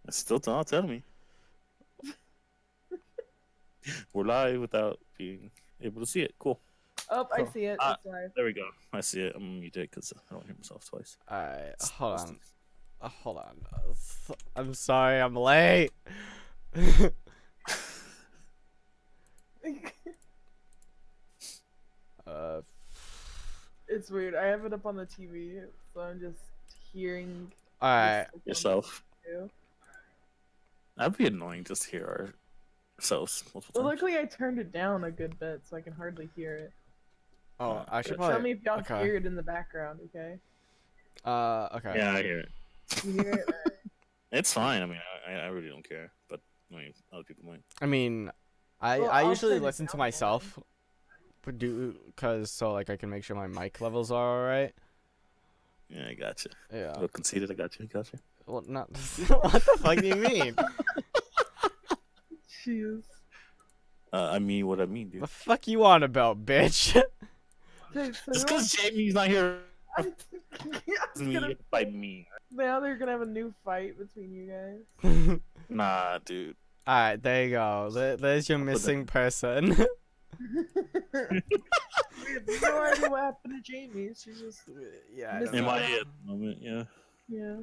It's still not tell me. We're live without being able to see it. Cool. Oh, I see it. It's live. There we go. I see it. I'm gonna mute it because I don't hear myself twice. Alright, hold on. Hold on. I'm sorry, I'm late. It's weird. I have it up on the TV, so I'm just hearing. Alright. Yourself. That'd be annoying just to hear ourselves multiple Well, times. luckily I turned it down a good bit, so I can hardly hear it. Oh, I should Tell me probably. if y'all Okay. hear it in the background, okay? Okay. Yeah, I hear it. You hear it? Alright. It's fine. I mean, I really don't care, but I mean, other people might. I mean, I Well, I'll usually turn it listen to down myself, but so like I can make sure my mic levels are alright. Yeah, I got you. Yeah. Look conceited. I got you. Got you. Well, not. What the fuck do you mean? Jeez. I mean what I mean, dude. The fuck you on about, bitch? Okay, so Just because Jamie's not here I'm doesn't mean gonna, you have to fight me. now they're gonna have a new fight between you guys. Nah, dude. Alright, there you go. There's your missing person. We have no idea what happened to Jamie. She's just Yeah. I Miss don't In know. my head, at the moment, yeah. yeah.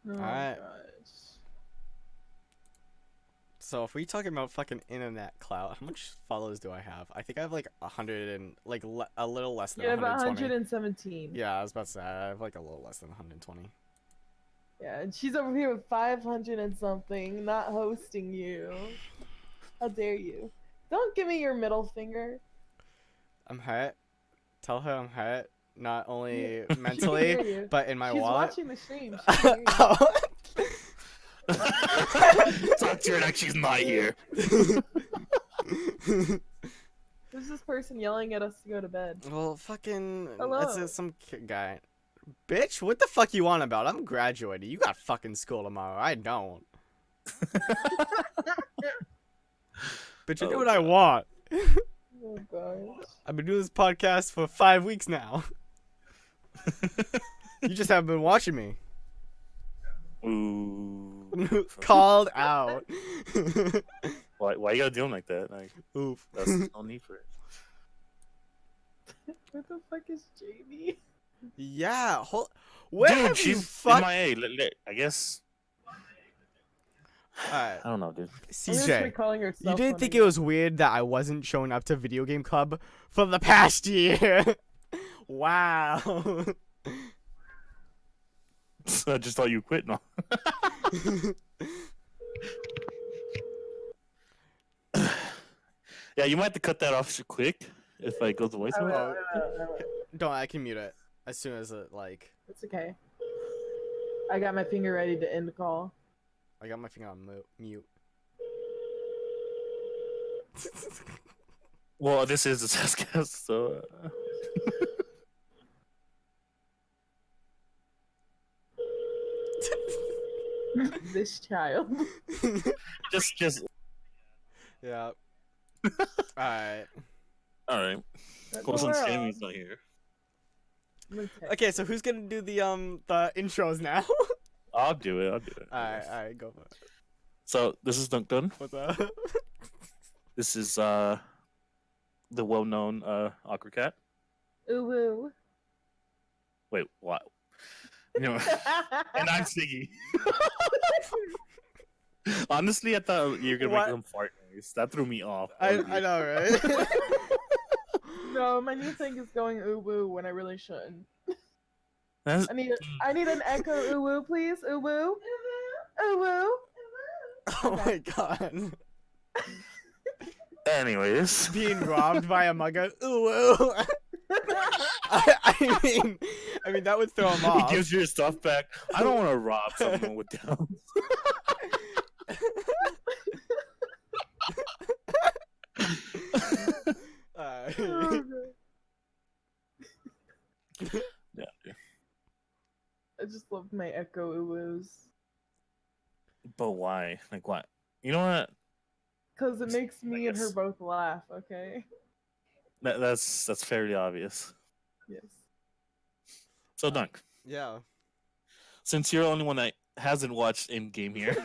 Oh Alright. gosh. So if we talking about fucking internet clout, how much followers do I have? I think I have like 100 and like a little less than You have 120. 117. Yeah, I was about to say I have like a little less than 120. Yeah, and she's over here with 500 and something, not hosting you. How dare you? Don't give me your middle finger. I'm hurt. Tell her I'm hurt. Not only She can mentally, hear you. but in my She's wallet. watching the stream. She can hear you. Oh. Talk to her like she's not here. Who's this person yelling at us to go to bed? Well, fucking. Hello. That's some guy. Bitch, what the fuck you on about? I'm graduating. You got fucking school tomorrow. I don't. Bitch, I do what I want. Oh gosh. I've been doing this podcast for 5 weeks now. You just haven't been watching me. Ooh. Called out. Why you gotta do him like that? Like, Oof. there's no need for it. Where the fuck is Jamie? Yeah. Where Dude, have you she's fuck? MIA. I guess. Alright, I don't know, dude. I'm gonna try CJ. calling her You cell didn't phone think it again. was weird that I wasn't showing up to video game club for the past year? Wow. I just thought you quit. No. Yeah, you might have to cut that off quick if I go to I will, voicemail. I will, I will. Don't, I can mute it as soon as it, like, It's okay. I got my finger ready to end the call. I got my finger on mute. Well, this is a Sasscast, so. This child. Just. Yeah. Alright. All right. That's Well, what since we're Jamie's on. not here, I'm gonna text Okay, so who's gonna do the intros now? I'll do it. Alright, go for it. So this is Dun. What's up? This is the well-known Awkward Cat. Ooh woo. Wait, what? You know, and I'm Siggy. Honestly, I thought you were gonna What? make them fart noise. That threw me off. I know, right? No, my new thing is going ooh woo when I really shouldn't. That's- I need an echo ooh woo, please. Ooh woo. Ooh woo. Oh my god. Anyways, Being robbed by a mugger. Ooh, ooh. I mean that would throw him he off. gives your stuff back. I don't want to rob someone with Downs. Oh, God. Yeah. I just love my echo ooh woos. But why? Like what? You know what? Because it makes me and her guess. both laugh, okay? That's fairly obvious. Yes. So Dunk, Yeah. since you're the only one that hasn't watched Endgame here,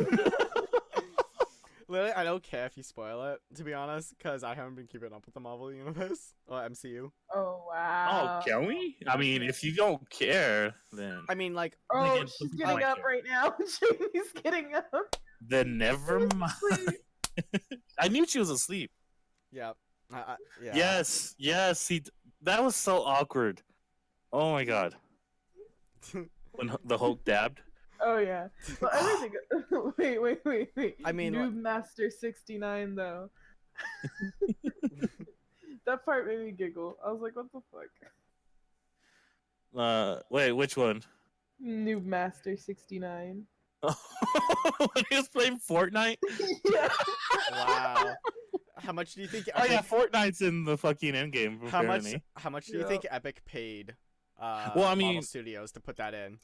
Literally, I don't care if you spoil it, to be honest, because I haven't been keeping up with the Marvel Universe or MCU. Oh oh, wow. can we? I mean, if you don't care, then I mean, like, Oh, again, she's some getting people up might care. right now. Jamie's getting up. Then never mind. Wait. I knew she was asleep. yeah, yeah. Yes, yes. That was so awkward. Oh my god. When the Hulk dabbed. Oh yeah. Well, everything. wait. I mean, Noob Master 69 though. That part made me giggle. I was like, what the fuck? Wait, which one? Noob Master 69. When he was playing Fortnite. Yeah. Wow. How much do you think? Oh Epic, yeah, Fortnite's in the fucking Endgame. How much? Apparently. How much do you Yeah. think Epic paid? Well, I mean- Marvel Studios to put that in.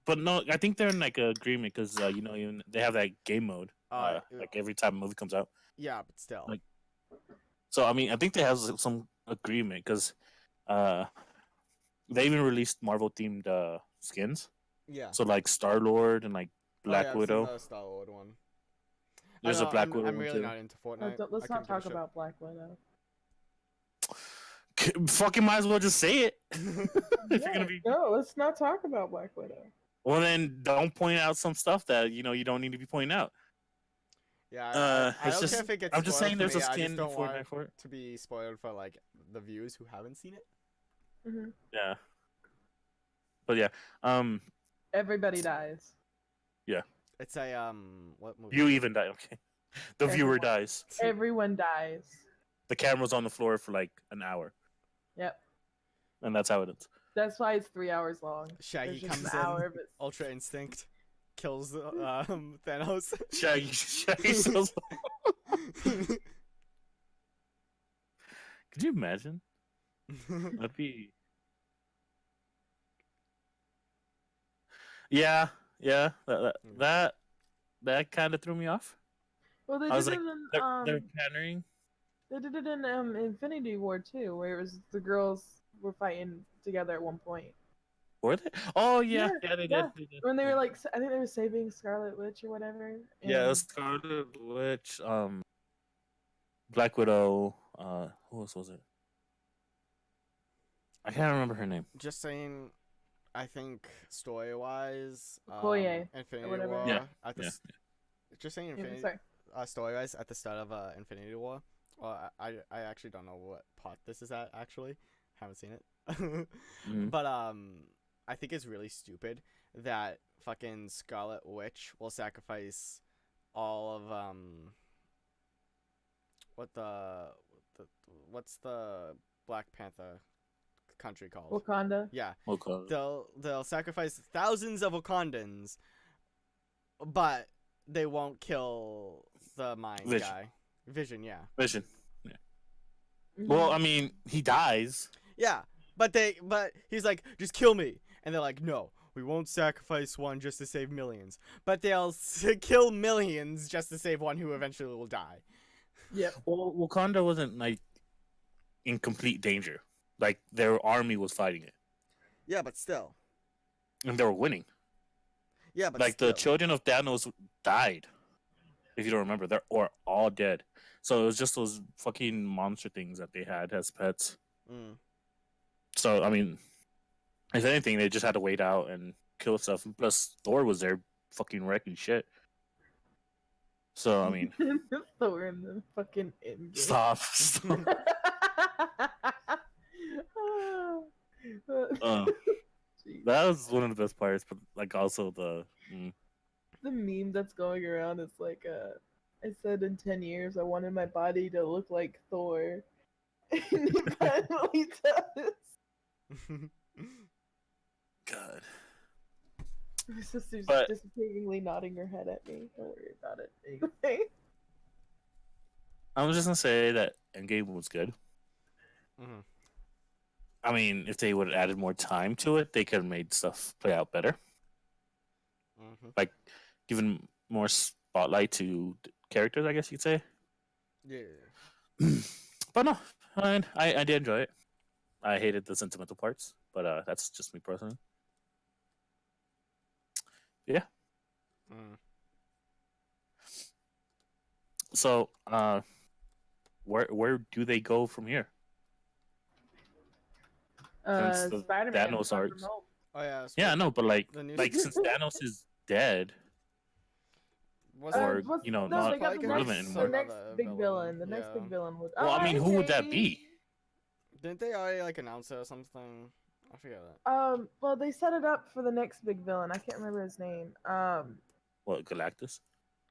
But no, I think they're in like a agreement because even they have that game mode. Like every time a movie comes out. Yeah, but still. Like- So I mean, I think they have some agreement because they even released Marvel themed skins. yeah. So like Star Lord and like Black Widow. The Star Lord one. There's I a don't know, Black I'm, Widow I'm one really too. not into Fortnite. Let's I not couldn't give a talk about Black Widow. Fucking might as well just say it. shit. If you're gonna be No, let's not talk about Black Widow. well, then don't point out some stuff that you don't need to be pointing out. Yeah, I It's don't just- care if it gets I'm just spoiled saying for there's a me, I skin just in don't want Fortnite for it. to be spoiled for like the viewers who haven't seen it. Hmm. Yeah. But yeah, Everybody dies. It's a what movie? you even die. Okay, the viewer Everyone. dies. Everyone dies. The camera's on the floor for like an hour, Yep. and that's how it ends. That's why it's 3 hours long. Shaggy There's just comes an in, hour of it. Ultra Instinct, kills Thanos. Shaggy sells. Could you imagine? That'd be. Yeah. That kind of threw me off. Well, they I was did like, it in they're pandering. they did it in Infinity War too, where it was the girls were fighting together at one point. Were they? Oh yeah, Yeah, they yeah. did. They did. When they were like, I think they were saving Scarlet Witch or whatever. Yeah, it and- was Scarlet Witch, Black Widow. Who else was it? I can't remember her name. Just saying, I think story wise, Okoye, Infinity whatever. War. Yeah, At the yeah. Just saying, Yeah, Infinity sorry. story wise at the start of Infinity War. Well, I actually don't know what part this is at. Actually, haven't seen it. Mhm. But I think it's really stupid that fucking Scarlet Witch will sacrifice all of what's the Black Panther country called? Wakanda. Yeah, Okay. they'll sacrifice thousands of Wakandans, but they won't kill the Mind Vision. guy. Vision, yeah. Vision. Yeah. Mhm. Well, I mean, he dies. Yeah, but he's like, just kill me, and they're like, no, we won't sacrifice one just to save millions, but they'll kill millions just to save one who eventually will die. Yep. Well, Wakanda wasn't like in complete danger. Like their army was fighting it, Yeah, but still. and they were winning. Yeah, but Like still. the children of Thanos died. If you don't remember, they're all dead. So it was just those fucking monster things that they had as pets. Mm. So I mean, if anything, they just had to wait out and kill stuff. And plus, Thor was there, fucking wrecking shit. So I mean, Thor in the fucking Endgame. stop. Jeez. That was one of the best parts, but like also The meme that's going around is like, I said in 10 years I wanted my body to look like Thor. And it finally does. God. My sister's But- disappointingly nodding her head at me. Don't worry about it. Anyway. I was just gonna say that Endgame was good. Mhm. I mean, if they would have added more time to it, they could have made stuff play out better. Mhm. Given more spotlight to characters, I guess you could say. Yeah. But no, I did enjoy it. I hated the sentimental parts, but that's just me personally. Yeah. Mm. So, where do they go from here? Since the Spider-Man Thanos Far From arcs. Home. Oh yeah, Yeah, I know, but like, the new since Thanos is dead wasn't or What's, no, not they got probably the gonna be relevant next, anymore. another big villain, villain. The next yeah. big villain would. Well, I mean, hey, who would that Jamie. be? Didn't they already like announce it or something? I forget that. Well, they set it up for the next big villain. I can't remember his name. What, Galactus?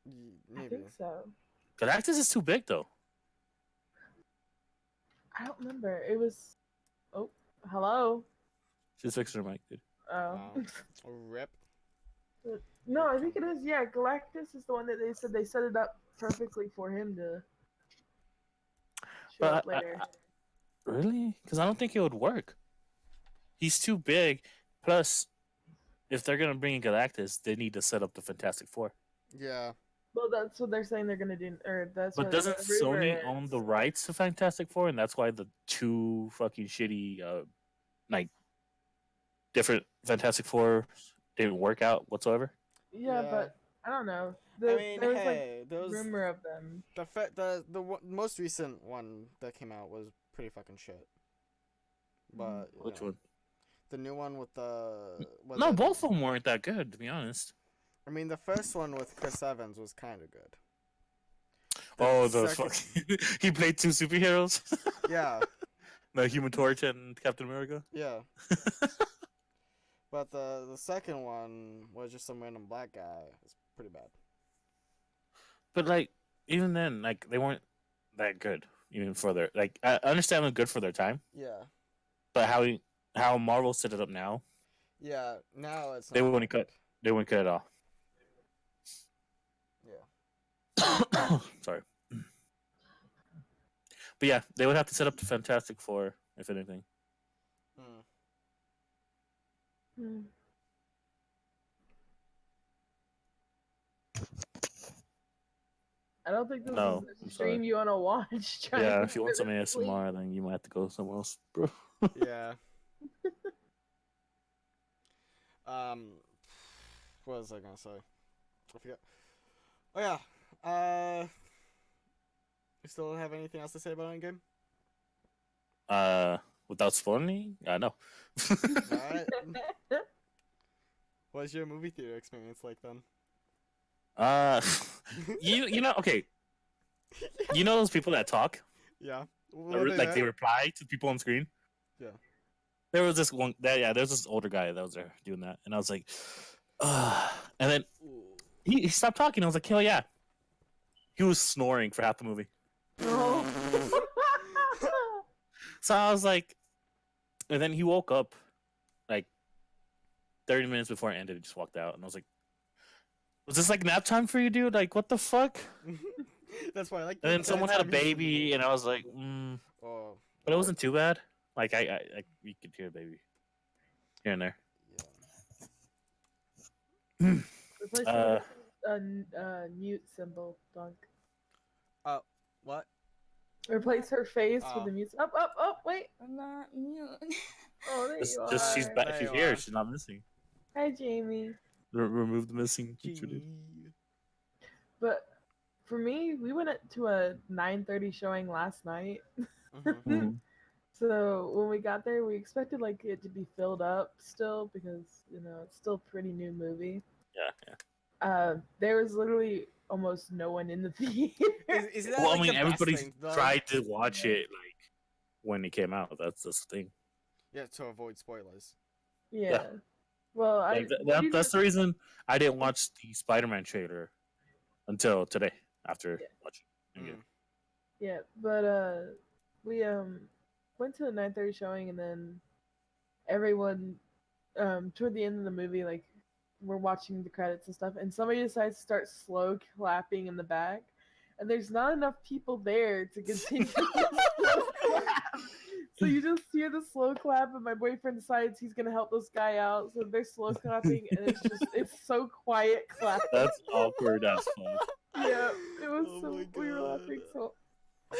I Maybe. think so. Galactus is too big though. I don't remember. It was. Oh, hello. She's fixing her mic, dude. Oh. Rip. No, I think it is. Yeah, Galactus is the one that they said they set it up perfectly for him to show But up later. Really? Because I don't think it would work. He's too big. Plus, if they're gonna bring in Galactus, they need to set up the Fantastic Four. Yeah. Well, that's what they're saying they're gonna do, or that's But what doesn't the rumor Sony is. own the rights to Fantastic Four, and that's why the two fucking shitty, like, different Fantastic Four didn't work out whatsoever? Yeah, Yeah. but I don't know. I mean, there was hey, like there was rumor of them. the most recent one that came out was pretty fucking shit. But you Which know, one? the new one with the No, both of them weren't that good, to be honest. I mean, the first one with Chris Evans was kind of good. The second- fucking he played two superheroes. Yeah, The Human Torch and Captain America. yeah. But the second one was just some random black guy. It's pretty bad. But like, even then, like, they weren't that good. Even for their, like, I understand they're good for their time, Yeah, but how Marvel set it up now, yeah. Now it's they not wouldn't that cut. They wouldn't cut it off. good. Yeah. Sorry. But yeah, they would have to set up the Fantastic Four, if anything. Hmm. Hmm. I don't think this No, is I'm a stream sorry. you want to watch. trying Yeah, to if you want some go to sleep. ASMR, then you might have to go somewhere else, bro. Yeah. What was I gonna say? I forget. Oh yeah. You still have anything else to say about Endgame? Without spoiling, I know. Alright. What's your movie theater experience like then? Uh, you know, okay. You know those people that talk, Yeah. they reply to people on screen. Yeah. There was this one there's this older guy that was there doing that, and I was like, and then he stopped talking. I was like, hell yeah. He was snoring for half the movie. Oh. So I was like, and then he woke up like 30 minutes before it ended. He just walked out, and I was like, was this like nap time for you, dude? Like, what the fuck? That's why I like. And then the someone had a time he's- baby, and I was like, Oh. but it wasn't too bad. Like, I you could hear a baby here and there. Yeah. Replace Uh, a mute symbol, Dunk. What? Replace her face Oh. with a mute. Up, wait. I'm not mute. Oh, there you are. just she's back. There She's you here. are. She's not missing. Hi, Jamie. Remove the missing picture, dude. Genie. But for me, we went to a 9:30 showing last night. Mhm. Mhm. So when we got there, we expected like it to be filled up still because it's still a pretty new movie. Yeah. There was literally almost no one in the theater. Is that Well, like I mean, the best everybody thing, though? tried to watch it like when it came out. That's the thing. Yeah, to avoid spoilers. Yeah. Well, Like, that's the reason I didn't watch the Spider-Man trailer until today after watching. Mm. Yeah, but we went to the 9:30 showing, and then everyone toward the end of the movie, like we're watching the credits and stuff, and somebody decides to start slow clapping in the back, and there's not enough people there to continue the slow clap. So you just hear the slow clap, and my boyfriend decides he's gonna help this guy out, so they're slow clapping, and it's so quiet clapping. That's awkward as fuck. Yeah, it was Oh so my we were God. laughing so.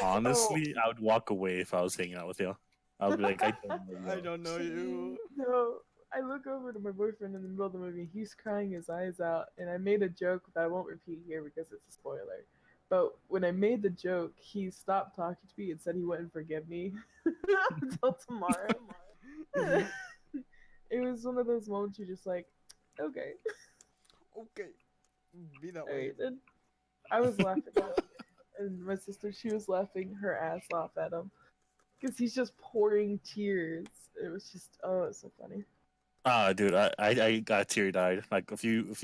Honestly, I would walk away if I was hing out with you. I would be like, I don't know you. I don't know you. No, I look over to my boyfriend in the middle of the movie. He's crying his eyes out, and I made a joke that I won't repeat here because it's a spoiler. But when I made the joke, he stopped talking to me and said he wouldn't forgive me until tomorrow. It was one of those moments you're just like, okay, Okay, be that all way. right then. I was laughing at him, and my sister, she was laughing her ass off at him because he's just pouring tears. It was just, oh, it's so funny. Ah, dude, I got teary eyed. Like a few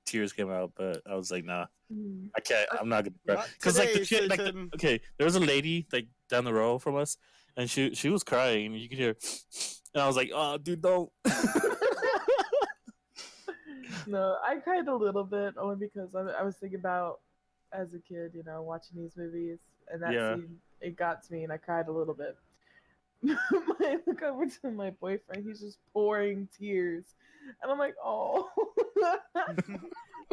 tears came out, but I was like, nah, Mm. I can't. I'm not gonna cry. Not Cause like the today, chick, like Satan. okay, there was a lady like down the row from us, and she was crying, and you could hear, and I was like, oh, dude, don't. No, I cried a little bit only because I was thinking about as a kid, watching these movies, and that Yeah. scene, it got to me, and I cried a little bit. I look over to my boyfriend, he's just pouring tears, and I'm like, oh.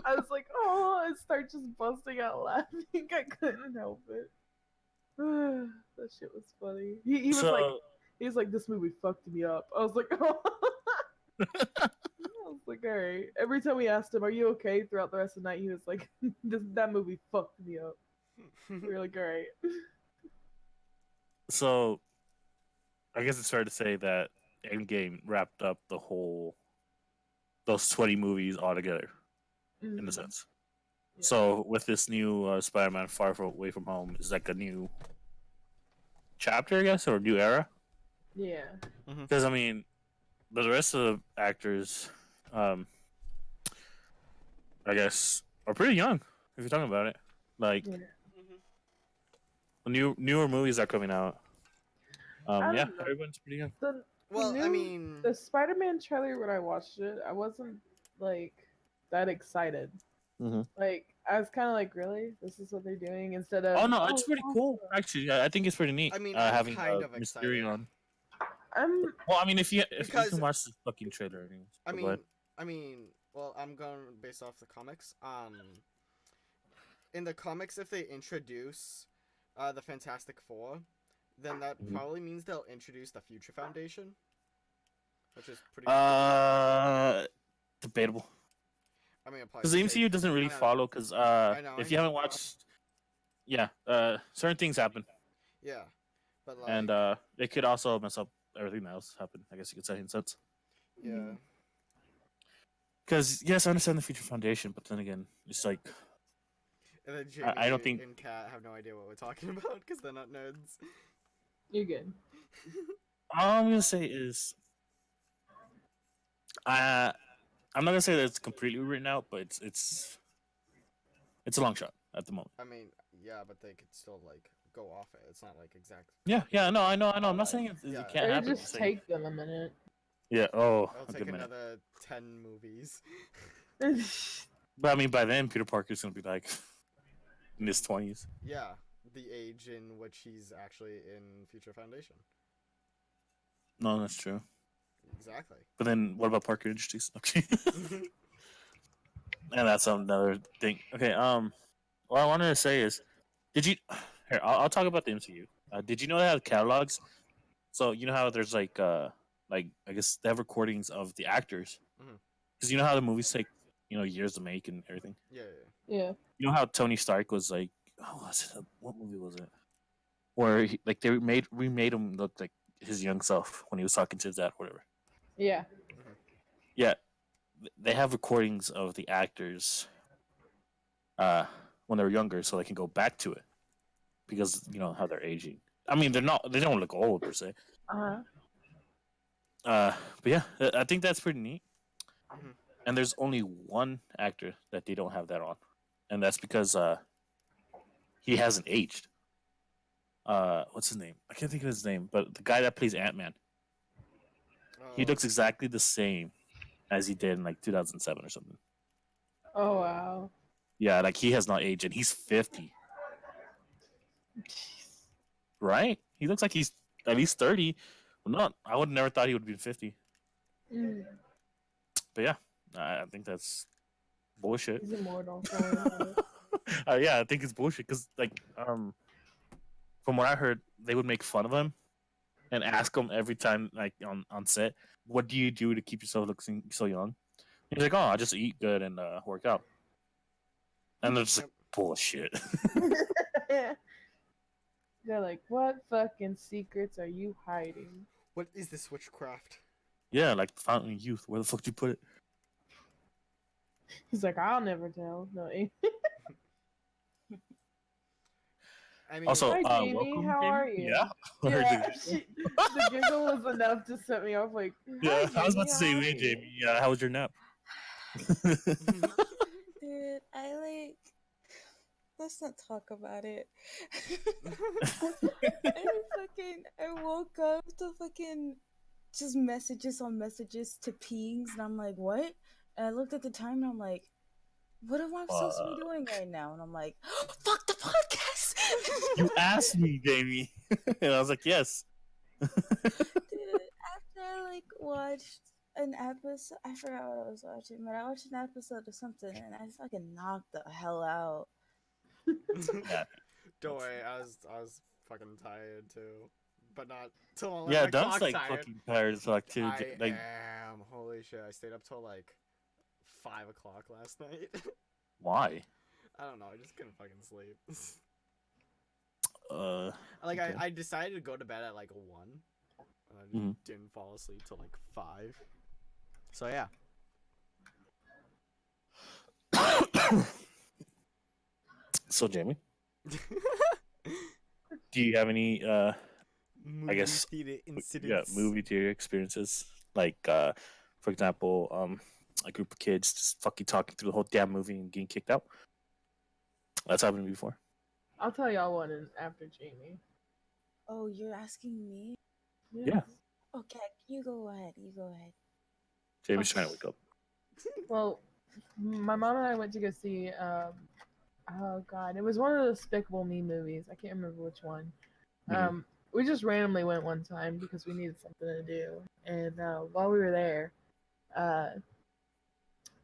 I was like, oh, I start just busting out laughing. I couldn't help it. That shit was funny. He was like, So this movie fucked me up. I was like, oh. I was like, all right. Every time we asked him, "Are you okay?" throughout the rest of the night, he was like, "That movie fucked me up." We were like, all right. so I guess it's fair to say that Endgame wrapped up those 20 movies all together in a Mhm. sense. Yeah. So with this new Spider-Man Far From Away from Home is like a new chapter, I guess, or a new era. Yeah. Because I mean, the rest of the actors, um, I guess, are pretty young. If you're talking about it, like Yeah. the newer movies are coming out. I Yeah, don't know. everyone's pretty young. The Well, I new mean, the Spider-Man trailer when I watched it, I wasn't like that excited. Mm-hmm. Like I was kind of like, really, this is what they're doing instead of. Oh no, Oh, it's pretty cool. awesome." Actually, I think it's pretty neat. I mean, I'm Having kind of excited. Mysterio on. I'm. Well, I mean, if you Because- can watch the fucking trailer, anyways. I But go ahead. mean, well, I'm going based off the comics. In the comics, if they introduce the Fantastic Four, then that Mhm. probably means they'll introduce the Future Foundation, which is pretty. Debatable. I mean, Because the MCU doesn't really follow. Because I know, if I you know. haven't watched, yeah, certain things happen, Yeah, but like, and it could also mess up everything else happen. I guess you could say in a sense. yeah, Because yes, I understand the Future Foundation, but then again, it's like and then Jamie I don't think- and Kat have no idea what we're talking about because they're not nerds. You're good. all I'm gonna say is, I'm not gonna say that it's completely written out, but it's a long shot at the moment. I mean, yeah, but they could still like go off it. It's not like exact. Yeah, no, I know. I'm not saying it Yeah. can't It'll happen. I'm just saying- take them a minute. Yeah. Oh, It'll a take good minute. another 10 movies. But I mean, by then Peter Parker's gonna be like in his 20s. Yeah, the age in which he's actually in Future Foundation. No, that's true. Exactly. But then what about Parker Industries? Okay. And that's another thing. Okay. What I wanted to say is, did you? Here, I'll talk about the MCU. Did you know they have catalogs? So you know how there's like I guess they have recordings of the actors. Mhm. Because you know how the movies take years to make and everything. Yeah. Yeah. You know how Tony Stark was like, what movie was it? Where they remade him look like his young self when he was talking to his dad, whatever. Yeah. Yeah, they have recordings of the actors when they were younger, so they can go back to it because how they're aging. I mean, they don't look old per se. Uh-huh. But yeah, I think that's pretty neat. Mhm. And there's only one actor that they don't have that on, and that's because he hasn't aged. What's his name? I can't think of his name, but the guy that plays Ant-Man, he looks exactly the same as he did in like 2007 or something. Oh wow. Yeah, like he has not aged, and he's 50, right? He looks like he's at least 30. Well, not. I would never thought he would be 50. Mm. But yeah, I think that's bullshit. He's immortal. So Yeah, I think it's bullshit because from what I heard, they would make fun of him and ask him every time, like on set, what do you do to keep yourself looking so young? He's like, oh, I just eat good and work out. And they're just like, bullshit. They're like, what fucking secrets are you hiding? What is this witchcraft? Yeah, like Fountain of Youth. Where the fuck do you put it? He's like, I'll never tell. No. I mean, Also, Hi, Jamie. welcome, How Jamie. are you? Yeah. Yeah, the giggle was enough to set me off. Like, Yeah, hi, I was about Jamie, to say, how are hey, you? Jamie. Yeah, how was your nap? Dude, I like. Let's not talk about it. I woke up to fucking just messages on messages to pings, and I'm like, what? And I looked at the time, and I'm like, what am I supposed to be doing right now? And I'm like, fuck the podcast. You asked me, Jamie, and I was like, yes. Dude, after I like watched an episode, I forgot what I was watching, but I watched an episode of something, and I fucking knocked the hell out. Yeah, don't worry, I was fucking tired too, but not till yeah. like Dunk's clock like tired. fucking tired as fuck too. I Like, am. Holy shit! I stayed up till like 5 o'clock last night. why? I don't know. I just couldn't fucking sleep. Okay. I decided to go to bed at like 1, and I just Mhm. didn't fall asleep till like 5. So yeah. So, Jamie, do you have any Movie guess, theater yeah, incidents. movie theater experiences? Like, for example, a group of kids just fucking talking through the whole damn movie and getting kicked out. That's happened to me before. I'll tell y'all one after Jamie. Oh, you're asking me? Yeah. Okay, you go ahead. You go ahead. Jamie's trying to wake up. Well, my mom and I went to go see. Oh God, it was one of the Despicable Me movies. I can't remember which one. Mhm. We just randomly went one time because we needed something to do, and while we were there,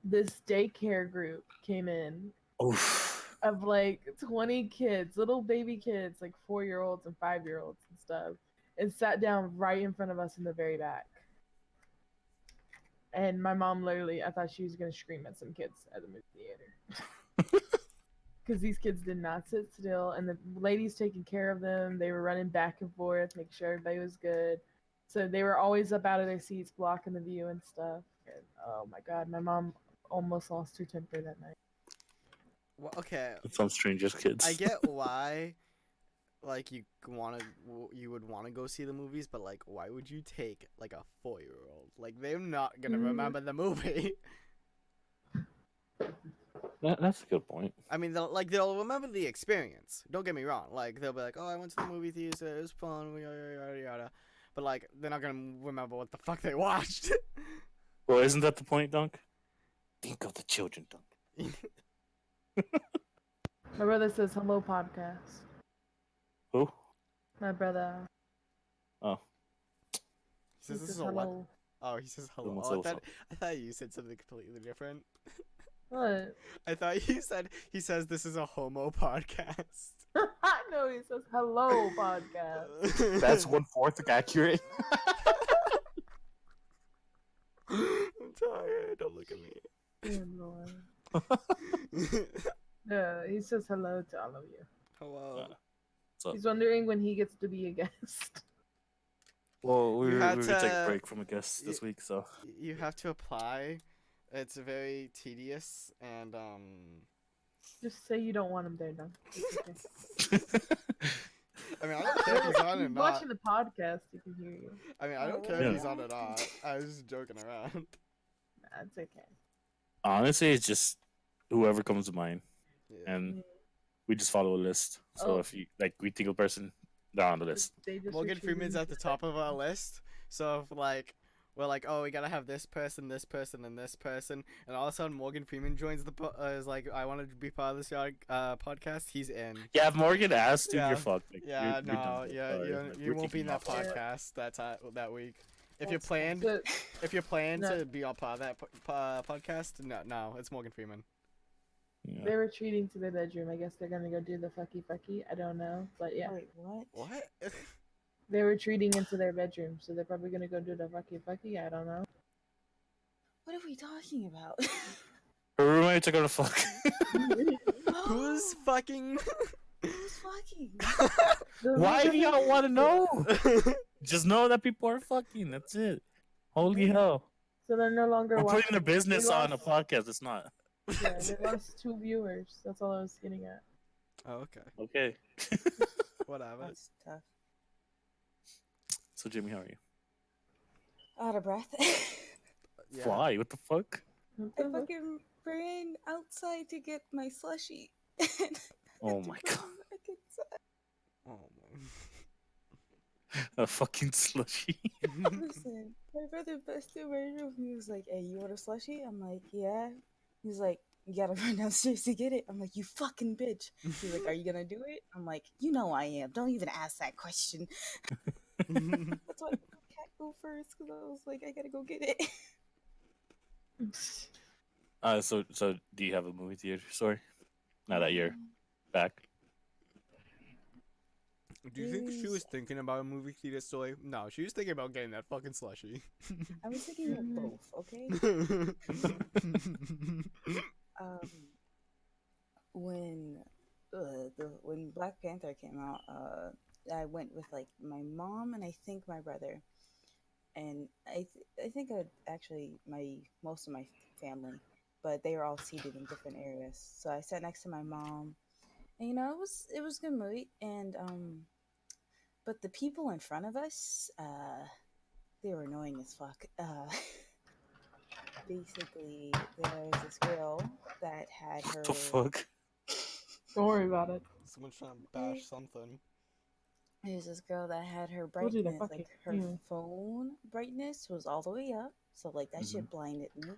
this daycare group came in Oof. of like 20 kids, little baby kids, like 4-year-olds and 5-year-olds and stuff, and sat down right in front of us in the very back. And my mom literally, I thought she was gonna scream at some kids at the movie theater. Because these kids did not sit still, and the ladies taking care of them, they were running back and forth, making sure everybody was good. So they were always up out of their seats, blocking the view and stuff. And oh my God, my mom almost lost her temper that night. Well, okay, Some strangers' kids. I get why, like you would want to go see the movies, but like, why would you take like a 4-year-old? Like they're not gonna remember the movie. That's a good point. I mean, they'll remember the experience. Don't get me wrong. Like they'll be like, "Oh, I went to the movie theater. It was fun." Yada yada yada. But like, they're not gonna remember what the fuck they watched. Well, isn't that the point, Dunk? Think of the children, Dunk. My brother says hello podcast. Who? My brother. Oh, He says He this says is a what? hello. Oh, he says hello. Someone Oh, said I thought you said something completely different. What? I thought you said he says this is a homo podcast. I know he says hello podcast. that's 1/4 accurate. I'm tired. Don't look at me. Dear Lord. He says hello to all of you. Hello. So, He's wondering when he gets to be a guest. well, we You were had gonna take to- a break from a guest this week, so You have to apply. It's very tedious and Just say you don't want him there, Dunk. It's okay. I mean, I don't care if he's on or He's not. watching the podcast. He can hear you. I mean, I don't care Yeah. if he's on or not. I was just joking around. That's okay. honestly, it's just whoever comes to mind, Yeah. and we just follow a list. So Oh. if you like, we think of a person, they're on the list. They just Morgan retreated Freeman's at the into top of our list. So if like we're like, oh, we gotta have this person, and this person, and all of a sudden Morgan Freeman joins the is like, I want to be part of this podcast. He's in. Yeah, if Morgan asked, dude, Yeah. you're fucked. Like, Yeah, you're no, done. yeah, Sorry, you like, you we're won't be kicking in that you off. podcast that week. If you're That's planned, So, if you're planned No. to be a part of that podcast, no, it's Morgan Freeman. Yeah. they're retreating to their bedroom. I guess they're gonna go do the fucky. I don't know, but yeah. Wait, what? What? They're retreating into their bedroom, so they're probably gonna go do the fucky. I don't know. What are we talking about? Her roommates are gonna fuck. Who's Oh, fucking? who's fucking? Why do y'all want to know? Just know that people are fucking. That's it. Holy hell. So they're no longer We're watching. putting their business They on a lost- podcast. It's not. Yeah, they lost 2 viewers. That's all I was getting at. Oh, okay. Okay. Whatever. That's tough. So, Jimmy, how are you? Out of breath. Yeah. Why? What the fuck? I fucking ran outside to get my slushie. Oh my god. Back inside. Oh A fucking slushy. Listen, my brother busted my room. He was like, "Hey, you want a slushie?" I'm like, "Yeah." He's like, "You gotta run downstairs to get it." I'm like, "You fucking bitch." He's like, "Are you gonna do it?" I'm like, "You know I am. Don't even ask that question." my. That's why I can't go first because I was like, I gotta go get it. So do you have a movie theater story? Now that you're back. Do you think she was thinking about a movie theater story? No, she was thinking about getting that fucking slushy. I was thinking of both. Okay. Um, when when Black Panther came out, I went with like my mom and I think my brother, and I think actually my most of my family, but they were all seated in different areas. So I sat next to my mom, and it was a good movie, and but the people in front of us, they were annoying as fuck. Basically, there was this girl that had her. The fuck? Don't worry about it. Someone's trying to bash something. There's this girl that had her Told you to brightness, fuck like it. her Yeah. phone brightness was all the way up, so like that shit blinded me.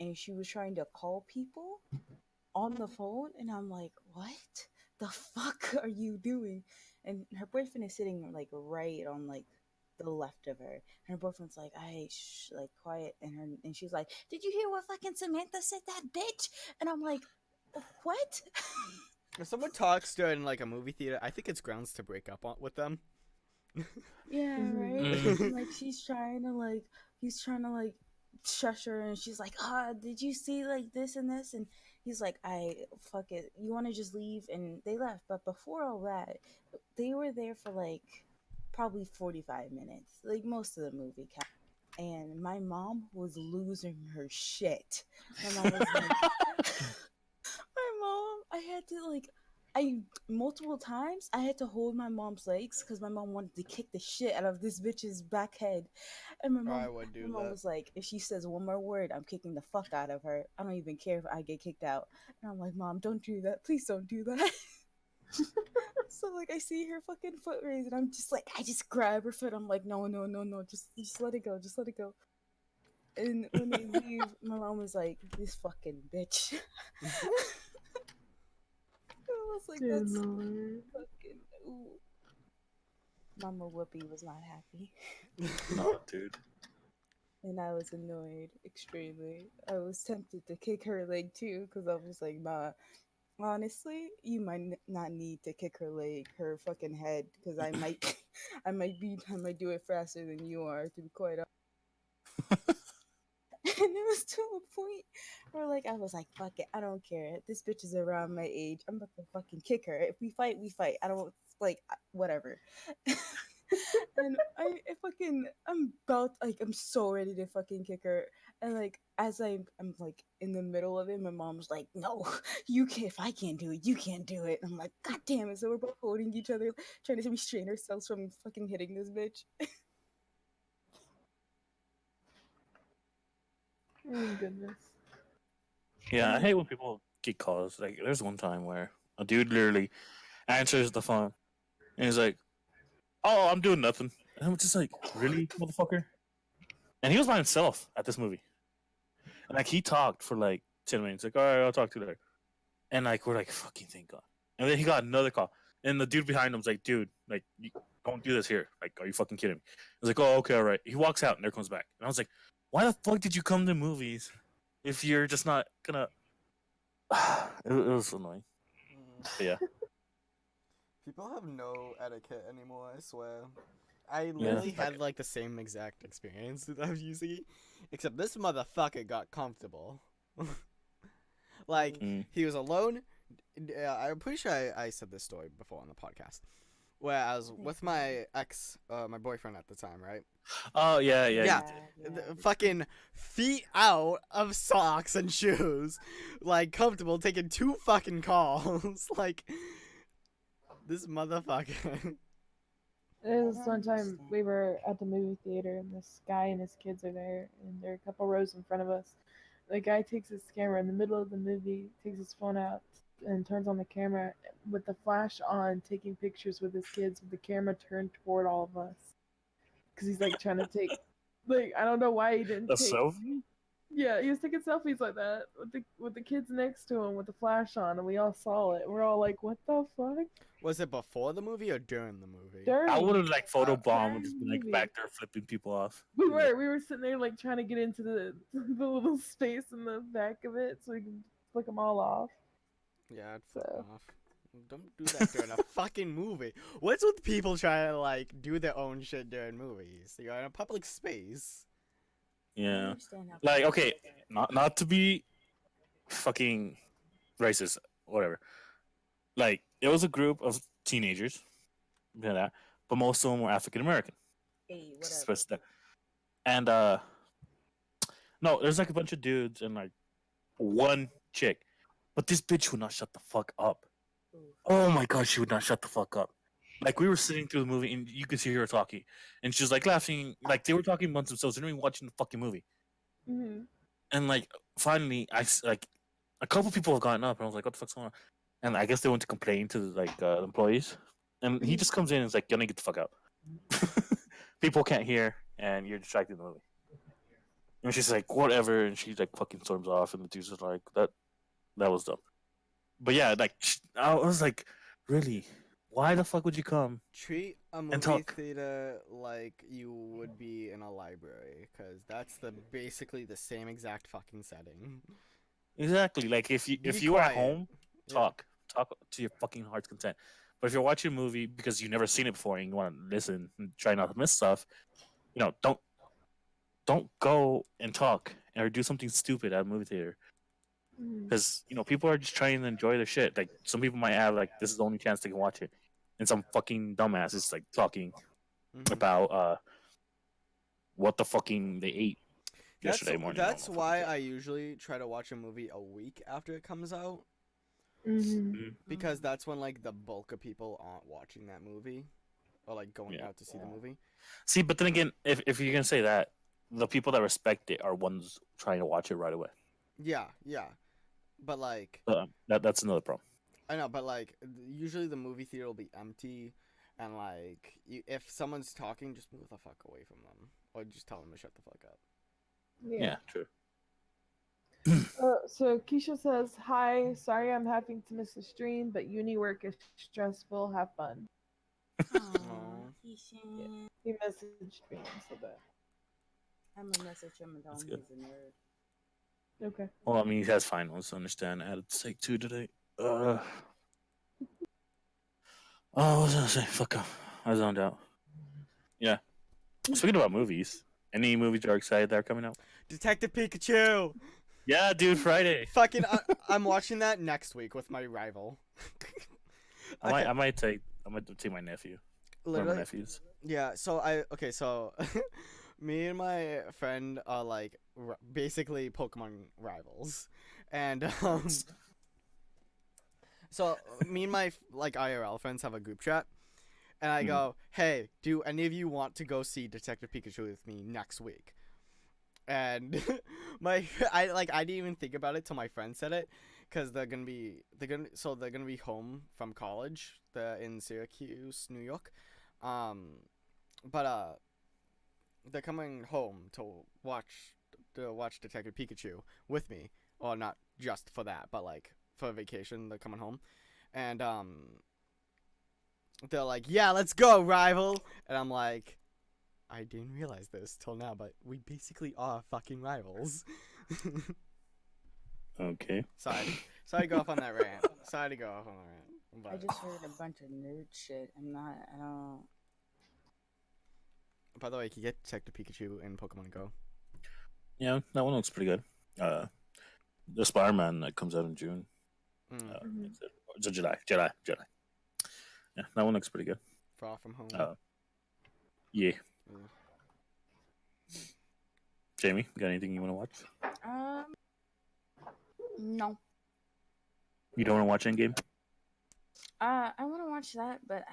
And she was trying to call people on the phone, and I'm like, what the fuck are you doing? And her boyfriend is sitting like right on like the left of her. And her boyfriend's like, "I like quiet," and she's like, "Did you hear what fucking Samantha said, that bitch?" And I'm like, what? If someone talks during like a movie theater, I think it's grounds to break up with them. Yeah, right. Mm. And, like he's trying to like shush her, and she's like, did you see like this and this?" And he's like, "I fuck it. You want to just leave?" And they left. But before all that, they were there for like probably 45 minutes, like most of the movie. And my mom was losing her shit. My mom was like, my mom, I had to like, I multiple times I had to hold my mom's legs because my mom wanted to kick the shit out of this bitch's back head, and I would do my mom that. was like, if she says one more word, I'm kicking the fuck out of her. I don't even care if I get kicked out. And I'm like, "Mom, don't do that. Please don't do that." So like I see her fucking foot raised, and I'm just like, I just grab her foot. I'm like, no, no, no, no, just let it go, just let it go. And when they leave, my mom was like, "This fucking bitch." I was like, Dear that's Lord. fucking. Ooh. Mama Whoopi was not happy. No, dude. And I was annoyed extremely. I was tempted to kick her leg too, because I was like, "Nah, honestly, you might not need to kick her leg, her fucking head, because I might, I might do it faster than you are, to be quite honest." And it was to a point where, like, I was like, "Fuck it, I don't care. This bitch is around my age. I'm about to fucking kick her. If we fight, we fight. I don't like whatever." And I'm about like I'm so ready to fucking kick her, and like as I'm like in the middle of it, my mom's like, "No, you can't. If I can't do it, you can't do it." And I'm like, "God damn it!" So we're both holding each other, trying to restrain ourselves from fucking hitting this bitch. Oh goodness. Yeah, I hate when people get calls. Like, there's one time where a dude literally answers the phone and he's like, "Oh, I'm doing nothing." And I'm just like, "Really, motherfucker?" And he was by himself at this movie. And like, he talked for like 10 minutes. Like, "All right, I'll talk to you later." And like, we're like, "Fucking thank God." And then he got another call. And the dude behind him's like, "Dude, like, you don't do this here. Like, are you fucking kidding me?" I was like, "Oh, okay, all right." He walks out and there comes back. And I was like, "Why the fuck did you come to movies if you're just not gonna?" It was annoying. But yeah. People have no etiquette anymore, I swear. I Yeah. literally had like the same exact experience that I was using, except this motherfucker got comfortable. Like, Mm. he was alone. I'm pretty sure I said this story before on the podcast. Where I was with my ex, my boyfriend at the time, right? Oh yeah, Yeah. you did. Fucking feet out of socks and shoes. Like, comfortable taking 2 fucking calls. Like, this motherfucker. There was I one time understand. we were at the movie theater and this guy and his kids are there and they're a couple rows in front of us. The guy takes his camera in the middle of the movie, takes his phone out and turns on the camera with the flash on, taking pictures with his kids with the camera turned toward all of us. Because he's like trying to take, like, I don't know why he didn't A take. selfie? Yeah, he was taking selfies like that with the kids next to him with the flash on, and we all saw it. We're all like, "What the fuck?" Was it before the movie or during the movie? I would have During, like photobombed and during just the been like movie. back there flipping people off. We Like, were sitting there like trying to get into the the little space in the back of it so we can flick them all off. Yeah, I'd flip So. them off. Don't do that during a fucking movie. What's with people trying to like do their own shit during movies? You're in a public space. I yeah. understand how Like, people okay, feel about it. not to be fucking racist, whatever. Like, it was a group of teenagers, you know that, but most of them were African American. Hey, whatever. And no, there's like a bunch of dudes and like one chick, but this bitch would not shut the fuck up. Ooh. Oh my god, she would not shut the fuck up. Like, we were sitting through the movie and you could see her talking, and she was like laughing, like they were talking amongst themselves. They weren't even watching the fucking movie. Hmm. And like finally, like a couple people have gotten up, and I was like, "What the fuck's going on?" And I guess they went to complain to like the employees, and he just comes in and is like, "Gonna get the fuck out. People can't hear, and you're distracting the movie." And she's like, "Whatever," and she like fucking storms off, and the dude's just like, That was dumb." But yeah, like I was like, "Really? Why the fuck would you come?" Treat a And movie talk. theater like you would be in a library, because that's basically the same exact fucking setting. Exactly. Like, Be if you are at quiet. home, Yeah. talk to your fucking heart's content. But if you're watching a movie because you've never seen it before and you want to listen and try not to miss stuff, don't go and talk or do something stupid at a movie theater. Because people are just trying to enjoy their shit. Like, some people might have like this is the only chance they can watch it, and some fucking dumbass is like talking Mhm. about what the fucking they ate yesterday morning. That's why I usually try to watch a movie a week after it comes out, Hmm. because that's when like the bulk of people aren't watching that movie or like going Yeah. out to see the movie. See, but then again, if you're gonna say that, the people that respect it are ones trying to watch it right away. Yeah, yeah. But like That's another problem. I know, but like usually the movie theater will be empty, and like if someone's talking, just move the fuck away from them, or just tell them to shut the fuck up. Yeah, true. So Keisha says, "Hi, sorry I'm having to miss the stream, but uni work is stressful. Have fun." Aw. Keishan. He messaged me and said that. I'm gonna message him and tell That's him good. he's a nerd. Okay. Well, I mean, he has finals. Understand? I had to take 2 today. Oh, what was I gonna say? Fuck off. I zoned out. Yeah. Speaking about movies, any movies you're excited that are coming out? Detective Pikachu. Yeah, dude, Friday. Fucking, I'm watching that next week with my rival. I might take my nephew. One of my Literally, nephews. yeah. So me and my friend are like basically Pokemon rivals, and so me and my like IRL friends have a group chat, and I go, "Hey, do any of you want to go see Detective Pikachu with me next week?" And I didn't even think about it till my friend said it, because they're gonna be home from college. They're in Syracuse, New York, but they're coming home to watch Detective Pikachu with me, or not just for that, but like for a vacation. They're coming home, and they're like, "Yeah, let's go, rival," and I'm like, I didn't realize this till now, but we basically are fucking rivals. Okay. So Sorry to go off on that rant. Sorry to go off on that rant. I But just heard a bunch of nerd shit. I don't. by the way, you can get Detective Pikachu in Pokemon Go. Yeah, that one looks pretty good. The Spider-Man that comes out in June. Mhm. It's a July. Yeah, that one looks pretty good. Far From Home. Yeah. Mm. Jamie, got anything you want to watch? No. You don't want to watch Endgame? I want to watch that, but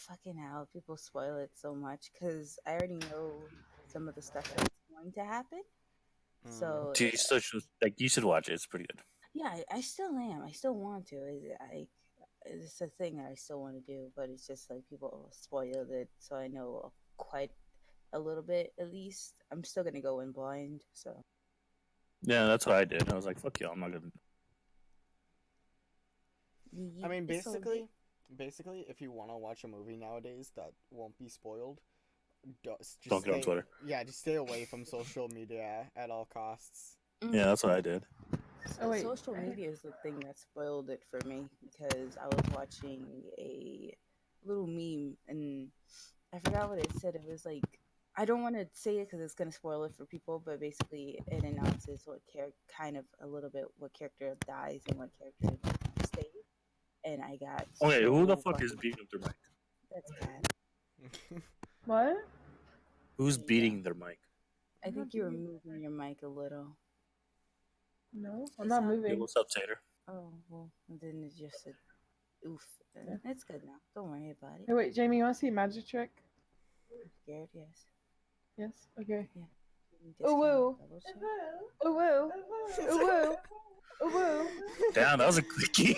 fucking hell, people spoil it so much because I already know some of the stuff that's going to happen. Mm. So You still should, you should watch it. It's pretty good. yeah, I still am. I still want to. It's a thing that I still want to do, but it's just like people spoiled it, so I know quite a little bit at least. I'm still gonna go in blind, so Yeah, that's what I did. I was like, fuck you, I'm not gonna. I mean, it's all good. basically, if you want to watch a movie nowadays that won't be spoiled, just Don't get on stay- Twitter. Yeah, just stay away from social media at all costs. Yeah, that's what I did. Oh, wait. Social media is the thing that spoiled it for me because I was watching a little meme and I forgot what it said. It was like I don't want to say it because it's gonna spoil it for people, but basically it announces what kind of a little bit what character dies and what character stays. And I got Okay, who the so fuck is fucking- beating up their mic? That's cat. What? Who's There you beating their mic? I think you were moving your mic a little. No, It I'm not sound- Yo, moving. what's up, Tater? Oh well, then it's just a oof. Yeah. It's good now. Don't worry about it. Hey, wait, Jamie, you want to see a magic trick? Scared, yes. Yes. Okay. Discount Oh whoa! double check. Oh whoa! Oh whoa! Oh whoa! Damn, that was a quickie.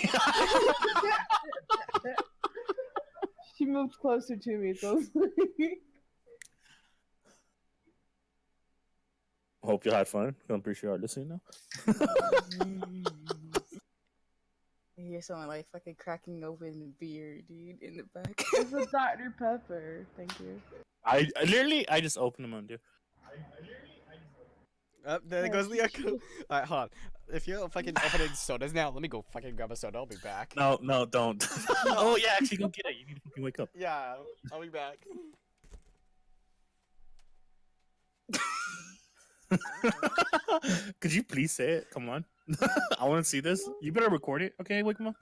She moved closer to me, so I was like, Hope you had fun. I'm pretty sure you're listening now. I hear someone like fucking cracking open a beer, dude, in the back. it's a Dr. Pepper. Thank you. I literally, I just opened them on, dude. There Yeah, goes the she- echo. Alright, hold on. If you're fucking opening sodas now, let me go fucking grab a soda. I'll be back. No, don't. Oh yeah, actually, go get it. You need to fucking wake up. Yeah, I'll be back. Could you please say it? Come on. I want to see this. You better record it. Okay, wake up.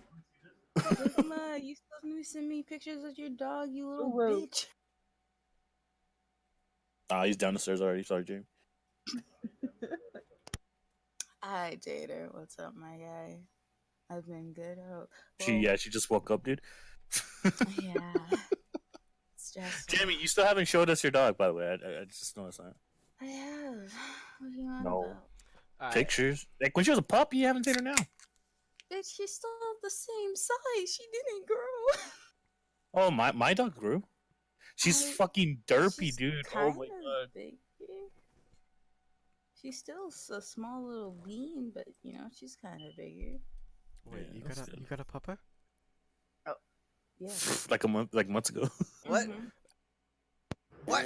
Ma, you still need to send me pictures of your dog, you little Whoa. bitch. Ah, he's down the stairs already. Sorry, Jamie. Hi, Tater. What's up, my guy? I've been good. Oh, She just woke up, dude. yeah. Stressful. Jamie, you still haven't showed us your dog, by the way. I just noticed that. I have. What are you on No. about? Alright. Pictures. Like when she was a puppy, you haven't seen her now. Bitch, she's still the same size. She didn't grow. Oh, my dog grew. She's I- fucking derpy, She's dude. Oh kinda my god. big. She's still a small little bean, but you know she's kind of bigger. Wait, Yeah, you that's got a good. you got a pupper? Yeah. Like months ago. What? Mhm. What?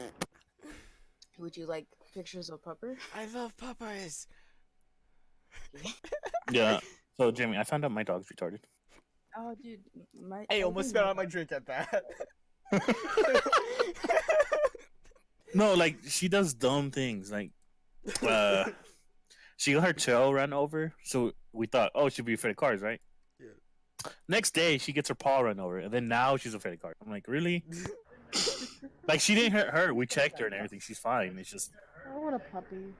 Would you like pictures of Pupper? I love puppers. Yeah. So Jamie, I found out my dog's retarded. Oh, dude, my. Hey, I almost didn't spit know out my that. drink at that. No, like she does dumb things. Like, she got her tail run over, so we thought, oh, she'd be afraid of cars, right? Yeah. Next day, she gets her paw run over, and then now she's afraid of cars. I'm like, really? Like she didn't hurt her. We checked her and everything. She's fine. It's just, I want a puppy.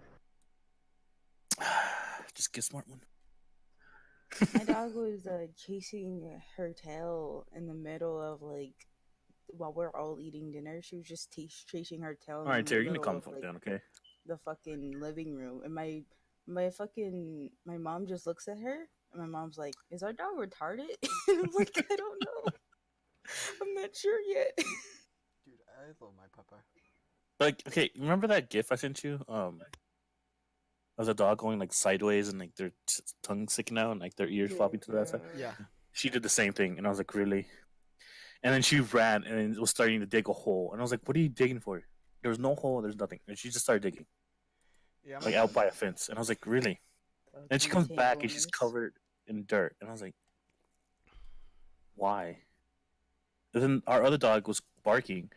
just get a smart one. My dog was chasing her tail in the middle of like while we're all eating dinner. She was just chasing her tail. All right, in the Terry, you need to middle calm the of, fuck like, down, okay? the fucking living room, and my mom just looks at her, and my mom's like, "Is our dog retarded?" And I'm like, "I don't know. I'm not sure yet." Dude, I love my pupper. Like, okay, remember that GIF I sent you? Of the dog going like sideways and like their tongue sticking out and like their ears flopping to that side. Yeah. She did the same thing, and I was like, really? And then she ran and was starting to dig a hole, and I was like, what are you digging for? There was no hole, there's nothing, and she just started digging, Yeah. like out by a fence, and I was like, really? And she comes back and she's covered. in dirt, and I was like, why? And then our other dog was barking.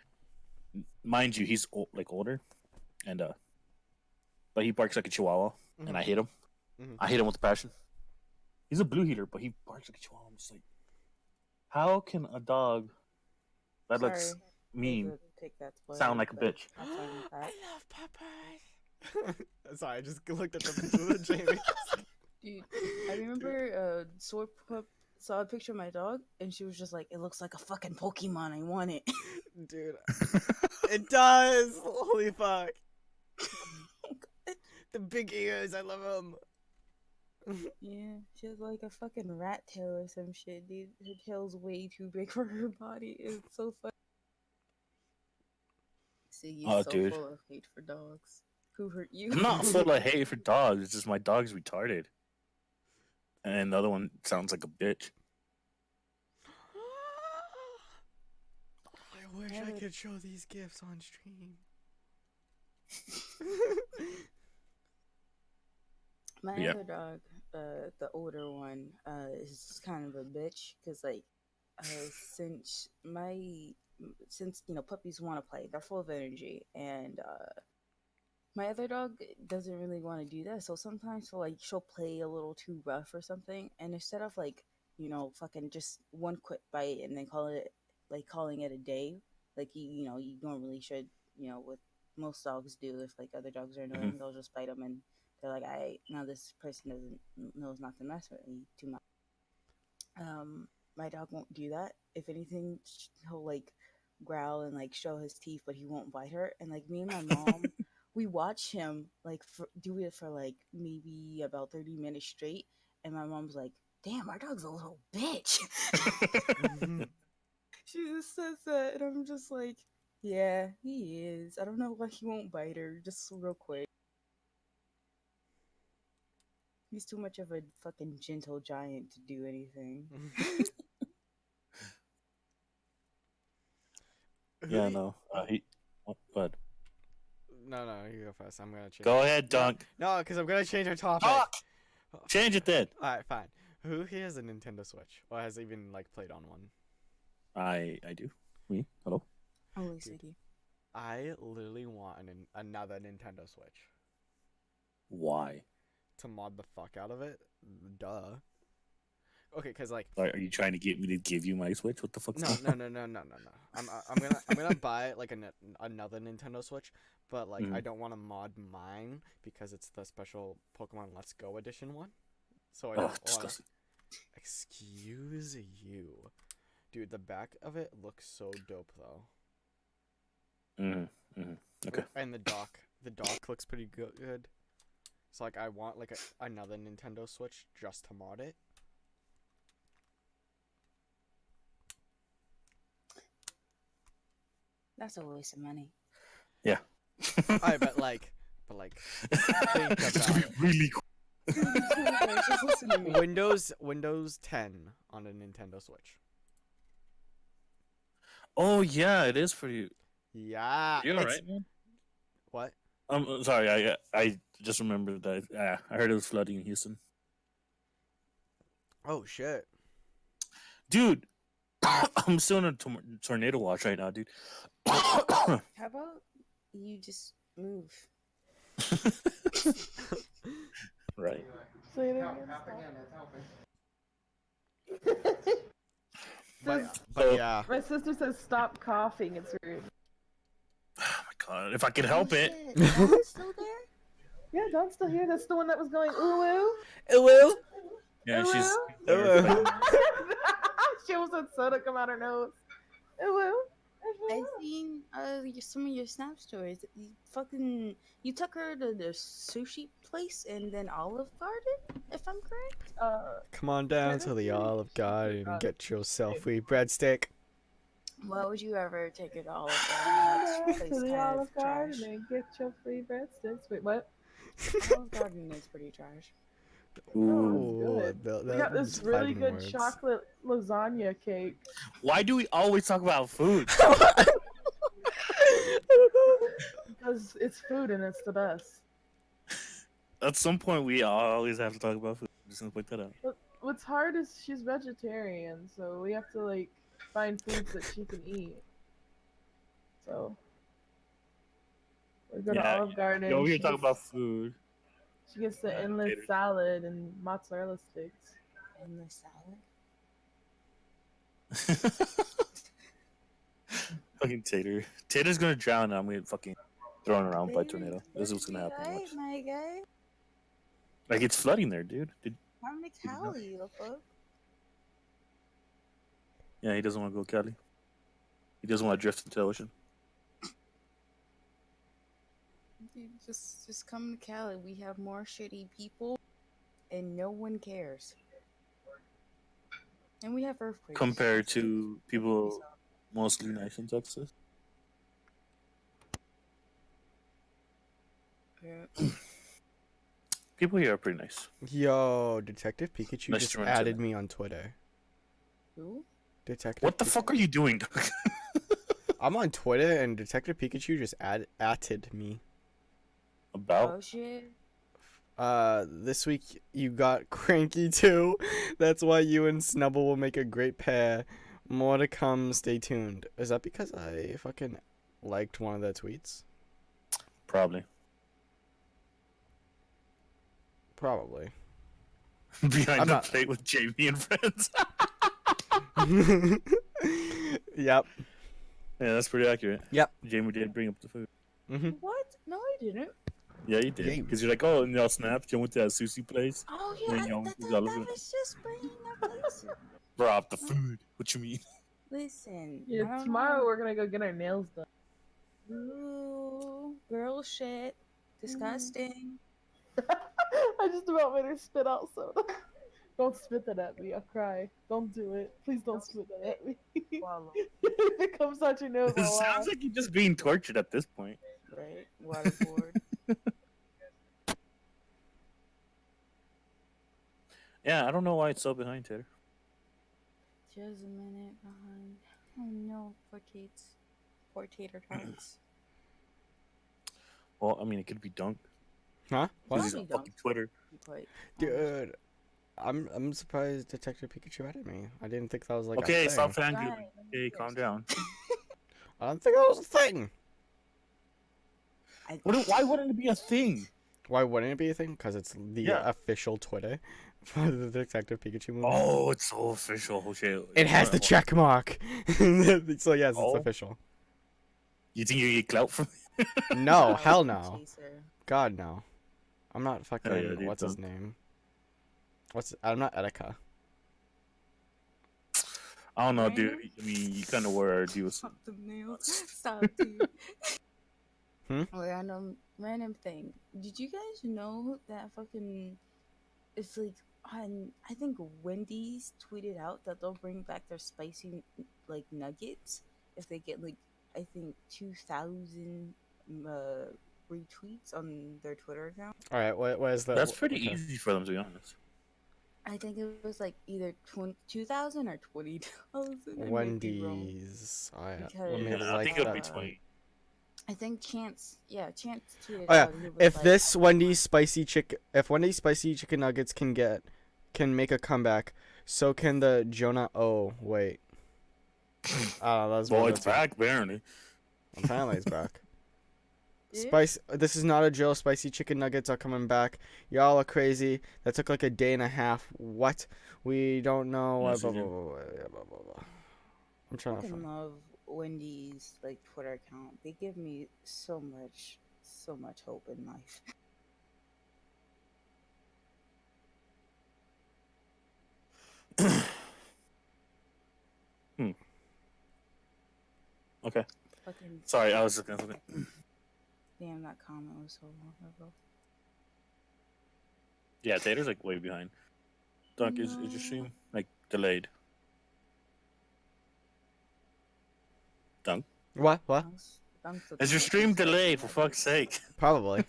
Mind you, he's like older, and but he barks like a chihuahua, and I hate him. Mhm. I hate him with a passion. He's a blue heater, but he barks like a chihuahua. I'm just like, how can a dog that looks Sorry, mean there's a pig that's sound like a but bitch? I'll find with that. I love Popeyes. Sorry, I just looked at the picture of Jamie. Dude, I remember saw a picture of my dog, and she was just like, "It looks like a fucking Pokemon. I want it." Dude, it does. Holy fuck. The big ears, I love them. Yeah, she has like a fucking rat tail or some shit, dude. Her tail's way too big for her body. It's so funny. See, you're Oh, so dude. full of hate for dogs. Who hurt you? I'm not full of hate for dogs. It's just my dog's retarded, and the other one sounds like a bitch. I wish I could show these gifts on stream. My Yeah. other dog, the older one, is kind of a bitch because like, since puppies want to play, they're full of energy, and my other dog doesn't really want to do that. So sometimes she'll play a little too rough or something, and instead of fucking just one quick bite and then calling it a day, like you normally should, what most dogs do. If like other dogs are annoying, they'll just bite them and they're like, "I now this person knows not to mess with me too much." My dog won't do that. If anything, he'll like growl and like show his teeth, but he won't bite her. And like me and my mom, we watch him do it for like maybe about 30 minutes straight, and my mom's like, "Damn, our dog's a little bitch." She just says that, and I'm just like, "Yeah, he is. I don't know why he won't bite her. Just real quick." He's too much of a fucking gentle giant to do anything. Yeah, no. What? No, you go first. I'm gonna change. Go ahead, Dunk. No, because I'm gonna change our topic. Talk! Change it then. Alright, fine. Who here has a Nintendo Switch? Or has even like played on one? I do. Me? Hello? Only Siggy. I literally want another Nintendo Switch. Why? To mod the fuck out of it? Duh. Okay, cause like Are you trying to get me to give you my Switch? What the fuck's going on? no. I'm gonna buy like another Nintendo Switch, but like I don't want to mod mine because it's the special Pokemon Let's Go edition one. So I don't want. Disgusting. Excuse you, dude. The back of it looks so dope though. Okay. And the dock looks pretty good. So like I want like another Nintendo Switch just to mod it. That's a waste of money. Yeah. Alright, but like think It's about gonna be really cool. Just listen to me. Windows 10 on a Nintendo Switch. Oh yeah, it is for you. Yeah. You alright, man? What? I'm sorry. I just remembered that. I heard it was flooding in Houston. Oh shit. Dude, I'm still in a tornado watch right now, dude. How about you just move? Right. Say it again. But yeah. My sister says stop coughing. It's rude. Oh my god, if I could help it. Dawn's still there? Yeah, Dawn's still here. That's the one that was going ooh. Hello. Yeah, Ooh. she's. Hello. She almost had soda come out her nose. Ooh. I seen some of your Snap stories. You took her to the sushi place and then Olive Garden, if I'm correct. Come on down to the Olive Garden and get yourself a breadstick. Why would you ever take her to Olive Garden? That place To the kind Olive of trash. Garden and get your free breadsticks. Wait, what? Olive Garden is pretty trash. Ooh. We got this really good chocolate lasagna cake. Why do we always talk about food? Because it's food and it's the best. At some point, we always have to talk about food. Just gonna point that out. what's hard is she's vegetarian, so we have to like find foods that she can eat. So we go to Yeah, Olive Garden. you over here She talking gets, about food. she gets the endless Taters. salad and mozzarella sticks. And the salad. Fucking Tater. Tater's gonna drown and I'm gonna get fucking thrown around by a tornado. This is what's gonna happen. Right, Watch. my guy. Like it's flooding there, dude. Come to you know? Cali, the fuck? Yeah, he doesn't want to go Cali. He doesn't want to drift into the ocean. Dude, just come to Cali. We have more shitty people, and no one cares. And we have earthquakes. Compared to people mostly nice in Texas. Yeah. People here are pretty nice. Yo, Detective Pikachu Nice just to run added into. me on Twitter. Who? Detective. What the fuck are you doing, Doug? I'm on Twitter and Detective Pikachu just added me. About? Oh shit. This week you got Cranky too. That's why you and Snubble will make a great pair. More to come. Stay tuned. Is that because I fucking liked one of their tweets? Probably. Probably. Behind I'm the not- plate with Jamie and friends. Yep. Yeah, that's pretty accurate. Yep. Jamie did bring up the food. Mhm. What? No, I didn't. Yeah, you did. Yeah, you- Because you're like, oh, and y'all snapped. You went to that sushi place. Oh Yeah, yeah, you know, that it's all over. was just bringing up. Listen, Rob the food. What you mean? listen. I Yeah, don't tomorrow know. we're gonna go get our nails done. Ooh, girl shit. Disgusting. I just about made her spit out soda. Don't spit that at me. I'll cry. Don't do it. Please don't spit that at me. Swallow. If it comes out your nose, It I'll laugh. sounds like you're just being tortured at this point. Right? Waterboard. Yeah, I don't know why it's so behind, Tater. Just a minute behind. Oh no, poor Kate's. Poor tater tots. Well, I mean, it could be Dunk. Huh? What? Because he's on Probably fucking Twitter. Quite Dude, I'm surprised Detective Pikachu added me. I didn't think that was like Okay, a stop thing. fangirling. Fine, Okay, calm down. I don't think that was a thing. Why wouldn't it be a thing? Why wouldn't it be a thing? Because it's the Yeah. official Twitter for the Detective Pikachu movie. Oh, it's so official. Okay. It has the check mark. So yes, Oh. it's official. You think you get clout from No, Oh, hell no. chaser. God no. I'm not fucking. yeah, dude, what's his don't. name? I'm not Etika. I don't know, Right? dude. I mean, you kind of were deal. Stop the nails. Stop, dude. Hmm? Random thing. Did you guys know that fucking it's like on I think Wendy's tweeted out that they'll bring back their spicy like nuggets if they get like I think 2,000 retweets on their Twitter account. All right, where's the? That's pretty okay. easy for them, to be honest. I think it was like either 2,000 or 20,000. Wendy's. I Because- let me Yeah, I like think it'll be that. 20. I think Chance tweeted Oh yeah, out. And he was if like, this Wendy's spicy chicken nuggets can make a comeback, so can the Jonah. Oh wait. That's Well, one it's of the- back, apparently. Apparently it's back. Yeah. Spice. This is not a drill. Spicy chicken nuggets are coming back. Y'all are crazy. That took like a day and a half. What? We don't know. Yes, Blah, you blah, do. blah, blah, blah, blah, blah. I'm I trying to fucking find. love Wendy's like Twitter account. They give me so much hope in life. Okay. Fucking Sorry, I was looking at something. damn, that comment was so long ago. Yeah, Tater's like way behind. Dunk, is your stream like delayed? Dunk? What? Is your stream delayed, for fuck's sake? Probably.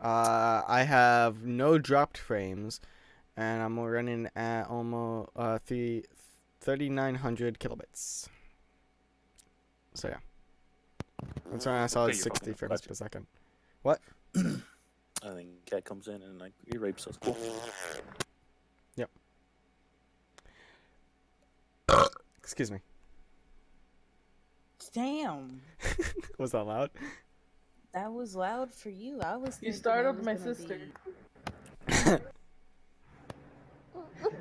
I have no dropped frames, and I'm running at almost 3,900 kilobits. So yeah, that's when I saw Okay, it you're 60 fucking frames gotcha. per second. I think cat comes in and like he rapes us. Cool. Yep. Excuse me. Damn, Was that loud? that was loud for you. I was. You thinking it startled was my gonna sister.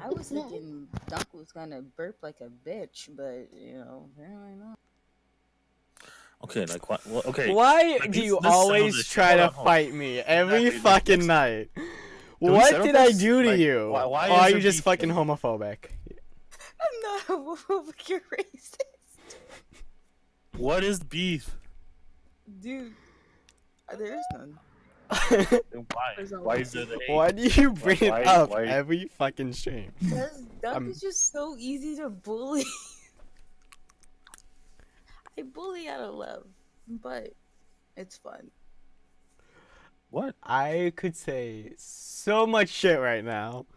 I was thinking Dunk was gonna burp like a bitch, but apparently not. Okay, like what? Well, okay. Why like, do let's you settle always this shit. try Hold to on, hold on. fight me every Exactly, like, fucking let's- night? we What settle did I this? do to Like, you? why Or is are you there just beef fucking then? homophobic? I'm not homophobic. You're racist, What is beef? dude. There is none. And why? There's a Why lot. is there the hate? Why do you bring Why- it up why- every fucking stream? Because Dunk I'm- is just so easy to bully. I bully out of love, but it's fun. What? I could say so much shit right now,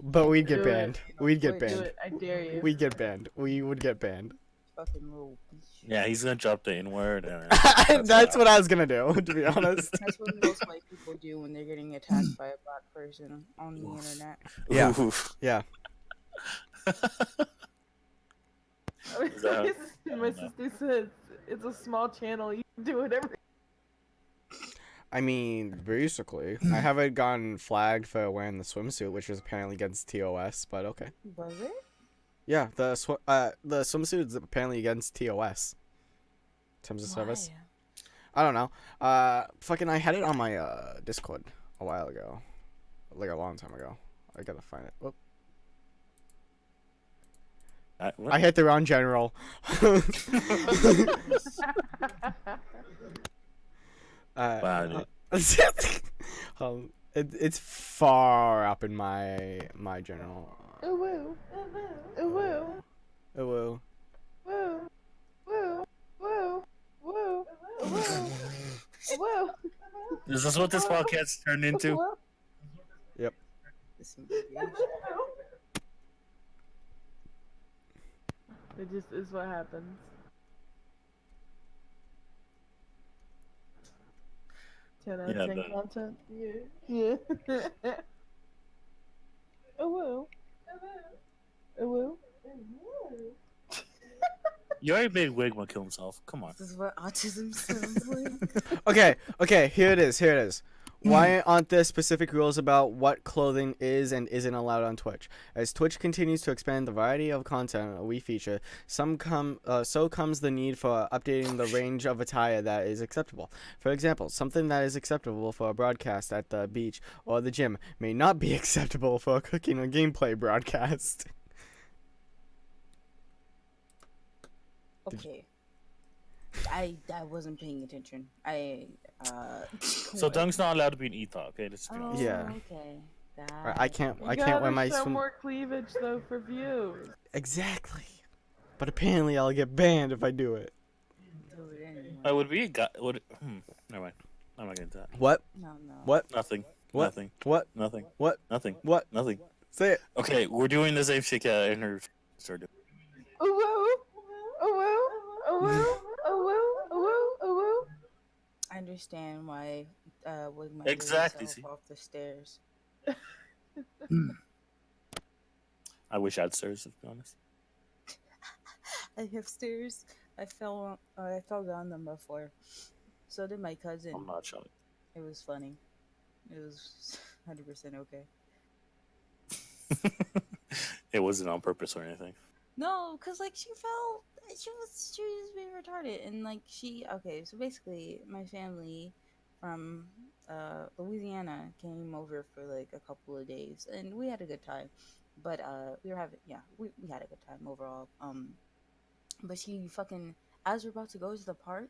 but we'd get Do it. banned. We'd get Do Do banned. it. I dare you. We'd get banned. We would get banned. Fucking little bitch. Yeah, he's gonna drop the N word. That's what I was gonna do, to be honest. That's what most white people do when they're getting attacked by a black person on the internet. Yeah. Oof. Yeah. Is that- My sister says it's a small channel. You can do whatever. I mean, basically, I haven't gotten flagged for wearing the swimsuit, which is apparently against TOS, but okay. Was it? Yeah, the swimsuit is apparently against TOS. Terms of service. Why? I don't know. Fucking, I had it on my Discord a while ago, like a long time ago. I gotta find it. Whoop. What? I hit the wrong general. Wow, dude. It's far up in my general. Ooh woo. Ooh woo. Oh, whoa. Woo. Woo. Woo. Woo. Woo. Woo. Is this what this podcast turned into? This movie. It just is what happens. 10 out of Yeah, 10 but- content. Yeah. Yeah. Oh well. Oh well. You already made Wigma kill himself. Come on. This is what autism sounds like. Okay, here it is. Why aren't there specific rules about what clothing is and isn't allowed on Twitch? As Twitch continues to expand the variety of content we feature, so comes the need for updating the range of attire that is acceptable. For example, something that is acceptable for a broadcast at the beach or the gym may not be acceptable for a cooking or gameplay broadcast. Okay. I wasn't paying attention. So Dunk's not allowed to be an Etha, okay? Let's be honest. Yeah. Okay. I can't You wear gotta my show swim. more cleavage though for views. Exactly. But apparently I'll get banned if I do it. Do it anyway. Would be a guy? Never mind. I'm not getting into that. What? No. What? Nothing. What? Nothing. What? Nothing. What? Nothing. What? Nothing. Say it. Okay, we're doing the same shit in her. Started. Oh woo. Oh woo. Oh woo. Oh woo. Oh woo. Oh woo. I understand why Wigma Exactly, threw see? himself off the stairs. I wish I had stairs, to be honest. I have stairs. I fell down them before. So did my cousin. I'm not showing. It was funny. It was 100% okay. It wasn't on purpose or anything. No, cause like she fell. She was being retarded, and like okay. So basically, my family from Louisiana came over for like a couple of days, and we had a good time. But we had a good time overall. But she fucking, as we're about to go to the park,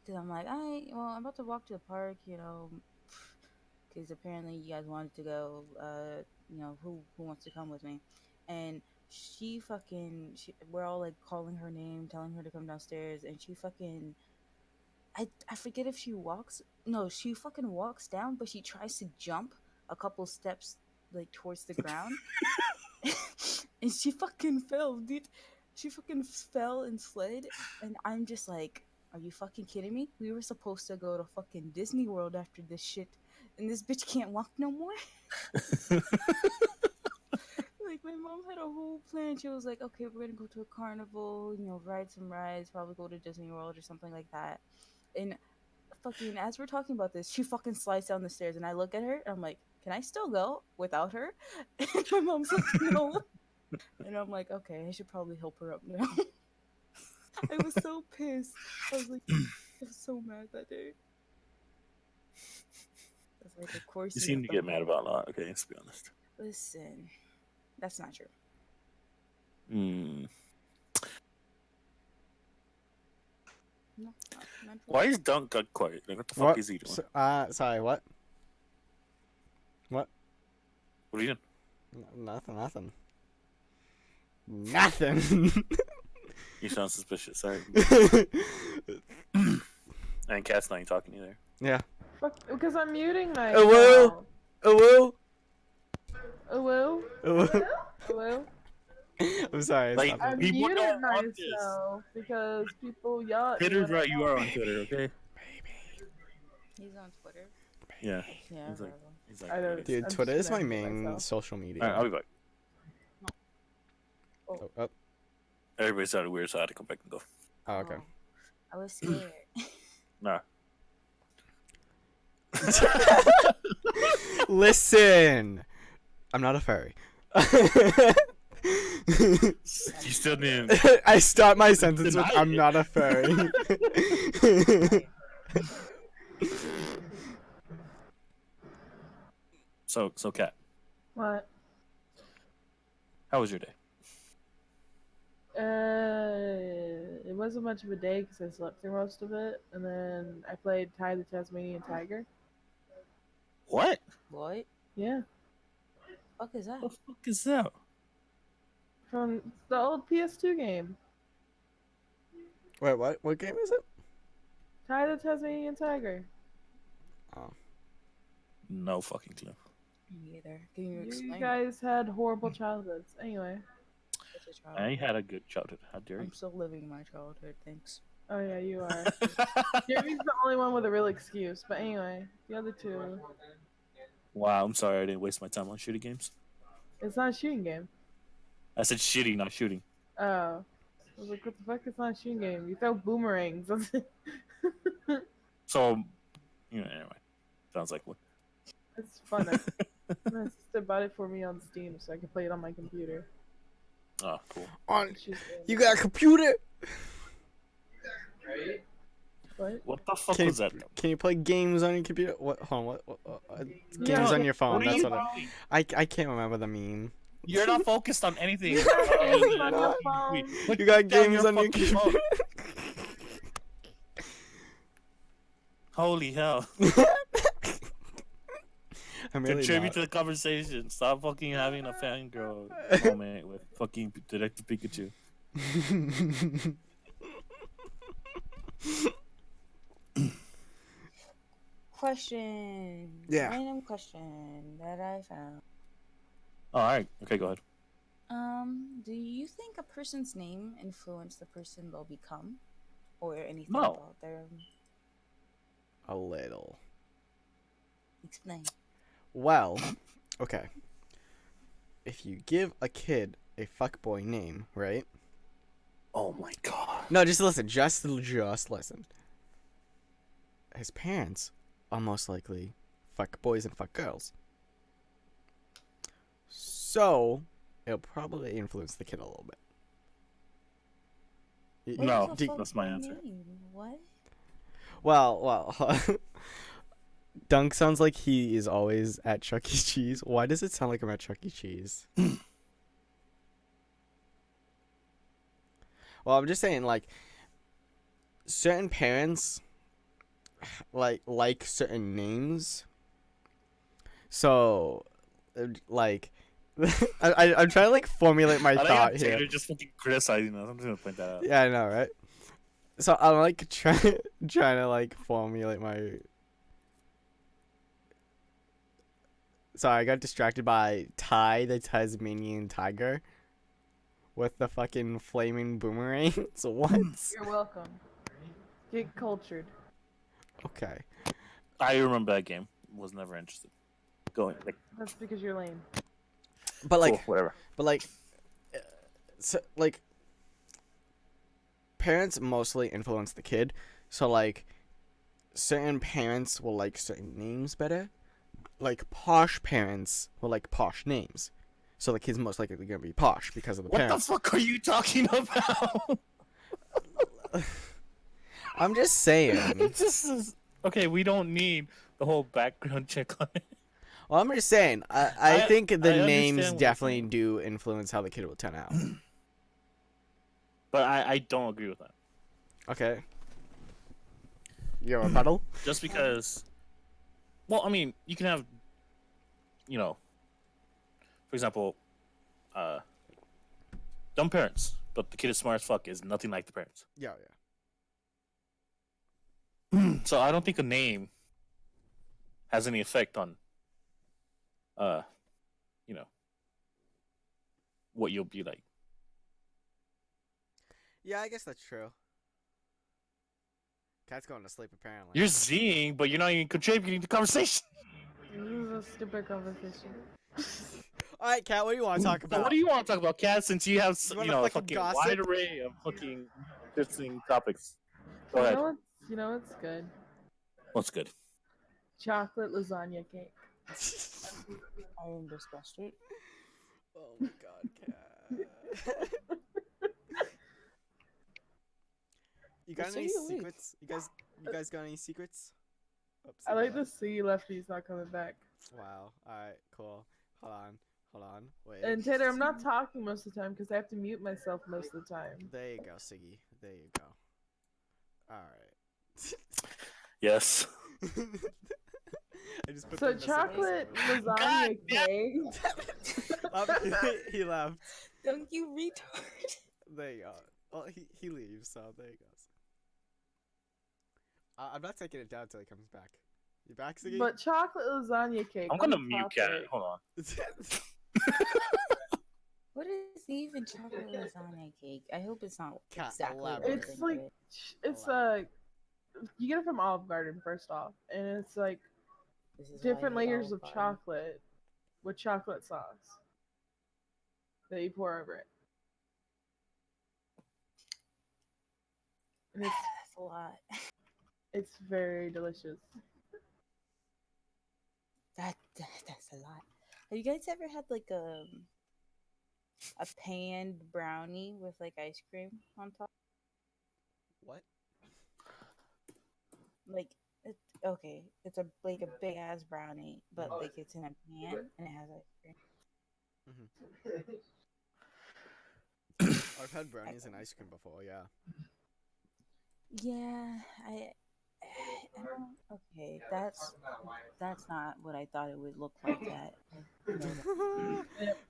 because I'm like, I'm about to walk to the park, because apparently you guys wanted to go. Who wants to come with me? And we're all like calling her name, telling her to come downstairs, and she fucking, I forget if she fucking walks down, but she tries to jump a couple steps like towards the ground, and she fucking fell, dude. She fucking fell and slid, and I'm just like, are you fucking kidding me? We were supposed to go to fucking Disney World after this shit, and this bitch can't walk no more. Like my mom had a whole plan. She was like, okay, we're gonna go to a carnival, ride some rides, probably go to Disney World or something like that. And fucking as we're talking about this, she fucking slides down the stairs, and I look at her, and I'm like, can I still go without her? And my mom's like, no. And I'm like, okay, I should probably help her up now. I was so pissed. I was like, I was so mad that day. I was like, of course You you seem have to to get mad help. about a lot. Okay, let's be honest. Listen, that's not true. Hmm. No, not true. Why is Dunk got quiet? Like, what the fuck is he doing? Sorry, what? What are you doing? Nothing. Nothing. You sound suspicious. Sorry. And Cat's not even talking either. Yeah. Fuck, because I'm muting myself. Hello? Hello? Hello? Hello? Hello? I'm sorry. Like, Stop I it. People muted don't want this. myself because people yell at me. Twitter's when I right. You talk. are on Twitter, okay? He's on Twitter. Yeah. Yeah, He's like, bro. he's like, I don't- Dude, I'm just Twitter is my gonna mute main myself. social media. all right, I'll be back. Oh, Everybody sounded weird, so I had to come back and go. oh, okay. Oh, I was scared. Nah. Listen, I'm not a furry. You still didn't. I start my sentence with Deny "I'm it. not a furry." So, Cat, What? how was your day? It wasn't much of a day because I slept through most of it, and then I played Ty the Tasmanian Tiger. What? What? Yeah, Fuck is that? The fuck is that? from the old PS2 game, Wait, what? What game is it? Ty the Tasmanian Tiger. Oh, No fucking clue. Me either. Can you You explain? guys had horrible childhoods. Anyway. What's a child? I had a good childhood. How dare you? I'm still living my childhood. Thanks. Oh yeah, you are. Jamie's the only one with a real excuse. But anyway, the other two. Wow, I'm sorry I didn't waste my time on shooting games. It's not a shooting game. I said shitty, not shooting. Oh. I was like, what the fuck? It's not a shooting game. You throw boomerangs. That's it. So, anyway. Sounds like one. It's fun. My sister bought it for me on Steam so I can play it on my computer. Oh, cool. on She's you got a computer? what? What the fuck Can was you, that? can you play games on your computer? What? Hold on. What? Games Yeah. on your phone. What are That's you what doing? I can't remember the meme. You're not focused on anything. Games on your phone. Put You got down games on your fucking computer. Holy hell. I'm really Contribute not. to the conversation. Stop fucking having a fangirl moment with fucking Detective Pikachu. Question. Yeah. Random question that I found. Alright. Okay, go ahead. Do you think a person's name influenced the person they'll become, or anything No. about their? A little. Explain. Well, okay. If you give a kid a fuckboy name, right? Oh my god. No, just listen. Just listen. His parents are most likely fuck boys and fuck girls. So, it'll probably influence the kid a little bit. What No, is a that's my fuckboy answer. name? What? Well, Dunk sounds like he is always at Chuck E. Cheese. Why does it sound like I'm at Chuck E. Cheese? Well, I'm just saying, like, certain parents, like certain names. So, like, I'm trying to, like, formulate my I like how thought here. Taylor just fucking criticizing us. I'm just gonna point that out. Yeah, I know, right? So I'm like trying to like formulate my. Sorry, I got distracted by Ty the Tasmanian Tiger, with the fucking flaming boomerangs. What? You're welcome. Get cultured. Okay. I remember that game. was never interested. Going like That's because you're lame. But like, cool, whatever. but like, so like, parents mostly influence the kid. So like, certain parents will like certain names better. Like posh parents will like posh names. So the kid's most likely gonna be posh because of the What parents. the fuck are you talking about? I'm just saying. It just is... Okay, we don't need the whole background check on it. Well, I'm just saying. I think the I names understand what you're definitely saying. do influence how the kid will turn out. But I don't agree with that. Okay. Your rebuttal? Just because, well, I mean, you can have, you know, for example, dumb parents, but the kid is smart as fuck is nothing like the parents. Yeah. So I don't think a name has any effect on, you know, what you'll be like. Yeah, I guess that's true. Cat's going to sleep apparently. You're Zing, but you're not even contributing to the conversation. This is a stupid conversation. All right, Cat. What do you want to talk So about? what do you want to talk about, Kat? Since you have, You wanna you know, a fucking fucking gossip? wide array of fucking interesting topics. Go ahead. You know what's good? What's good? Chocolate lasagna cake. I am disgusted. Oh my god, Cat. You got Just say any you're weak. secrets? You guys got any secrets? Oops, I like hold on. to see Lefty's not coming back. Wow. All right. Cool. Hold on. Wait. And Taylor, I'm not talking most of the time because I have to mute myself most of the time. There you go, Siggy. There you go. All right. Yes. I just put So the message chocolate on. lasagna cake. He left. Don't you retard. There you go. Well, he leaves, so there you go. I'm not taking it down until he comes back. You back, Siggy? But chocolate lasagna cake. I'm gonna mute Kat. Hold on. What is even chocolate lasagna cake? I hope it's not Cat, exactly what elaborate. I It's think like of it. it's you get it from Olive Garden first off, and it's like This is why I different hate layers Olive of Garden. chocolate with chocolate sauce that you pour over it. And That's a lot. it's very delicious. That's a lot. Have you guys ever had like a panned brownie with like ice cream on top? What? Like okay, it's a like a big ass brownie, but like it's in a pan and it has ice cream. I've had brownies and ice cream before, yeah. Yeah, I don't. Okay, that's not what I thought it would look like. That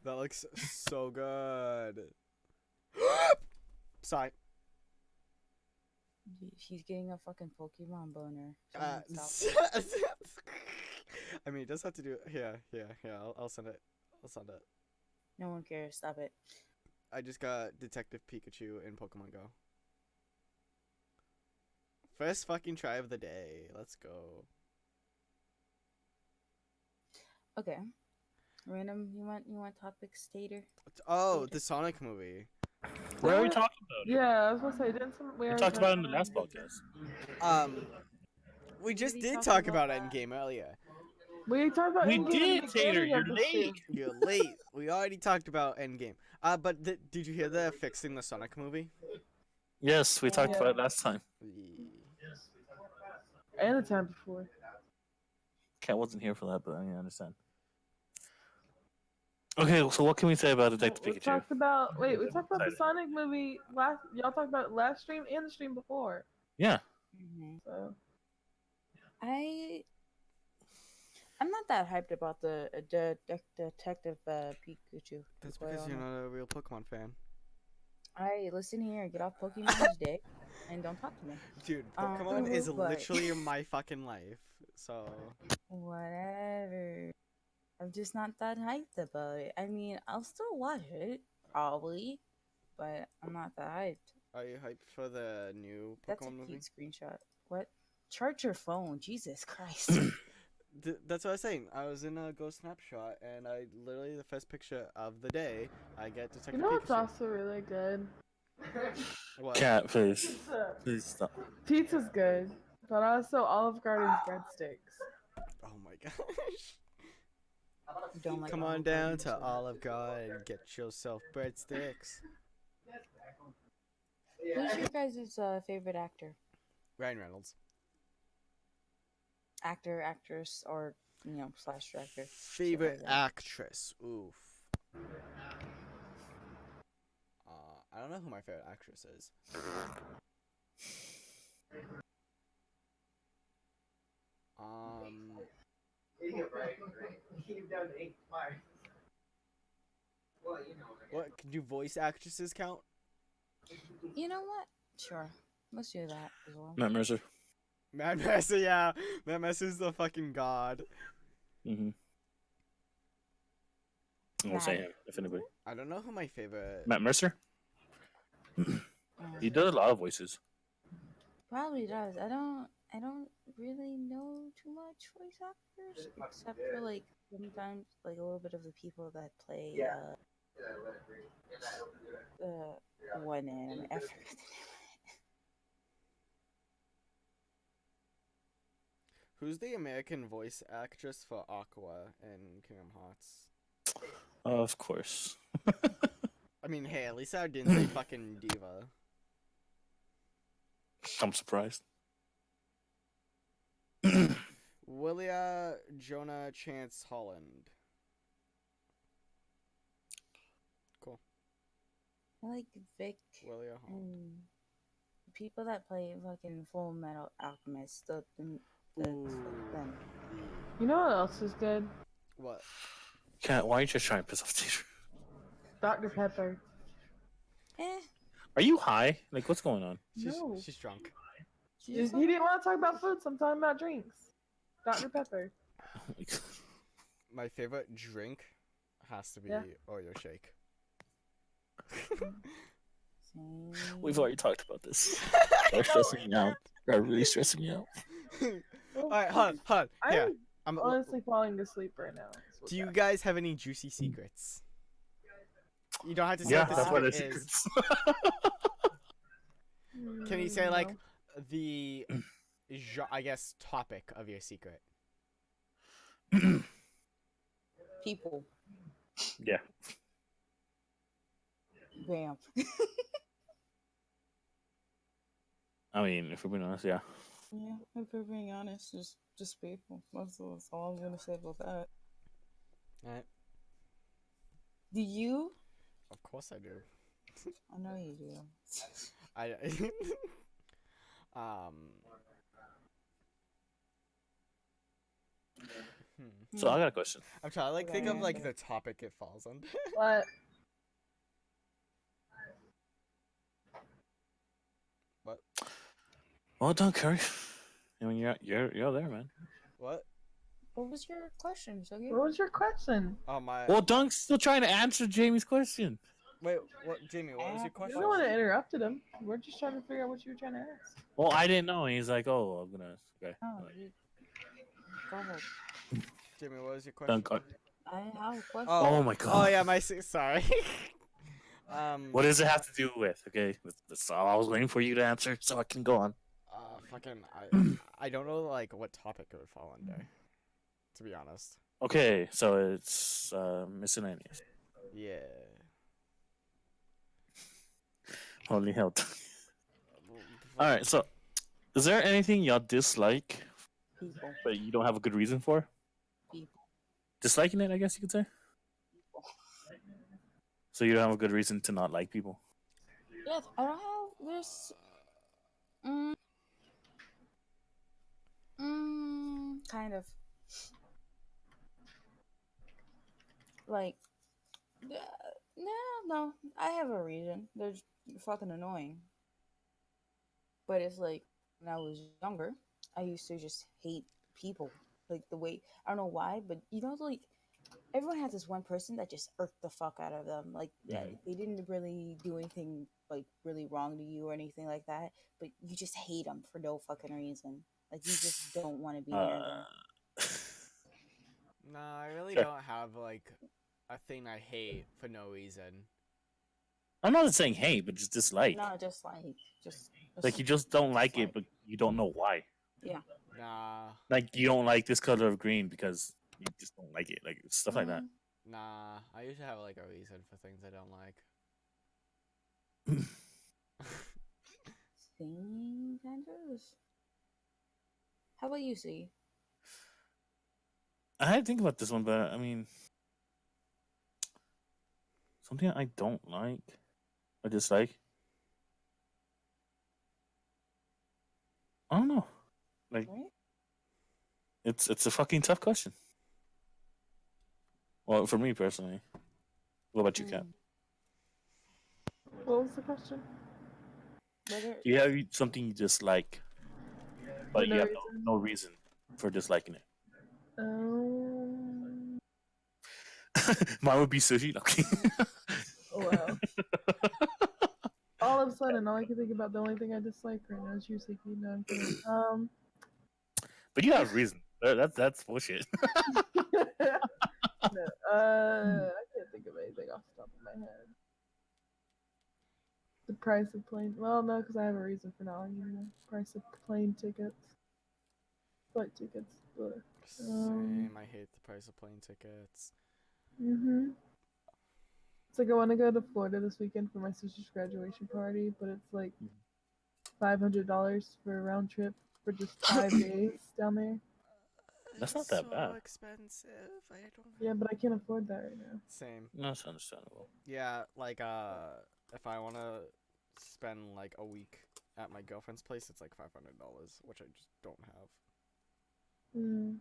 That looks so good. Sorry. she's getting a fucking Pokemon boner. I mean, it does have to do. Here. I'll send it. No one cares. Stop it. I just got Detective Pikachu in Pokemon Go. First fucking try of the day. Let's go. Okay. Random. You want topics, Stater? Oh, the Sonic movie. Where are we talking about? Yeah, I was gonna say, we We already talked about it in the last podcast. We just we did talk talk about about Endgame earlier. We talked about We Endgame did, at the Tater. beginning You're of the late. stream. You're late. We already talked about Endgame. But did you hear they're fixing the Sonic movie? Yes, we talked Yeah. about it last time. And the time before. Kat wasn't here for that, but I understand. Okay, so what can we say about Detective We Pikachu? talked about the Excited. Sonic movie last. Y'all talked about it last stream and the stream before. Yeah. Mm-hmm. So I'm not that hyped about the Detective Pikachu. That's quite because you're honest. not a real Pokemon fan. Alright, listen here. Get off Pokemon's dick and don't talk to me. Dude, Pokemon is but- literally my fucking life. So Whatever. I'm just not that hyped about it. I mean, I'll still watch it, probably, but I'm not that hyped. are you hyped for the new That's a Pokemon movie? cute screenshot. What? Charge your phone. Jesus Christ. That's what I was saying. I was in a Ghost Snapshot, and I literally the first picture of the day, I get You Detective know what's Pikachu. also really good? What? Cat, please. Pizza. Please stop. Pizza's good, but also Olive Garden's breadsticks. Oh my gosh! Don't like Come Olive on down Garden, to so- Olive Garden and get yourself breadsticks. Who's your guys' favorite actor? Ryan Reynolds. Actor, actress, or slash director? Favorite Shit like that. actress. Oof. I don't know who my favorite actress is. What? Do voice actresses count? You know what? Sure. Let's do that as well. Matt Mercer. Matt Messer, yeah. Matt Messer's the fucking god. Mm-hmm. I won't say him, if anybody. I don't know who my favorite. Matt Mercer? He does a lot of voices. Probably does. I don't really know too much voice actors except for like sometimes like a little bit of the people that play one anime. I forgot the name. Who's the American voice actress for Aqua in Kingdom Hearts? Of course. I mean, hey, at least I didn't say fucking diva. I'm surprised. Willia Jonah Chance Holland. Cool. I like Vic Willia Holland. and people that play fucking Full Metal Alchemist. Them. You know what else is good? What? Cat, why are you just trying to piss off Teacher? Dr. Pepper. Eh. Are you high? Like, what's going on? No. She's drunk. He didn't want to talk about food, so I'm talking about drinks. Dr. Pepper. My favorite drink has to be Yeah. Oreo shake. We've already talked about this. They're stressing me out. They're really stressing me out. Alright, hold on. Yeah. I'm honestly falling asleep right now. Do you guys have any juicy secrets? You don't have to say Yeah, what the that's why secret they're is. secrets. Can you say like No. the, I guess, topic of your secret? People. Yeah. Bam. I mean, if we're being honest, yeah. Yeah, if we're being honest, just people. That's all I'm gonna say about that. Alright. Do you? Of course I do. I know you do. I So I got a question. I'm trying to like think of like the topic it falls under. What? What? Well done, Curry. I mean, you're there, man. What? What was your question, Shuggy? What was your question? Oh my. Well, Dunk's still trying to answer Jamie's question. Wait, what, Jamie? What was your You question? don't want to interrupted him. We're just trying to figure out what you were trying to ask. Well, I didn't know. He's like, oh, I'm gonna. Okay. Oh, go ahead. Jamie, what was your question? Dunk. I have a question. Oh my Oh god. yeah, sorry. What does it have to do with? Okay, that's all I was waiting for you to answer, so I can go on. I don't know like what topic it would fall under. To be honest. Okay, so it's miscellaneous. Yeah. Holy hell. All right, so is there anything y'all dislike, People. but you don't have a good reason for? People. Disliking it, I guess you could say. So you don't have a good reason to not like people. Yes, I don't have this. Kind of. Like, no. I have a reason. They're just fucking annoying. But it's like when I was younger, I used to just hate people. Like the way I don't know why, but like everyone has this one person that just irked the fuck out of them. Like they didn't really do anything like really wrong to you or anything like that, but you just hate them for no fucking reason. Like you just don't want to be near them. No, I really Sure. don't have like a thing I hate for no reason. I'm not saying hate, but just dislike. No, just just Like you just don't like it, dislike. but you don't know why. Yeah. Nah, Like you don't like this color of green because you just don't like it. Like stuff like that. Mhm. nah. I usually have like a reason for things I don't like. Singing tenders. How about you, see? I had to think about this one, but I mean, something I don't like, I dislike. I don't know. Like Right? it's a fucking tough question. Well, for me personally. What about you, Cap? Mm. What was the question? Whether Do you have something you dislike, For but no you have reason. no reason for disliking it? Um. Mine would be sushi. Okay. Oh, wow. All of a sudden, all I can think about, the only thing I dislike right now is Yusiki. No, I'm kidding. But you have reason. That's bullshit. No, I can't think of anything off the top of my head. The price of plane. Well, no, because I have a reason for not liking it. Price of plane tickets. Flight tickets. Ugh. Same. I hate the price of plane tickets. It's like I want to go to Florida this weekend for my sister's graduation party, but it's like $500 for a round trip for just 5 days down there. That's not It's that so bad. expensive. I don't. Yeah, but I can't afford that right now. Same. That's understandable. Yeah, like if I wanna spend like a week at my girlfriend's place, it's like $500, which I just don't have. Hmm.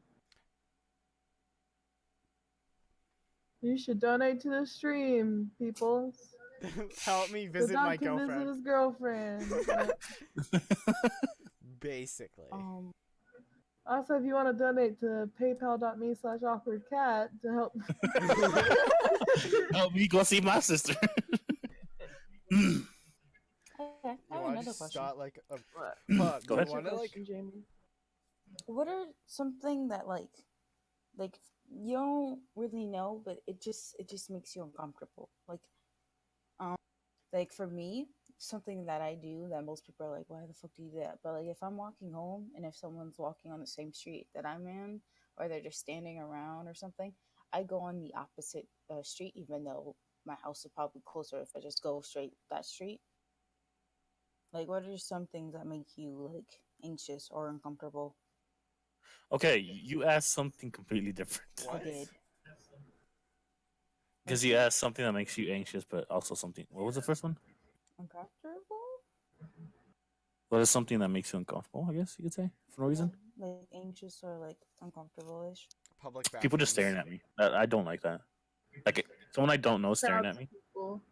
You should donate to the stream, people. Help me So visit Don my can visit girlfriend. his girlfriend. Basically. Also, if you want to donate to paypal.me/awkwardcat to help. Help me go see my sister. okay, I You have wanna another just question. start like a What? Pug, Go you ahead. What's your wanna like question, Jamie? What are something that like you don't really know, but it just makes you uncomfortable. Um like for me, something that I do that most people are like, why the fuck do you do that? But like if I'm walking home and if someone's walking on the same street that I'm in, or they're just standing around or something, I go on the opposite street, even though my house is probably closer if I just go straight that street. Like, what are some things that make you like anxious or uncomfortable? Okay, you asked something completely different. I what? did. Because you asked something that makes you anxious, but also something. What was the first one? Uncomfortable? What is something that makes you uncomfortable? I guess you could say for no Yeah, reason. like anxious or like uncomfortable-ish. Public People just bathrooms. staring at me. I don't like that. Like someone I don't know staring at Crowds me. of people.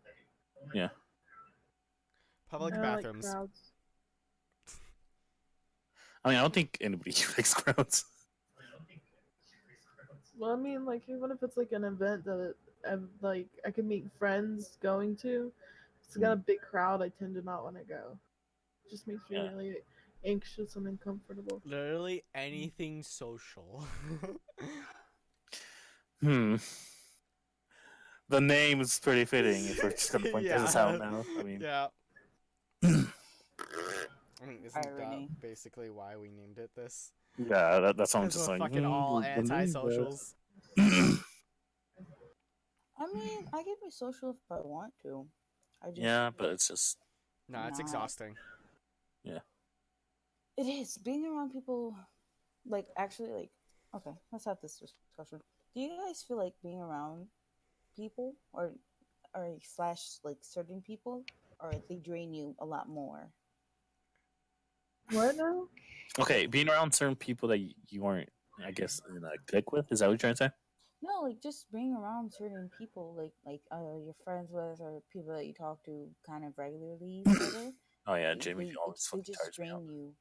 Yeah. Public I don't like bathrooms. crowds. I mean, I don't think anybody likes crowds. Well, I mean, like even if it's like an event that I can meet friends going to, if it's got a big crowd, I tend to not want to go. It just makes me Yeah. really anxious and uncomfortable. Literally anything social. Hmm. The name is pretty fitting if we're just gonna point this out Yeah. now. I mean, Yeah. I mean, isn't that Irony. basically why we named it this? yeah, that's why I'm Because just we're like fucking all the name, anti-socials. I mean, I can be social if I want to. I just yeah, but it's just Nah, it's not. exhausting. yeah. It is being around people. Like actually, like okay, let's have this discussion. Do you guys feel like being around people, or slash like certain people, or they drain you a lot more? What now? Okay, being around certain people that you weren't, I guess, in a click with. Is that what you're trying to say? No, like just being around certain people, like you're friends with or people that you talk to kind of regularly, whatever. Oh yeah, Jamie They always they fucking just tires me drain you.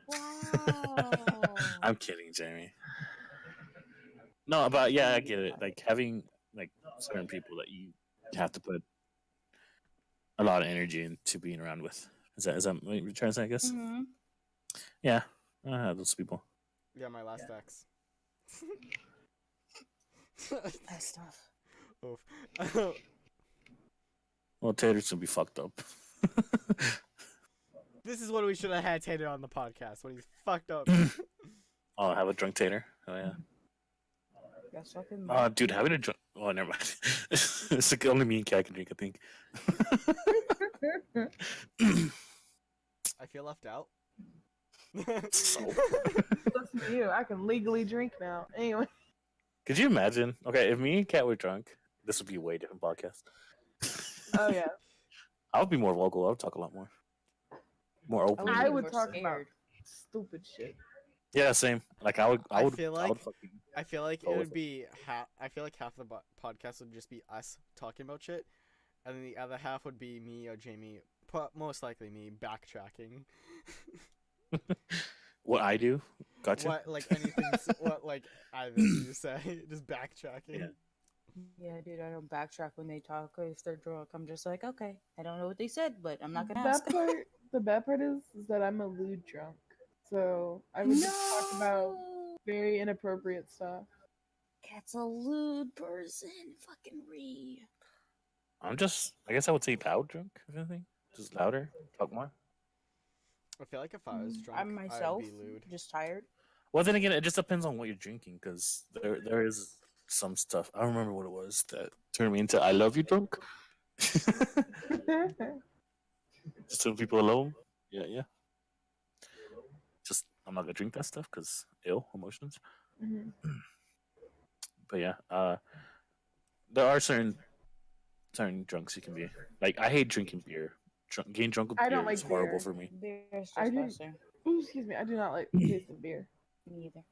Wow. I'm kidding, Jamie. No, but yeah, I get it. Like having like certain people that you have to put a lot of energy into being around with. Is that what you're trying to say? I guess. Mm-hmm. Yeah, I have those people. Yeah, my last ex. That stuff. Oof. Well, Tater's gonna be fucked up. This is what we should have had Tater on the podcast when he's fucked up. Oh, have a drunk Tater. Oh yeah. That's fucking mad. Dude, having a drunk. Oh, never mind. It's like only me and Cat can drink, I think. I feel left out. So, Listen to you. I can legally drink now. Anyway. could you imagine? Okay, if me and Cat were drunk, this would be a way different podcast. Oh yeah. I would be more vocal. I would talk a lot more open. I be would more talk about scared. stupid shit. Yeah, same. Like I I would. feel I would like- fucking. I feel like Go it with would be I feel like half the podcast would just be us talking about shit, and then the other half would be me or Jamie, most likely me, backtracking. What I do? Gotcha. What like anything? What like either of you say? Just backtracking. Yeah. Yeah, dude, I don't backtrack when they talk. If they're drunk, I'm just like, okay, I don't know what they said, but I'm not gonna ask. The bad part is that I'm a lewd drunk. So I would just talk about very inappropriate stuff. Cat's a lewd person. Fucking re. I guess I would say loud drunk. If anything, just louder, talk more. I feel like if I was drunk, I'm myself, I'd be lewd. just tired. Well, then again, it just depends on what you're drinking, because there is some stuff. I don't remember what it was that turned me into "I love you" drunk. Just leave people alone. Yeah. Just I'm not gonna drink that stuff because ill emotions. Mhm. But yeah, there are certain drunks you can be. Like I hate drinking beer. Getting drunk with I beer don't like is horrible beer. for me. Beer's I didn't- disgusting. Ooh, excuse me. I do not like the taste of beer. Me either.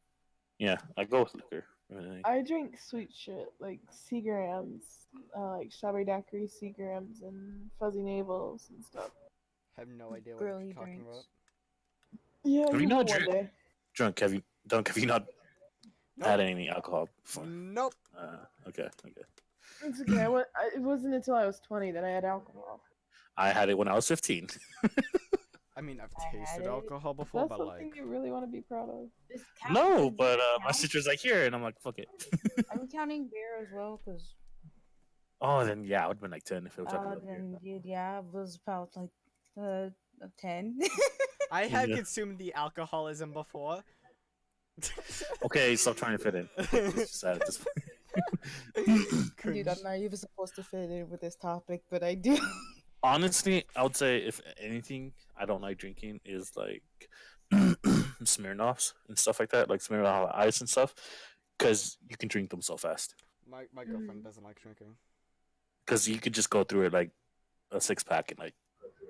Yeah, I go with liquor. Really. I drink sweet shit like Seagrams, like strawberry daiquiri, Seagrams, and fuzzy navels and stuff. Have no idea what Girly you're talking drinks. about. Yeah, Have you you not know, one drink- day. Drunk? Have you not had any alcohol before? Nope. Okay. It's okay. It wasn't until I was 20 that I had alcohol. I had it when I was 15. I mean, I've I had tasted it. alcohol before, That's but something like, you really want to be proud of. This count- No, does but this my count? sister's like here, and I'm like, fuck it. I'm counting beer as well, because Oh, then yeah, I would have been like 10 if it was talking about beer. then dude, yeah, I was about like 10. I had Yeah. consumed the alcoholism before. Okay, stop trying to fit in. It's just sad at this point. Dude, Cringe. I'm not even supposed to fit in with this topic, but I do. Honestly, I would say if anything, I don't like drinking is like Smirnoffs and stuff like that, like Smirnoff Ice and stuff, because you can drink them so fast. My girlfriend doesn't like drinking. Because you could just go through it like a 6-pack in like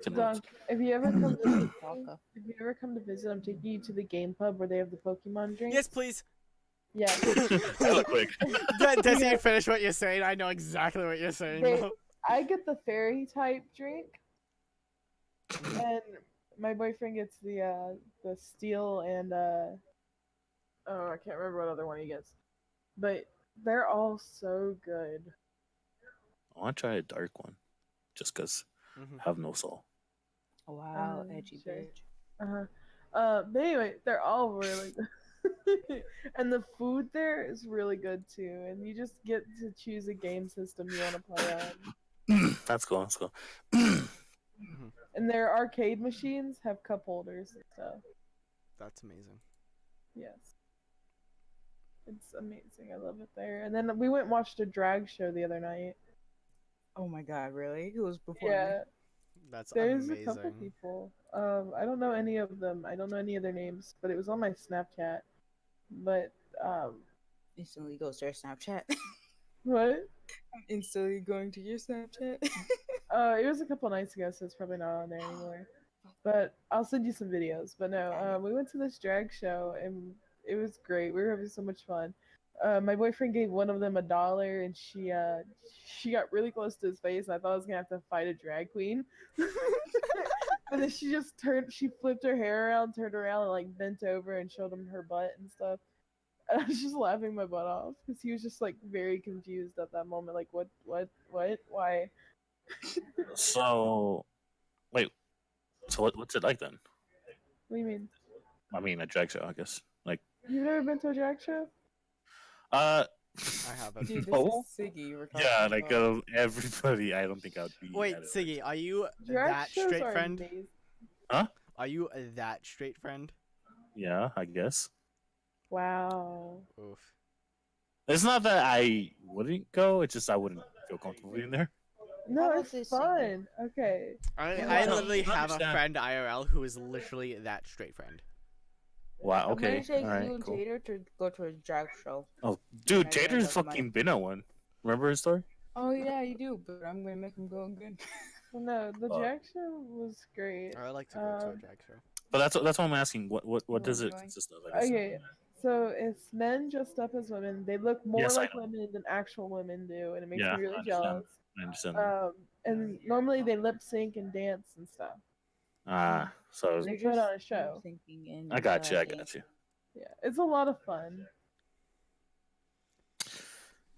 10 minutes. Dunk, if you ever come to Vodka. if you ever come to visit, I'm taking you to the game pub where they have the Pokemon drink. Yes, please. Yeah. Hella quick. Does Yeah. you finish what you're saying? I know exactly what you're saying. They- though. I get the fairy type drink, and my boyfriend gets the steel and oh, I can't remember what other one he gets, but they're all so good. I want to try a dark one, just because Mhm. I have no soul. Wow, edgy Sure. bitch. But anyway, they're all really good. And the food there is really good too, and you just get to choose a game system you want to play on. That's cool. That's cool. And their arcade machines have cup holders and stuff. That's amazing. Yes. It's amazing. I love it there. And then we went and watched a drag show the other night. Oh my god, really? Who was before Yeah. That's There's amazing. a couple people. I don't know any of them. I don't know any of their names, but it was on my Snapchat. But me? Instantly goes to their Snapchat. what? I'm instantly going to your Snapchat. It was a couple nights ago, so it's probably not on there anymore. But I'll send you some videos. But no, we went to this drag show and it was great. We were having so much fun. My boyfriend gave one of them $1, and she got really close to his face, and I thought I was gonna have to fight a drag queen. But then she flipped her hair around, turned around, and like bent over and showed him her butt and stuff. And I was just laughing my butt off because he was just like very confused at that moment, like what, why? So, wait. So what's it like then? What do you mean? I mean, a drag show, I guess. Like, You've never been to a drag show? uh, I but Dude, this No. is Siggy we're Yeah, talking like about. everybody. I don't think I would be. wait, at it. Siggy, are you Drag that shows straight are friend? amazing. Huh? Are you that straight friend? Yeah, I guess. Wow. Oof. It's not that I wouldn't go. It's just I wouldn't feel comfortable being there. No, about it's this, fun. Okay. I No, literally I have a understand. friend IRL who is literally that straight friend. Wow. I'm Okay. gonna take All right. you and Cool. Tater to go to a drag show. Oh, And dude, I gotta Tater's invite my- fucking been at one. Remember his story? Oh yeah, you do, but I'm gonna make him go again. Well, no, the Oh. drag show was great. I would like to go to a Um, drag show. But that's what I'm asking. What does We're it going. consist of? I guess. Okay, so it's men dressed up as women. They look more Yes, I like know. women than actual women do, and it makes Yeah, me I really understand. jealous. I understand. That. And normally they lip sync and dance and stuff. So They put on a show. Thinking in, I got you. I got you. Yeah, it's a lot of fun.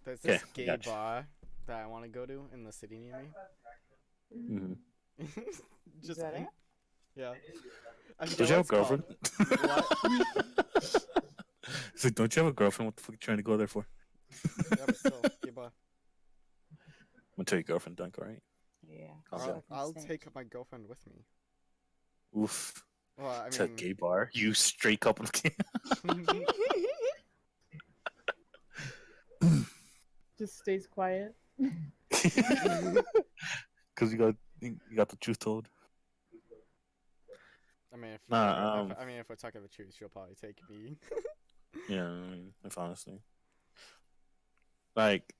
There's Okay, this I gay got you. bar that I want to go to in the city near me. Mm-hmm. Just that it? yeah. I Don't forget you what have a it's called. girlfriend? It's like, don't you have a girlfriend? What the fuck are you trying to go there for? Yeah, but still, gay bar. I'm gonna tell your girlfriend, Dunk. All right. Yeah. Calm I'll, down. I'll take my girlfriend with me. Oof. Well, I To a mean, gay bar. You straight couple. Just stays quiet. Because you got the truth told. I mean, Nah, if we're talking the truth, she'll probably take me. Yeah, I mean, if honestly, like,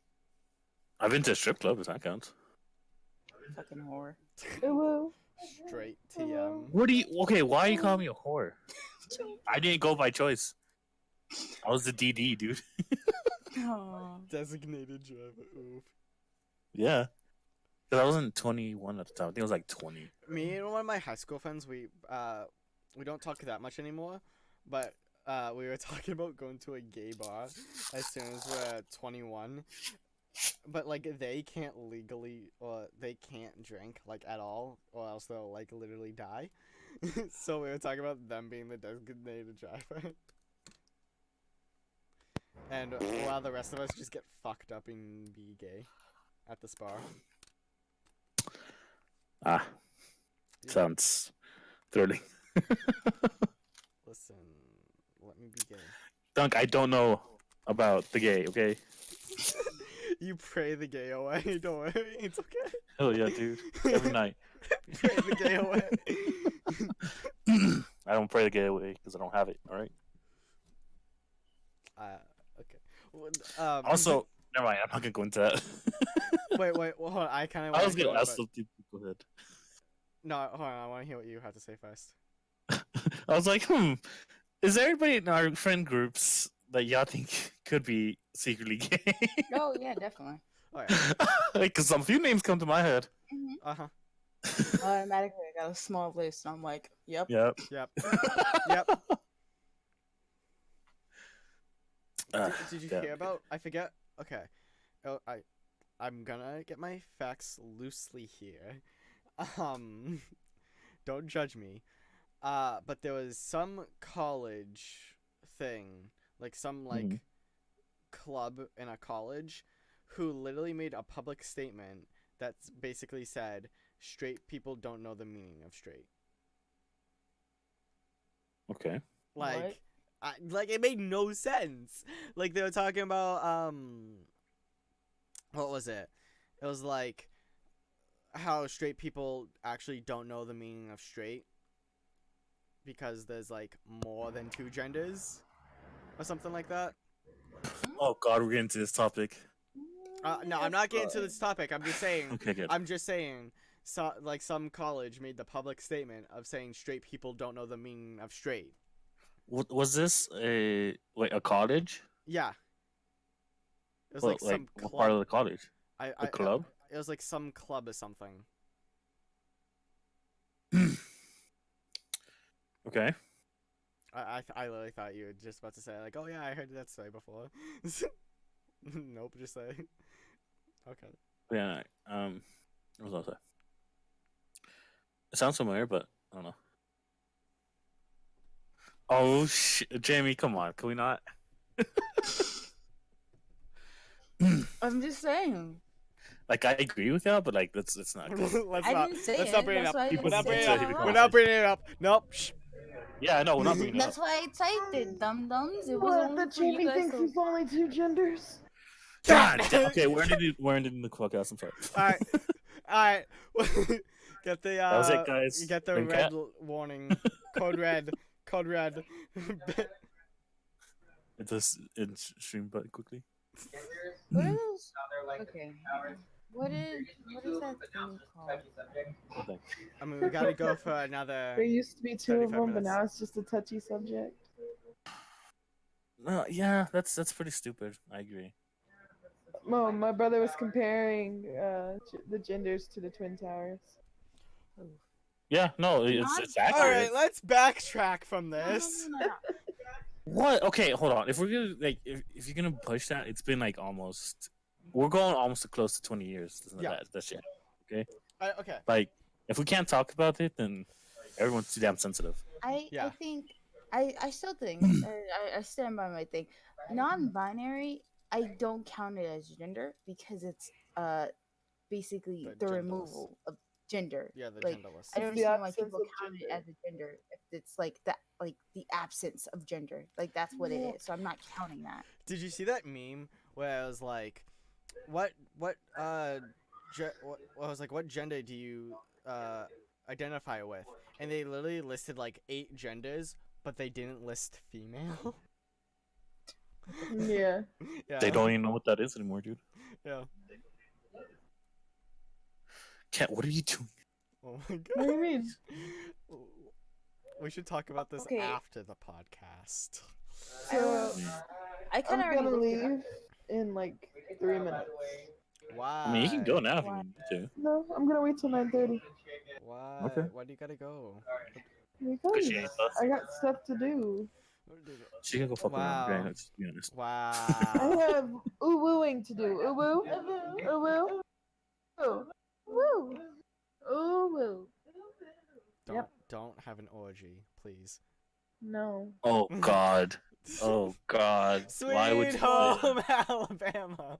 I've been to a strip club. If that counts. Fucking whore. Hello. Straight TM. What do you? Okay, why are you calling me a whore? I didn't go by choice. I was the DD, dude. Aw. Designated driver. Oof. Yeah, because I wasn't 21 at the time. I think I was like 20. Me and one of my high school friends, we don't talk that much anymore, but we were talking about going to a gay bar as soon as we're 21. But like they can't legally, or they can't drink like at all, or else they'll like literally die. So we were talking about them being the designated driver. And while the rest of us just get fucked up and be gay at this bar. Ah, sounds thrilling. Listen, let me be gay. Dunk, I don't know about the gay. Okay. You pray the gay away. Don't worry, it's okay. Hell yeah, dude. Every night. Pray the gay away. I don't pray the gay away because I don't have it. All right. Okay. Also, never mind. I'm not gonna go into that. wait. Well, hold on. I kind of. I was gonna ask something. Go ahead. No, hold on. I want to hear what you have to say first. I was like, is there anybody in our friend groups that y'all think could be secretly gay? Oh yeah, definitely. Oh yeah. Because some few names come to my head. Uh huh. Automatically, I got a small list, and I'm like, yep. Yep. Yep. Yep. Ah, Did you damn. hear about? I forget. Okay. Oh, I'm gonna get my facts loosely here. Don't judge me. But there was some college thing, like some like Mhm. club in a college, who literally made a public statement that basically said straight people don't know the meaning of straight. Okay. Like, like it made no sense. Like they were talking about what was it? It was like how straight people actually don't know the meaning of straight because there's like more than two genders or something like that. Oh God, we're getting to this topic. No, I'm not getting to this topic. I'm just saying. Okay, good. I'm just saying. So, like some college made the public statement of saying straight people don't know the meaning of straight. Was this a college? Yeah. It was Well, like some what club. part of the college? The club? It was like some club or something. Okay. I literally thought you were just about to say like, oh yeah, I heard that story before. Nope, just say. Okay. Yeah. What was I say? It sounds familiar, but I don't know. Oh shit, Jamie, come on, can we not? I'm just saying. Like I agree with y'all, but like that's not good. let's I not. didn't say Let's it. not bring it That's up. why I People We're didn't not need say bringing it it to up. out have a We're loud. not conversation. bringing it up. Nope. Shh. Yeah, I know we're not bringing it up. That's why I typed it, dum dums. It was What? only That for you Jamie guys thinks to. there's only two genders? God, okay, we're ending the podcast. I'm sorry. All right. Get the That was it, guys. Get the Ring red cat. warning. Code red. Code red. It's this stream button quickly. What are those? Okay. What is that thing called? Okay. I mean, we gotta go for another. There used to be two of 35 them, but minutes. now it's just a touchy subject. No, yeah, that's pretty stupid. I agree. Well, my brother was comparing the genders to the Twin Towers. Yeah, no, it's accurate. All right, let's backtrack from No, this. no, no, no. What? Okay, hold on. If we're gonna like, if you're gonna push that, it's been like almost. We're going almost close to 20 years. Yeah. That shit. Okay. Okay. Like, if we can't talk about it, then everyone's too damn sensitive. I Yeah. think I still think I stand by my thing. Non-binary, I don't count it as gender because it's basically The the genderless. removal of gender. Yeah, the Like genderless. I don't It's the understand why absence people of count it gender. as a gender if it's like that, like the absence of gender. Like that's what it is. So I'm not counting that. Did you see that meme where it was like, what gender do you identify with? And they literally listed like 8 genders, but they didn't list female. Yeah. Yeah. They don't even know what that is anymore, dude. Yeah. Cat, what are you doing? Oh my god. What do you mean? We should talk about this Okay. after the podcast. So I kind of I'm already gonna looked it up. leave in like 3 minutes. Why? I mean, you can go now if Why? you need to. No, I'm gonna wait till 9:30 Why? Okay. Why do you gotta go? because she ain't us. I got stuff to do. She can go fuck Wow. around. Let's be honest. I Wow. have wooing to do. Woo, woo, woo, woo, woo. Yep. Don't have an orgy, please. No. Oh God. Oh God. Sweet Why would you? home Alabama.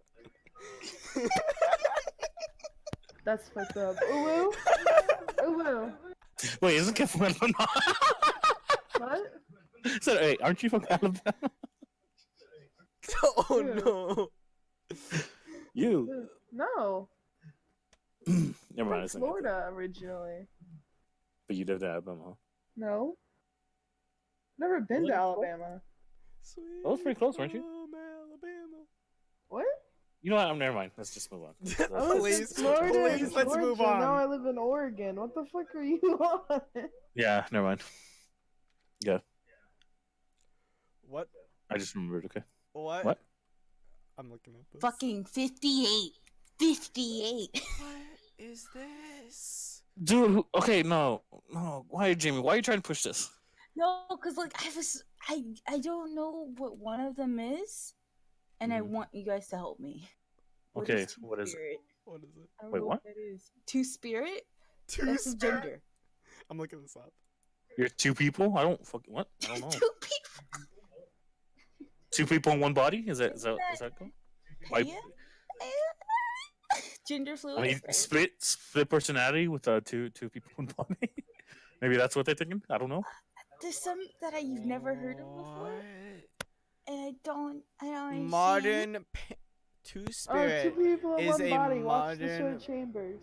That's fucked up. Woo, woo. Wait, isn't Kev from Alabama? What? So, hey, aren't you from Alabama? Oh Ew. no. You. No. Never I'm mind. from Florida originally. But you lived in Alabama. Huh? No. Never been to Really? Alabama. Sweet That was pretty close, weren't you? home Alabama. What? You know what? Never mind. Let's just move on. I was Please, in Florida and please, let's move Georgia. on. Now I live in Oregon. What the fuck are you on? Yeah, never mind. Yeah, What? I just remembered. Okay. What? What? I'm looking at this. Fucking 58. 58. What is this? Dude, okay, no. Why, Jamie? Why are you trying to push this? No, because like I don't know what one of them is, and I Mhm. want you guys to help me. Okay, is what is it? Two-Spirit? What is it? I don't Wait, know what? that is. Two-Spirit? Two That's a gender. I'm looking this up. You're two people? I don't fucking what? I don't know. Two people. Two people in one body? Is that cool? Why- Yeah. Gender fluid. I mean, right? split personality with two people in one body. Maybe that's what they're thinking. I don't know. There's some that you've never heard of before, and I don't understand. Modern Oh, Two-Spirit two people in is one a body. Watch the show modern- Chambers.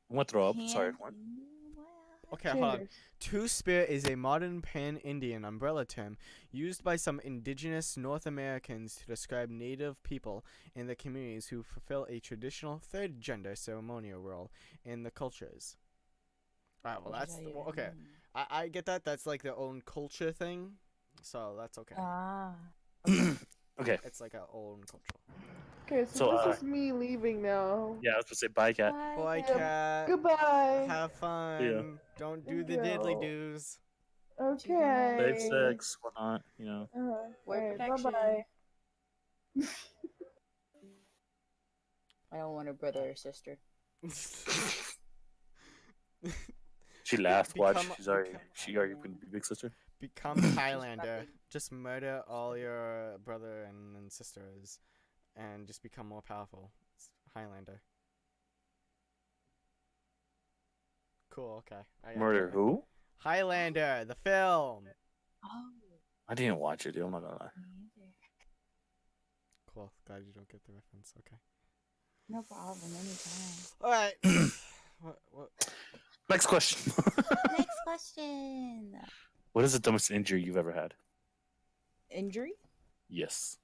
I'm gonna throw up. Sorry. What? Okay, hold on. Chambers. Two-Spirit is a modern pan-Indian umbrella term used by some indigenous North Americans to describe native people in the communities who fulfill a traditional third gender ceremonial role in the cultures. Alright, well that's okay. I get that. That's like their own culture thing, so that's okay. Ah. Okay. It's like our own culture. Okay, so, So, this is me leaving now. Yeah, I was gonna say bye, cat. Boy, Yeah. cat. Goodbye. Have fun. Don't do the Thank diddly you. doos. Okay. Safe sex, whatnot. You know. Wear Bye protection. bye. I don't want a brother or sister. She laughed. Watch. Become- She's already. become- She already gonna be big sister. Become Highlander. Just murder all your brother and sisters, and just become more powerful. It's Highlander. Cool. Okay. Murder who? Highlander, the film. Oh, I didn't watch it, dude. I'm not gonna lie. me either. Cool. Glad you don't get the reference. Okay. No problem. Anytime. All right. What? Next question. Next question. What is the dumbest injury you've ever had? Injury? Yes.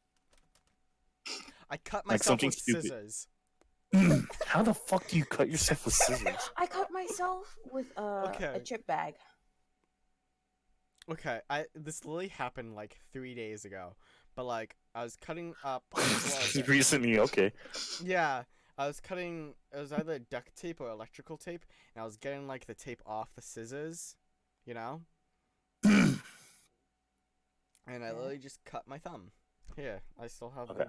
I cut Like myself something with stupid. scissors. How the fuck do you cut yourself with scissors? I cut myself with a Okay. chip bag. Okay, this literally happened like 3 days ago, but like I was cutting up. what was it? Recently, okay. Yeah, I was cutting. It was either duct tape or electrical tape, and I was getting like the tape off the scissors, you know. And I Yeah. literally just cut my thumb. Here, I still have Okay.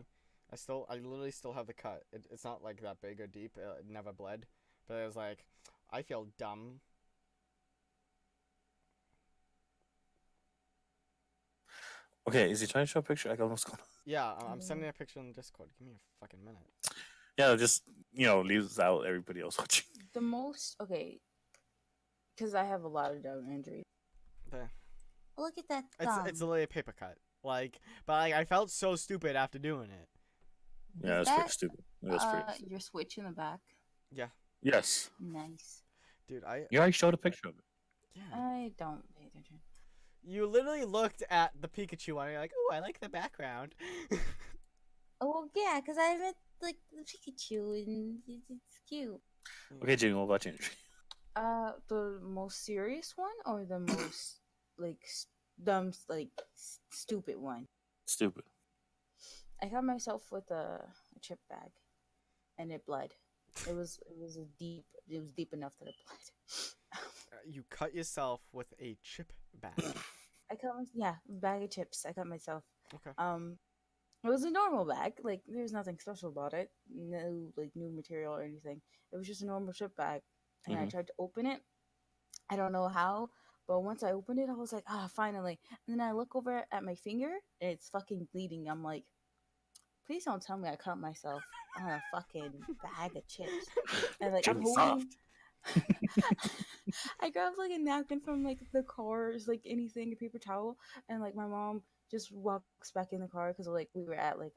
I literally still have the cut. It's not like that big or deep. It never bled, but it was like, I feel dumb. Okay, is he trying to show a picture? I got what's going on. Yeah, I'm sending a picture in Discord. Give me a fucking minute. Yeah, just leaves out everybody else watching. The most okay, because I have a lot of dumb injuries. There. Look at that thumb. It's literally a paper cut. Like, but like, I felt so stupid after doing it. Yeah, that's pretty stupid. That's pretty. Your switch in the back. Yes. Nice. Dude, You already showed a picture of it. yeah. I don't pay attention. You literally looked at the Pikachu and you're like, "Oh, I like the background." Oh well, yeah, because I met like the Pikachu and it's cute. Okay, Jamie, what about you? The most serious one or the most like dumb stupid one? Stupid. I cut myself with a chip bag, and it bled. It was deep enough that it bled. You cut yourself with a chip bag. I cut bag of chips. I cut myself. Okay. It was a normal bag. Like there's nothing special about it. No like new material or anything. It was just a normal chip bag, and I Mhm. tried to open it. I don't know how, but once I opened it, I was like, finally. And then I look over at my finger, and it's fucking bleeding. I'm like, please don't tell me I cut myself on a fucking bag of chips. And like I'm Jamie's holding. soft. I grabbed like a napkin from like the car, or like anything, a paper towel, and like my mom just walks back in the car because like we were at like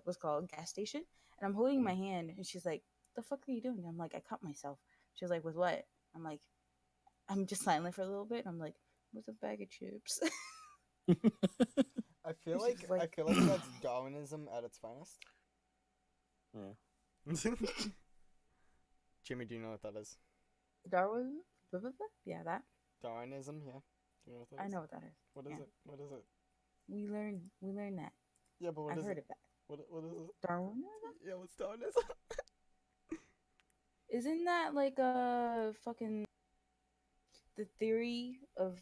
what's called gas station, and I'm holding my hand, and she's like, "The fuck are you doing?" I'm like, "I cut myself." She's like, "With what?" I'm like, I'm just silent for a little bit. And I'm like, "With a bag of chips." I feel She's like- I feel like that's Darwinism at its finest. Jimmy, do you know what that is? Darwin? Blah, blah, blah? Yeah, that. Darwinism, yeah. Do you know what that I is? know what that is. What is yeah. it? What is it? We learn that. Yeah, but what I've is heard it? of that. What is it? Darwinism? Yeah, what's Darwinism? Isn't that like a fucking the theory of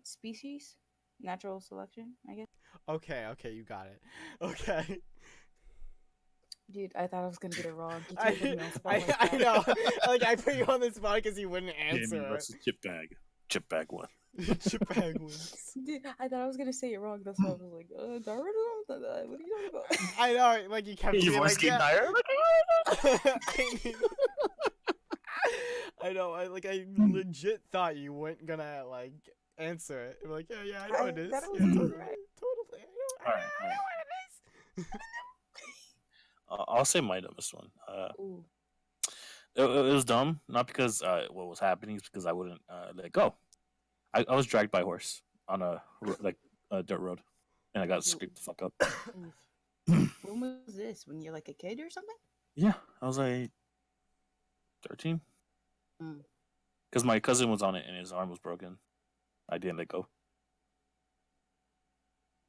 species, natural selection? I guess. Okay, you got it. Okay. Dude, I thought I was gonna get it wrong. You can't put me on spot I like that. know. Like, I put you on the spot because you wouldn't Jamie, answer what's it. the chip bag? Chip bag one. Chip bag wins. Dude, I thought I was gonna say it wrong. That's why I was like, Darwinism? What are you talking about? I know, like you kept Your being voice like, getting yeah. higher? I know. I legit thought you weren't gonna like answer it. I'm like, yeah, I know it is. thought it was Yeah, totally right. totally. I Alright, know what it is. I'll say my dumbest one. Ooh. It was dumb, not because what was happening, it's because I wouldn't let go. I was dragged by a horse on a dirt road, and I got scraped the fuck up. Oof. When was this? When you're like a kid or something? Yeah, I was like 13. Mm. Because my cousin was on it and his arm was broken. I didn't let go.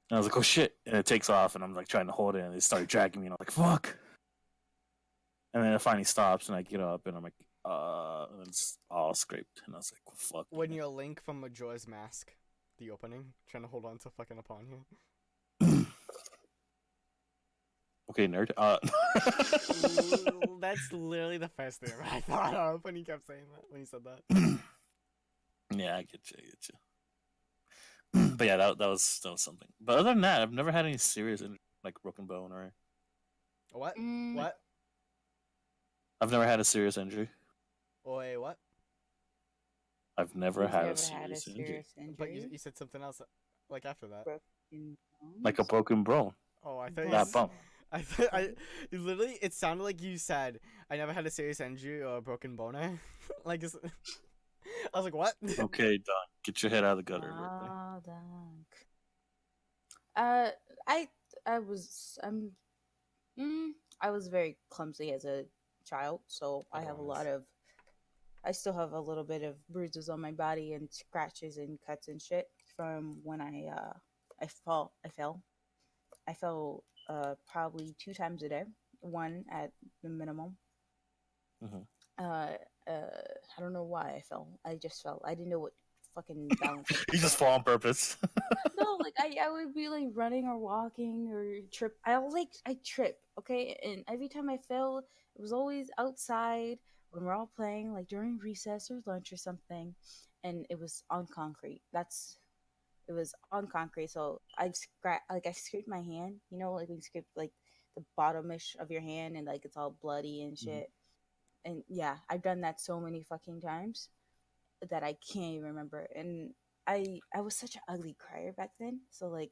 And I was like, oh shit. And it takes off and I'm like trying to hold it and it started dragging me and I'm like, fuck. And then it finally stops and I get up and I'm like, and it's all scraped. And I was like, well, fuck. When you're Link from Majora's Mask, the opening, trying to hold on to fucking upon you. Okay, nerd. That's literally the first thing I thought of when you kept saying that. When you said that. Yeah, I get you. But yeah, that was something. But other than that, I've never had any serious injury, like broken bone or What? Mm, What? I've never had a serious injury. Oh, wait, what? I've never he's had a never had a serious injury, serious But you, injury. you said something else like after that. Broken like a bones. broken bone. Oh, I thought you. That bump. I thought you literally. It sounded like you said I never had a serious injury or a broken boner. like I was like, what? Okay, Don, get your head out of the gutter, right? Ah, dunk. Uh, I I was I'm mm, I was very clumsy as a child, so I have a Everyone is. lot of. I still have a little bit of bruises on my body and scratches and cuts and shit from when I fell probably 2 times a day, one at the minimum. Hmm. Uh, I don't know why I fell. I just fell. I didn't know what fucking balance I was You just doing. fall on purpose. No, like I would be like running or walking or trip. I trip, okay? And every time I fell, it was always outside when we're all playing, like during recess or lunch or something, and it was on concrete. It was on concrete, so I scraped my hand, like when you scrape like the bottomish of your hand and like it's all bloody and Mhm. shit. And yeah, I've done that so many fucking times that I can't even remember. And I was such an ugly crier back then. So like,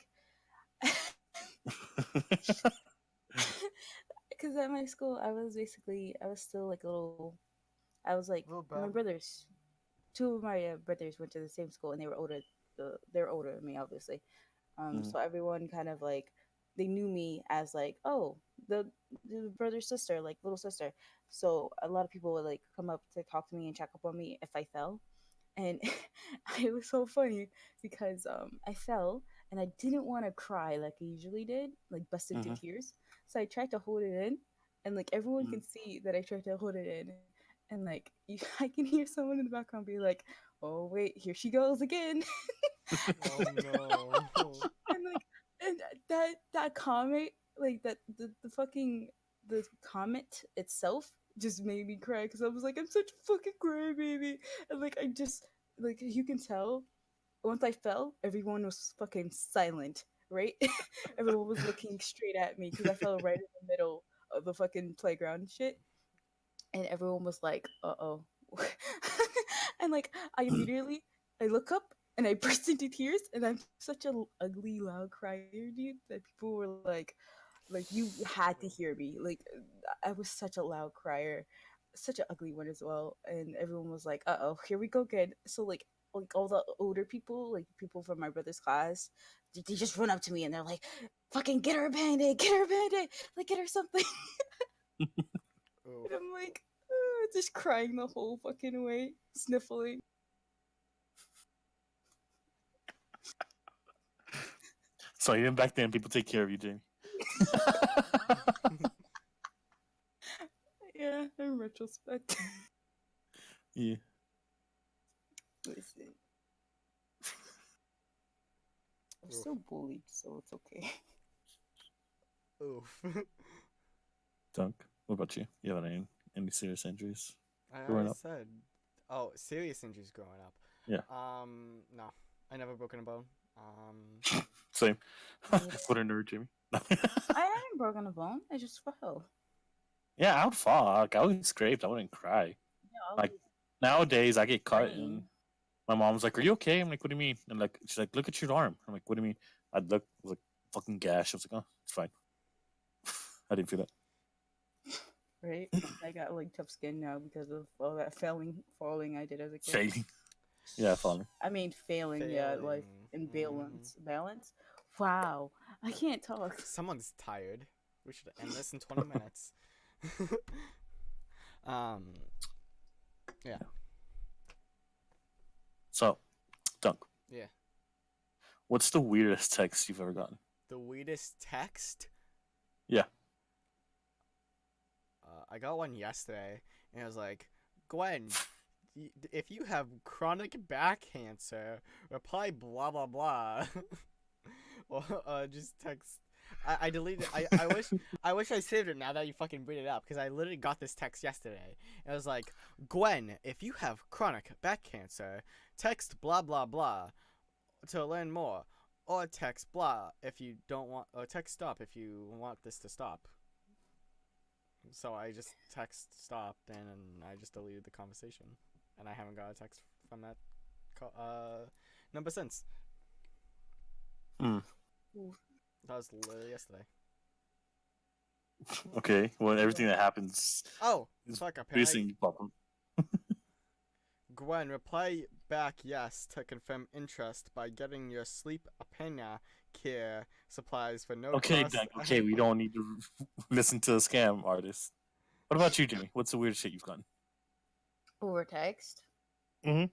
because at my school I was still like a little. I was like Little my bad. brothers. Two of my brothers went to the same school and they were older. They're older than me, obviously. Mhm. So everyone kind of like they knew me as like, oh, the the brother sister, like little sister. So a lot of people would like come up to talk to me and check up on me if I fell. And it was so funny because I fell and I didn't want to cry like I usually did, like bust into Mhm. tears. So I tried to hold it in, and like everyone Mhm. can see that I tried to hold it in, and like I can hear someone in the background be like, "Oh wait, here she goes again," Oh no. and like and that comment, like the fucking the comment itself just made me cry because I was like, I'm such a fucking crybaby, and like I just like you can tell once I fell, everyone was fucking silent, right? Everyone was looking straight at me because I fell right in the middle of the fucking playground and shit, and everyone was like, "Uh oh," and like I immediately I look up and I burst into tears, and I'm such a ugly loud crier, dude, that people were like you had to hear me. Like I was such a loud crier, such an ugly one as well. And everyone was like, "Uh oh, here we go again." So like all the older people, like people from my brother's class, they just run up to me and they're like, "Fucking get her a band-aid, get her a band-aid, like get her something." Oof. And I'm like, just crying the whole fucking way, sniffling. So even back then, people take care of you, Jamie. Yeah, in retrospect. Yeah. Listen, I'm Oof. still bullied, so it's okay. Oof. Dunk. What about you? You have any serious injuries I growing already up? said. Oh, serious injuries growing up. Yeah. No, I never broken a bone. Um, Same. Neither. What a nerd, Jamie. I haven't broken a bone. I just fell. Yeah, I would fall. Like, I would scraped. I wouldn't cry. Yeah, I Like was nowadays, I get cut, and praying. my mom's like, "Are you okay?" I'm like, "What do you mean?" And like, she's like, "Look at your arm." I'm like, "What do you mean?" I'd look, it was like fucking gash. I was like, "Oh, it's fine." I didn't feel that. Right? I got like tough skin now because of all that falling I did as a kid. Failing. Yeah, falling. I mean, failing, yeah, like failing. in Hmm. balance. Wow, I can't talk. Someone's tired. We should end this in 20 minutes. um, yeah, So, Dunk, yeah. what's the weirdest text you've ever gotten? The weirdest text. Yeah. I got one yesterday, and it was like, Gwen, if you have chronic back cancer, reply blah blah blah. Or just text. I deleted. I wish I saved it now that you fucking bring it up because I literally got this text yesterday. It was like, Gwen, if you have chronic back cancer, text blah blah blah, to learn more, or text blah if you don't want, or text stop if you want this to stop. So I just text stopped and I just deleted the conversation, and I haven't got a text from that number since. Hmm. That was literally yesterday. Okay. Well, everything that happens Oh, is fuck! Apparently, producing problem. Gwen, reply back yes to confirm interest by getting your sleep apnea care supplies for no Okay, cost. Doug. Okay, we don't need to listen to a scam artist. What about you, Jimmy? What's the weirdest shit you've gotten? Over text. Mhm.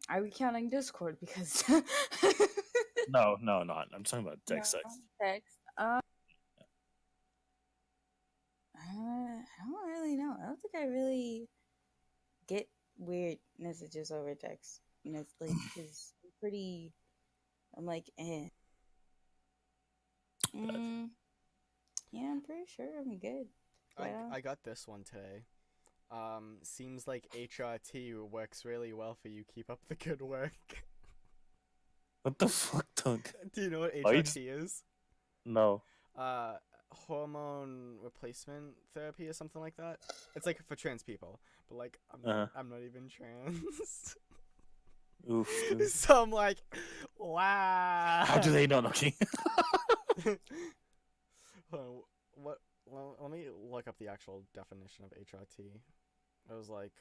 Are we counting Discord? Because No, not. I'm talking about text no, sex. text. I don't really know. I don't think I really get weird messages over text. You know, it's like because I'm pretty. I'm like, eh. Yeah, I'm pretty sure I'm good. I got this one today. Seems like HRT works really well for you. Keep up the good work. What the fuck, Doug? Do you know what Why you HRT is? No. Hormone replacement therapy or something like that. It's like for trans people, but like Uh-huh. I'm not even trans. Oof. Dude. So I'm like, wow. How do they know? Okay. Hold on, what? Well, let me look up the actual definition of HRT. It was like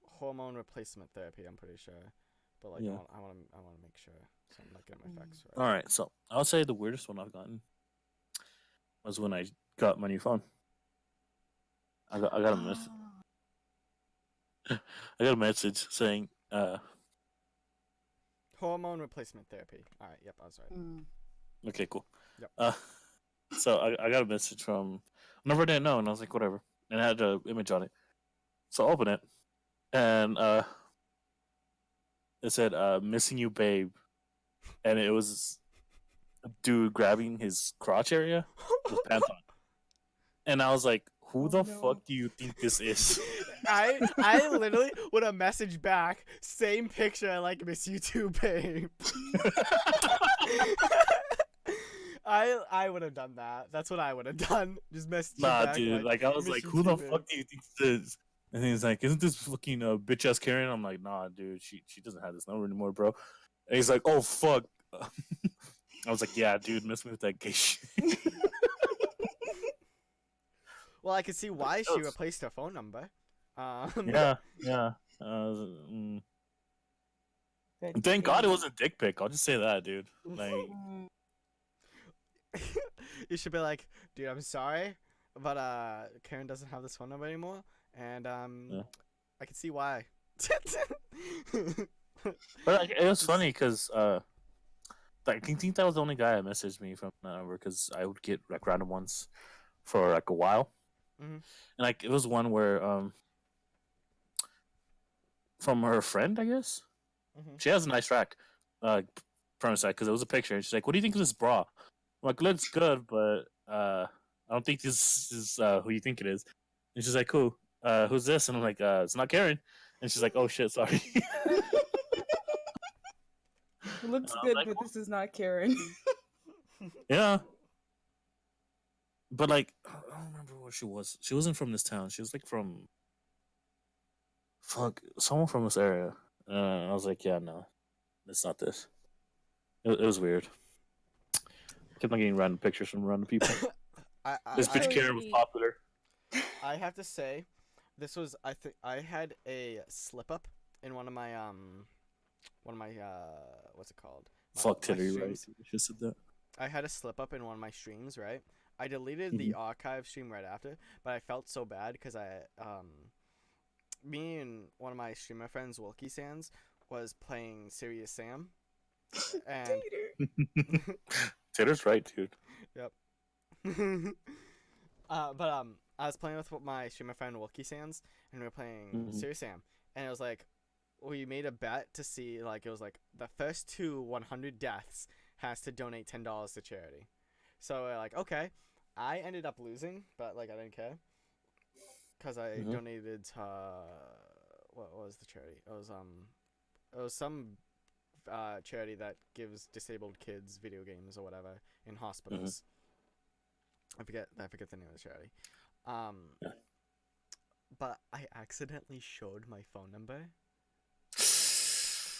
hormone replacement therapy. I'm pretty sure, but like Yeah. I want to make sure so I'm not getting my facts right. All right. So I would say the weirdest one I've gotten was when I got my new phone. I got a message. I got a message saying, Hormone replacement therapy. All right. Yep, I was right. okay, cool. Yep. So I got a message from a number I didn't know, and I was like, whatever. And it had an image on it. So I open it, and it said, missing you, babe. And it was a dude grabbing his crotch area with pants on. And I was like, who the fuck do you think this is? I literally would have messaged back, same picture, I like miss you too, babe. I would have done that. That's what I would have done. Just message Nah, back, dude. Like I was miss like, you who too, the babe. fuck do you think this is? And he's like, isn't this fucking bitch ass Karen? I'm like, nah, dude. She doesn't have this number anymore, bro. And he's like, oh fuck. I was like, yeah, dude, miss me with that gay shit. Well, I could see why she replaced her phone number. Yeah. Mm. Thank God it wasn't a dick pic. I'll just say that, dude. Like, You should be like, dude, I'm sorry, but Karen doesn't have this phone number anymore, and I can see why. but like, it was funny because I think that was the only guy that messaged me from that number because I would get like random ones for like a while, and like it was one where from her friend, I guess. She has a nice rack, from her side because it was a picture. And she's like, "What do you think of this bra?" I'm like, "Looks good, but I don't think this is who you think it is." And she's like, "Who? Who's this?" And I'm like, "It's not Karen." And she's like, "Oh shit, sorry." Looks And I was good, like, but this is not Karen. yeah. But like, I don't remember where she was. She wasn't from this town. She was like from someone from this area. I was like, yeah, no, it's not this. It was weird. Kept on getting random pictures from random people. This bitch Karen was popular. I have to say, this was I had a slip up in one of my what's it called? Fuck my Titty, right? streams. You should said that. I had a slip up in one of my streams, right? I deleted the archive stream right after, but I felt so bad because me and one of my streamer friends, Wilkie Sands, was playing Serious Sam, and Titter's right, dude. Yep. I was playing with my streamer friend Wilkie Sands, and we were playing Serious Sam, and it was like we made a bet to see, like, it was like the first 100 deaths has to donate $10 to charity. So we're like, okay. I ended up losing, but like I didn't care because I donated to what was the charity? It was some charity that gives disabled kids video games or whatever in hospitals. I forget the name of the charity. Yeah. But I accidentally showed my phone number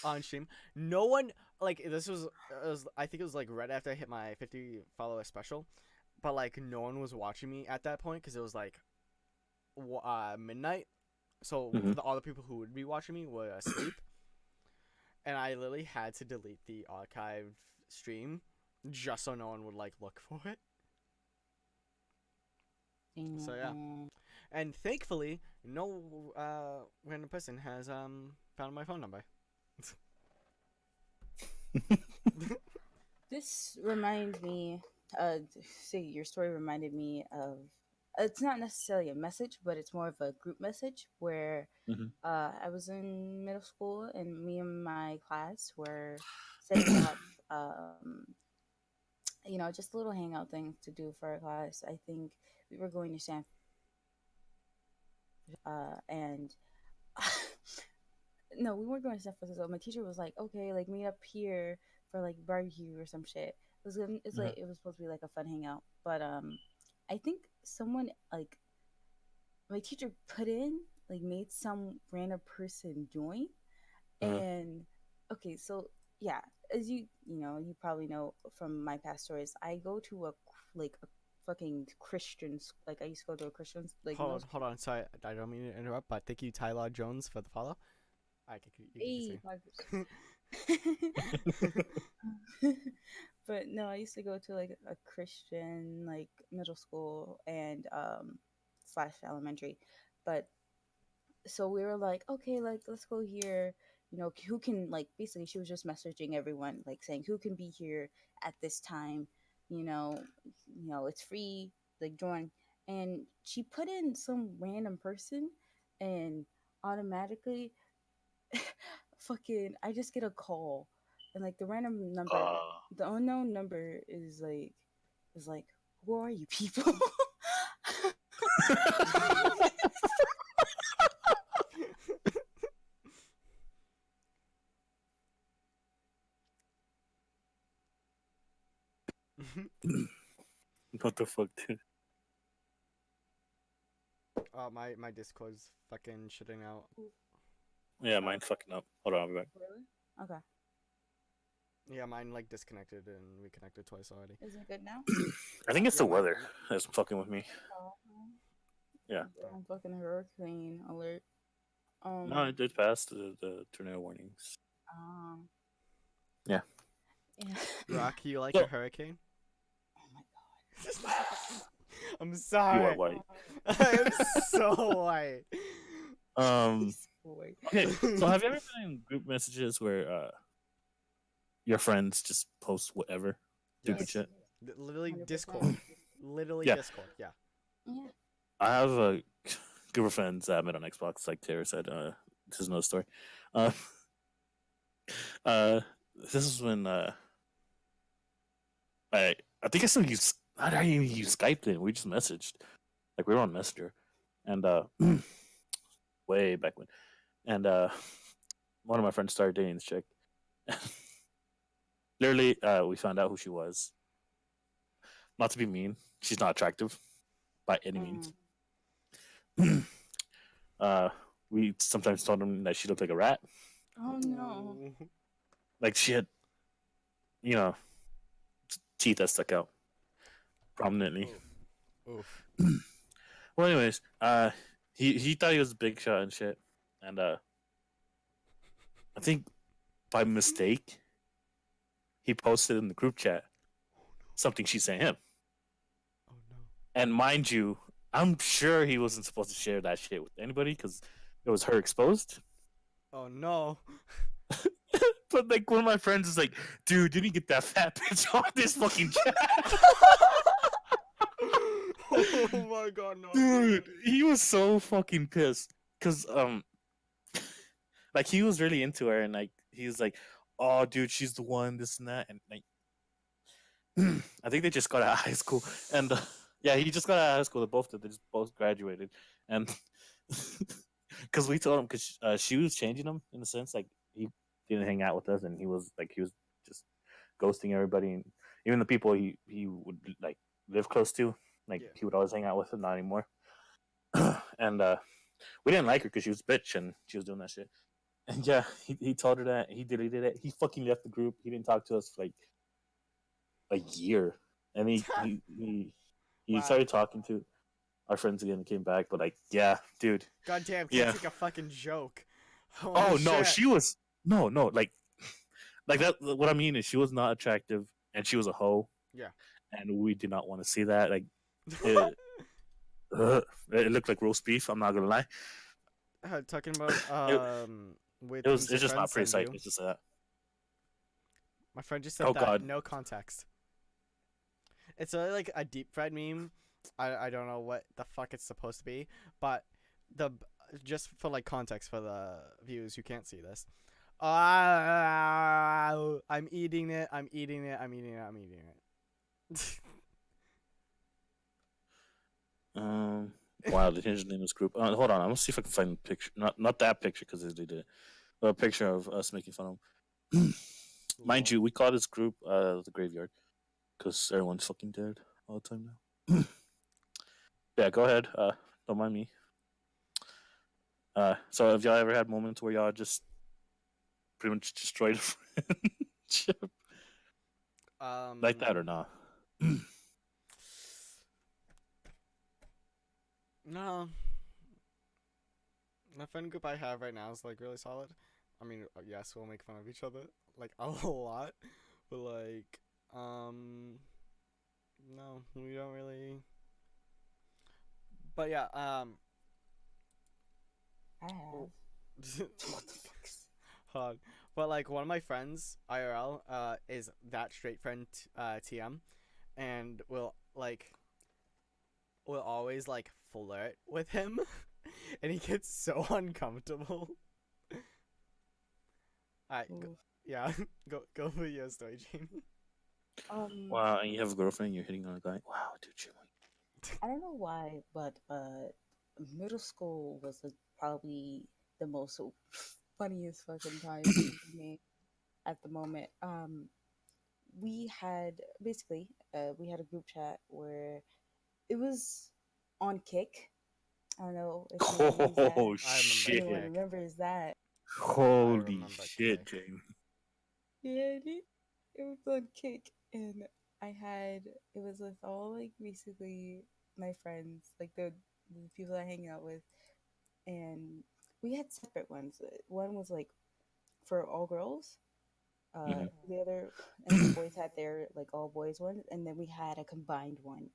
on stream. No one like this was I think it was like right after I hit my 50 follower special, but like no one was watching me at that point because it was like midnight. So all the people who would be watching me were asleep, and I literally had to delete the archived stream just so no one would like look for it. So yeah, and thankfully no random person has found my phone number. This reminds me, see, your story reminded me of. It's not necessarily a message, but it's more of a group message where I was in middle school and me and my class were setting up, just a little hangout thing to do for our class. I think we were going to San, and no, we weren't going to San Francisco. My teacher was like, okay, like meet up here for like barbecue or some shit. It's like it was supposed to be like a fun hangout, but I think someone like my teacher put in like made some random person join, and okay, so yeah, as you probably know from my past stories, I go to a fucking Christian like I used to go to a Christian like hold on, sorry, I don't mean to interrupt, but thank you, Tyler Jones, for the follow. You can But no, I used to go to like a Christian like middle school and slash elementary. But so we were like, okay, like let's go here. Who can like basically she was just messaging everyone like saying who can be here at this time. You know, it's free. Like join. And she put in some random person, and automatically fucking I just get a call, and like the random number, the unknown number is like, who are you people? What the fuck, dude? My Discord's fucking shitting out. Yeah, mine's fucking up. Hold on, I'll be back. Really? Okay. Yeah, mine like disconnected and reconnected twice already. Is it good now? I think it's the weather that's fucking with me. Yeah. I'm fucking hurricane alert. No, it did pass the tornado warnings. Yeah. Yeah. Rock, you like So- a hurricane? Oh my god. I'm sorry. You are white. I'm so white. Okay, so have you ever been in group messages where your friends just post whatever stupid Yes. shit? Literally 100%. Discord. Literally Yeah. Discord. Yeah. Yeah. I have a group of friends that I met on Xbox, like Tara said. This is another story. This is when I think I still use. I didn't even use Skype then. We just messaged, like we were on Messenger, and way back when, and one of my friends started dating this chick. Literally, we found out who she was. Not to be mean, she's not attractive by any means. We sometimes told him that she looked like a rat. Oh no. Like she had, teeth that stuck out prominently. Oof. Well, anyways, he thought he was a big shot and shit, and I think by mistake he posted in the group chat something she sent him. Oh no. And mind you, I'm sure he wasn't supposed to share that shit with anybody because it was her exposed. Oh no. But like one of my friends is like, dude, didn't you get that fat bitch on this fucking chat? Oh my god, no. Dude, he was so fucking pissed because like he was really into her and like he was like, oh dude, she's the one, this and that, and like I think they just got out of high school, and yeah, he just got out of high school. They just both graduated, and because we told him because she was changing him in a sense, like didn't hang out with us, and he was just ghosting everybody, and even the people he would like live close to, like Yeah. he would always hang out with, not anymore. And we didn't like her because she was a bitch and she was doing that shit. And yeah, he told her that he deleted it. He fucking left the group. He didn't talk to us for like a year, and he Wow. started talking to our friends again and came back. But like, yeah, dude, Goddamn, yeah. kid's like a fucking joke. Holy Oh no, shit. she was no like that. What I mean is she was not attractive, and she was a hoe, Yeah. and we did not want to see that. Like it, it looked like roast beef. I'm not gonna lie. Talking about It, weird it was things your it's just not friends pretty send sight. you. It's just that. My friend just said Oh that. god. No context. It's really like a deep fried meme. I don't know what the fuck it's supposed to be, but the just for like context for the viewers who can't see this. I'm eating it. I'm eating it. I'm eating it. I'm eating it. Wow, they changed the name of this group. Hold on, I'm gonna see if I can find a picture. Not that picture because they did it. But a picture of us making fun of them. Mind you, we call this group the graveyard because everyone's fucking dead all the time now. Yeah, go ahead. Don't mind me. So have y'all ever had moments where y'all just pretty much destroyed a friendship like that or not? No. The friend group I have right now is like really solid. I mean, yes, we'll make fun of each other like a lot, but like, no, we don't really. But yeah, I have. What the fuck? hold on. But like one of my friends IRL is that straight friend TM, and will always like flirt with him, and he gets so uncomfortable. Alright, Oof. yeah, go for your story, Jamie. Wow, and you have a girlfriend, you're hitting on a guy. Wow, dude, Jimmy. I don't know why, but middle school was like probably the most funniest fucking time for me at the moment. We had basically we had a group chat where it was on Kick. I don't know if anyone used that. Oh I remember Anyone shit! Kick. remembers that? I Holy remember shit, Kick. Jamie. Yeah, it was on Kick, and I had it was with all like basically my friends, like the people I hang out with, and we had separate ones. One was like for all girls. Mhm. The other, and the boys had their like all boys one, and then we had a combined one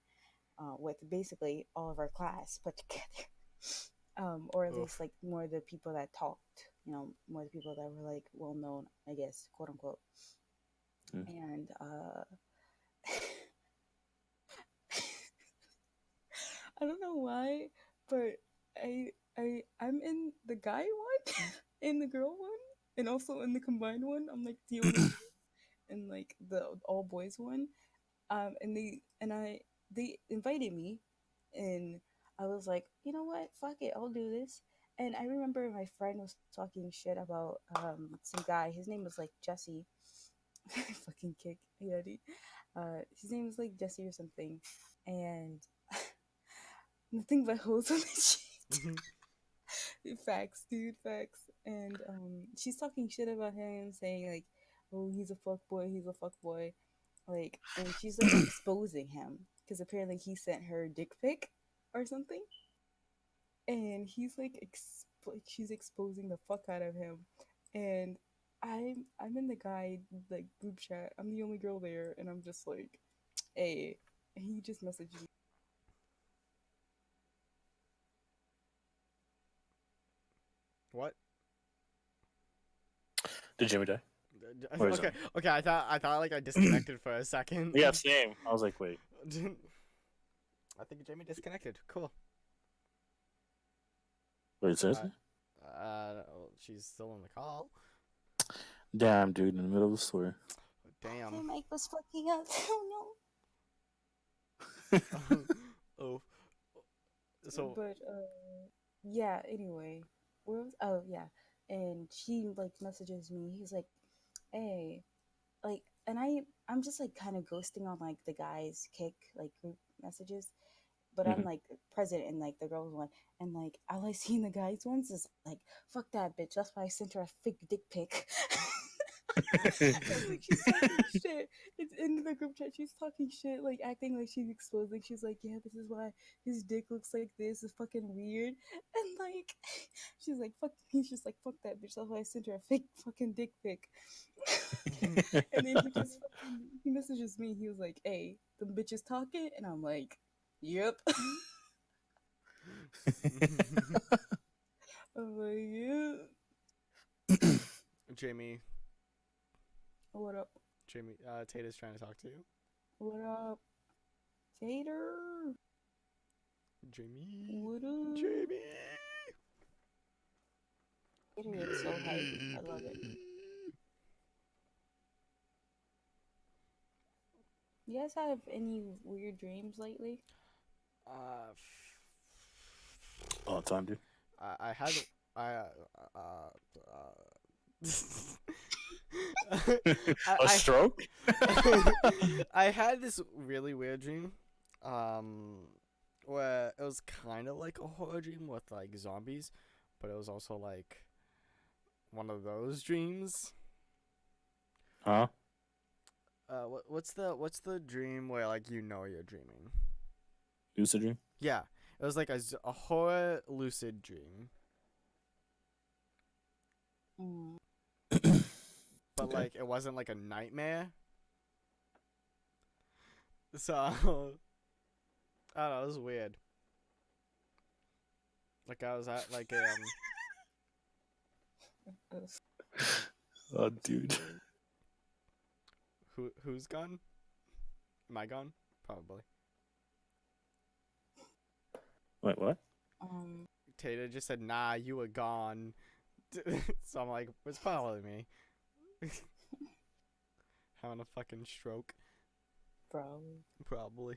with basically all of our class put together, or at least Oof. like more of the people that talked, more the people that were like well known, I guess, quote unquote. Mm. And I don't know why, but I'm in the guy one, in the girl one, and also in the combined one. I'm like the only girl in like the all boys one. And they invited me, and I was like, you know what, fuck it, I'll do this. And I remember my friend was talking shit about some guy. His name was like Jesse. Fucking kick, yeah. His name was like Jesse or something, and nothing but holes on the sheet. Facts, dude, facts. And she's talking shit about him, saying like, "Oh, he's a fuck boy. He's a fuck boy." Like, and she's like exposing him because apparently he sent her dick pic or something, and he's like, she's exposing the fuck out of him, and I'm in the guy like group chat. I'm the only girl there, and I'm just like, "Hey," and he just messaged me. What? Did Jimmy die? Or is Okay, it? okay. I thought like I disconnected for a second. Yeah, same. I was like, wait. I think Jamie disconnected. Cool. Wait, seriously? She's still on the call. Damn, dude, in the middle of the story. Damn. The mic was fucking up. Oh Oh. no. So But yeah. Anyway, where was? Oh yeah. and she like messages me. He's like, "Hey," like, and I'm just like kind of ghosting on like the guys' kick like group messages, but I'm Mhm. like present in like the girls one, and like all I see in the guys ones is like, "Fuck that bitch." That's why I sent her a fake dick pic. Like she's talking shit. It's in the group chat. She's talking shit, like acting like she's exposed. Like she's like, yeah, this is why his dick looks like this. It's fucking weird. And like, she's like, fuck. He's just like, fuck that bitch. That's why I sent her a fake fucking dick pic. And then he messages me. He was like, hey, the bitch is talking, and I'm like, yep. I'm like, yeah. Jamie, What up? Tata's trying to talk to you. What up, Tater? Jamie, What up? Jamie. Tater gets so hype. I love it. You guys have any weird dreams lately? Uh, All the time, dude. I had I A stroke? I had this really weird dream, where it was kind of like a horror dream with like zombies, but it was also like one of those dreams. Huh? What's the dream where like you know you're dreaming? Lucid dream? Yeah, it was like a horror lucid dream, Mm. but Okay. like it wasn't like a nightmare. So I don't know, it was weird. Like I was at like Oh, dude. who's gone? Am I gone? Probably. Wait, what? Tata just said, "Nah, you were gone." So I'm like, it's probably me. Having a fucking stroke. Bro, Probably.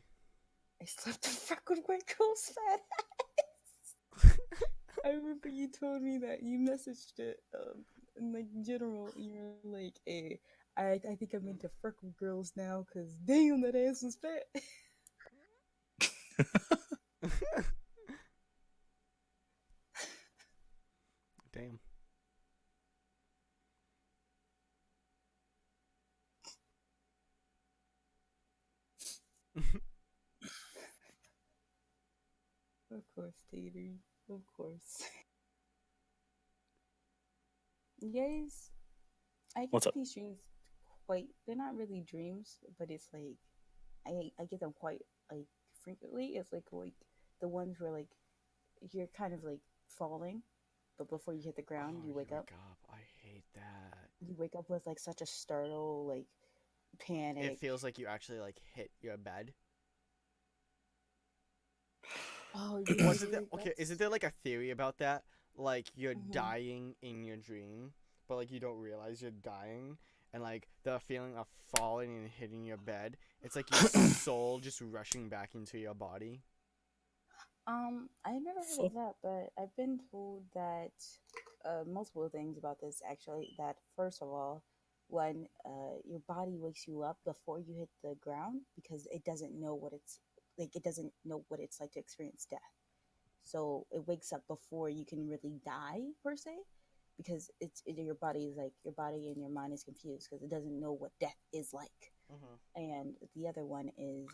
I slept the fuck with my girl's fat ass. I remember you told me that you messaged it, in like general. You were like, "Hey, I think I'm into fuck with girls now, cause damn that ass was fat." Damn. Of course, Tater. Of course. You guys, I get What's up? these dreams quite. They're not really dreams, but it's like I get them quite like frequently. It's like the ones where like you're kind of like falling, but before you hit the ground, Oh, you you wake up. wake up. I hate that. You wake up with like such a startle, like It panic. feels like you actually like hit your bed. Oh, you Wasn't do. there okay? Isn't there like a theory about that? Like you're Mhm. dying in your dream, but like you don't realize you're dying, and like the feeling of falling and hitting your bed. It's like your soul just rushing back into your body. I never heard Fuck. of that, but I've been told that multiple things about this actually. That first of all, when your body wakes you up before you hit the ground, because it doesn't know what it's like, it doesn't know what it's like to experience death. So it wakes up before you can really die per se, because your body is like your body and your mind is confused because it doesn't know what death is like. Mm-hmm. And the other one is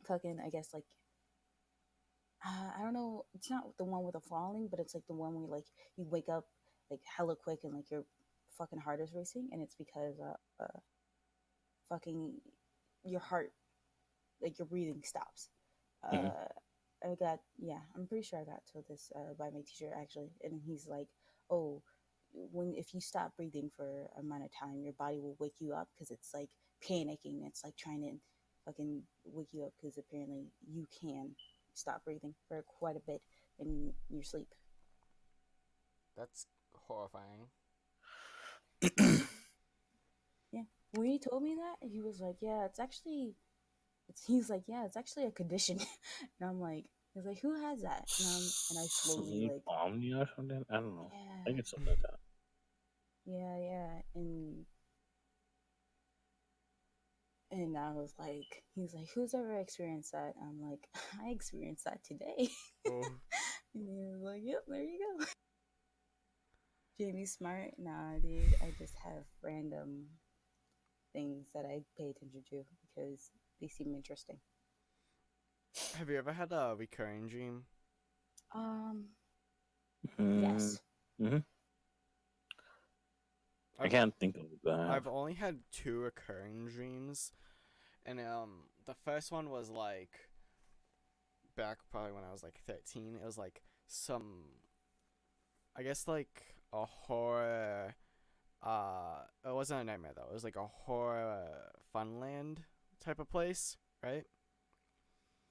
fucking, I guess, like I don't know. It's not the one with the falling, but it's like the one where like you wake up like hella quick and like your fucking heart is racing, and it's because fucking your heart, like your breathing stops. Hmm. Uh, I'm pretty sure I got told this by my teacher actually, and he's like, oh, when if you stop breathing for a amount of time, your body will wake you up because it's like panicking. It's like trying to fucking wake you up because apparently you can stop breathing for quite a bit in your sleep. That's horrifying. Yeah, when he told me that, he was like, yeah, it's actually, it's he's like, yeah, it's actually a condition, and I'm like. He's like, "Who has that?" And I slowly Sleep like, omnia or something. I don't know. I think yeah, it's something like that. yeah. And I was like, he's like, "Who's ever experienced that?" I'm like, "I experienced that today." Oh. And he was like, "Yep, there you go." Jamie Smart? Nah, dude. I just have random things that I pay attention to because they seem interesting. Have you ever had a recurring dream? Um, Mm, yes. hmm I I've can't think of that. I've only had 2 recurring dreams, and the first one was like back probably when I was like 13. It was like some, I guess like a horror. It wasn't a nightmare though. It was like a horror funland type of place, right?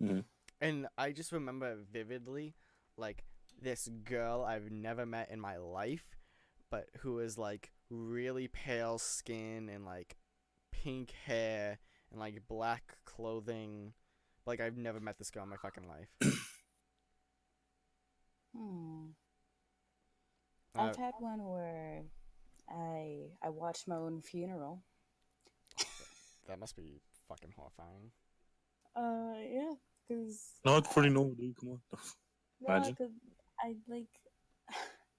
Hmm And I just remember vividly, like this girl I've never met in my life, but who is like really pale skin and like pink hair and like black clothing. Like I've never met this girl in my fucking life. Hmm. Uh, I've had one where I watched my own funeral. that must be fucking horrifying. Yeah, cause No, it's pretty normal, dude. Come on. no, Imagine. cause I like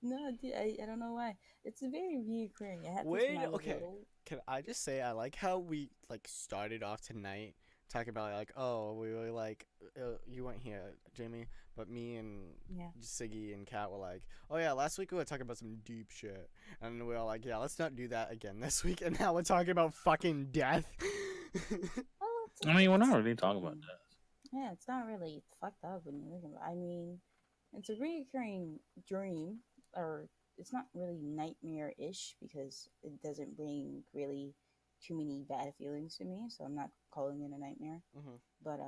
no, dude, I don't know why. It's very reoccurring. It happens when Wait, I was okay. little. Can I just say I like how we like started off tonight talking about like, oh, we were like you weren't here, Jamie, but me and Yeah. Siggy and Kat were like, oh yeah, last week we were talking about some deep shit, and we were like, yeah, let's not do that again this week, and now we're talking about fucking death. Oh, I mean, we're not it's really talking about fine. that. Yeah, it's not really fucked up when you think about it. I mean, it's a reoccurring dream, or it's not really nightmare-ish because it doesn't bring really too many bad feelings to me, so I'm not calling it a nightmare. hmm But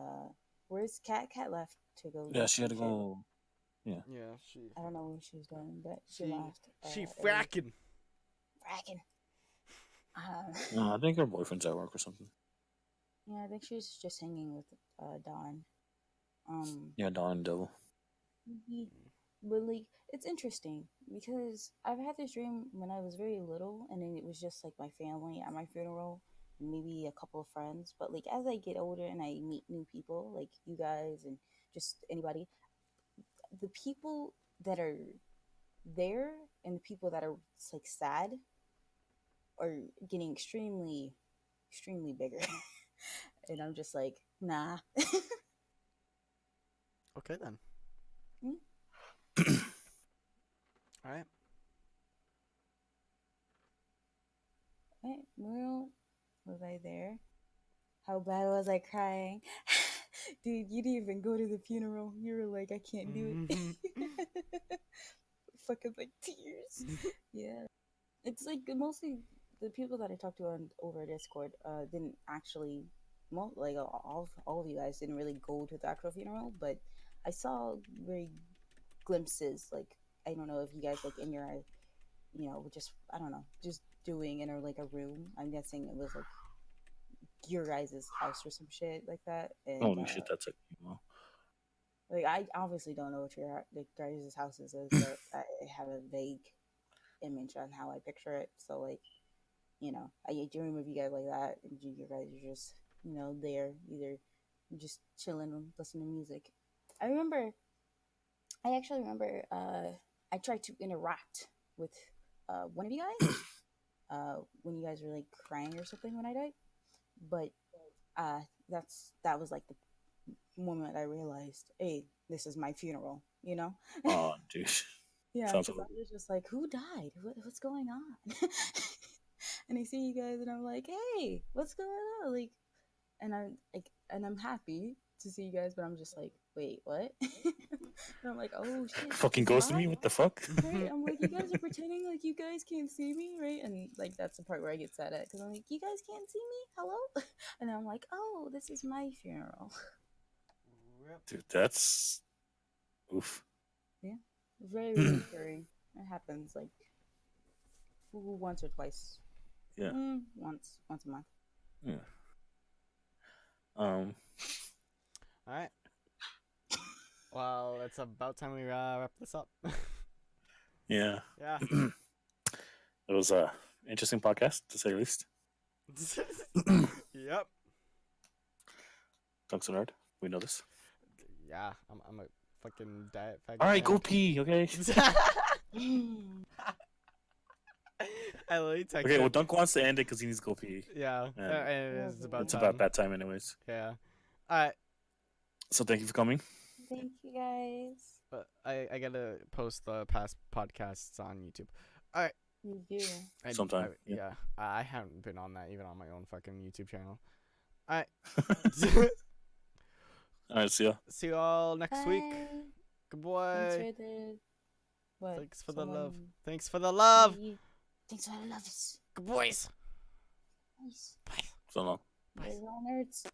where's Cat? Cat left to go Yeah, do she had some to shit. go. Yeah. Yeah, I don't know what she was doing, but she she left she early. fracking. Fracking. Uh, No, I think her boyfriend's at work or something. yeah, I think she was just hanging with Dawn. Um, Yeah, Dawn Devil. Ye- But like, it's interesting because I've had this dream when I was very little, and then it was just like my family at my funeral, and maybe a couple of friends. But like, as I get older and I meet new people, like you guys and just anybody, the people that are there and the people that are like sad are getting extremely bigger, and I'm just like, nah. Okay then. Mm, All right. right, well, was I there? How bad was I crying? Dude, you didn't even go to the funeral. You were like, I can't do it. Fucking like tears. Yeah. It's like mostly the people that I talked to on over Discord didn't actually like all of you guys didn't really go to the actual funeral, but I saw very glimpses. Like I don't know if you guys like in your just I don't know just doing in a room. I'm guessing it was like your guys' house or some shit like that, and Holy shit, that's a chemo. like I obviously don't know what your the guys' houses is, but I have a vague image on how I picture it. So like, I dream of you guys like that, and you guys are just there either just chilling and listening to music. I remember, I actually remember, I tried to interact with one of you guys when you guys were like crying or something when I died, but uh, that was like the moment I realized, hey, this is my funeral, you know? Oh, dude. Yeah, Sounds because I horrible. was just like, who died? What's going on? And I see you guys, and I'm like, hey, what's going on? Like, and I'm happy to see you guys, but I'm just like, wait, what? And I'm like, oh shit, Fucking is it ghosted on? me? What the fuck? Right? I'm like, you guys are pretending like you guys can't see me, right? And like, that's the part where I get sad at because I'm like, you guys can't see me? Hello? And I'm like, oh, this is my funeral. Rip. Dude, that's. Oof. Yeah, very reoccurring. It happens like once or twice. Yeah. Once a month. Yeah. Um. All right. it's about time we wrap this up. Yeah. Yeah. It was a interesting podcast to say the least. Yep. Dunks and Nerd. We know this. Yeah, I'm a fucking diet faggot. All right, go man. pee. Okay. I literally texted. Okay. Well, Dunk wants to end it because he needs to go pee. Yeah, And and it's about It's time. about that time, anyways. Yeah. Alright, So thank you for coming. Thank you guys. but I gotta post the past podcasts on YouTube. You do. Sometime, yeah. Yeah, I haven't been on that even on my own fucking YouTube channel. Alright. All right. See ya. See you all next week. Bye. Goodbye. Thanks for the. What? Thanks for the love. Someone- Thanks for the love. Thanks for the love. Good boys. Nice. Bye. So long. There's all nerds.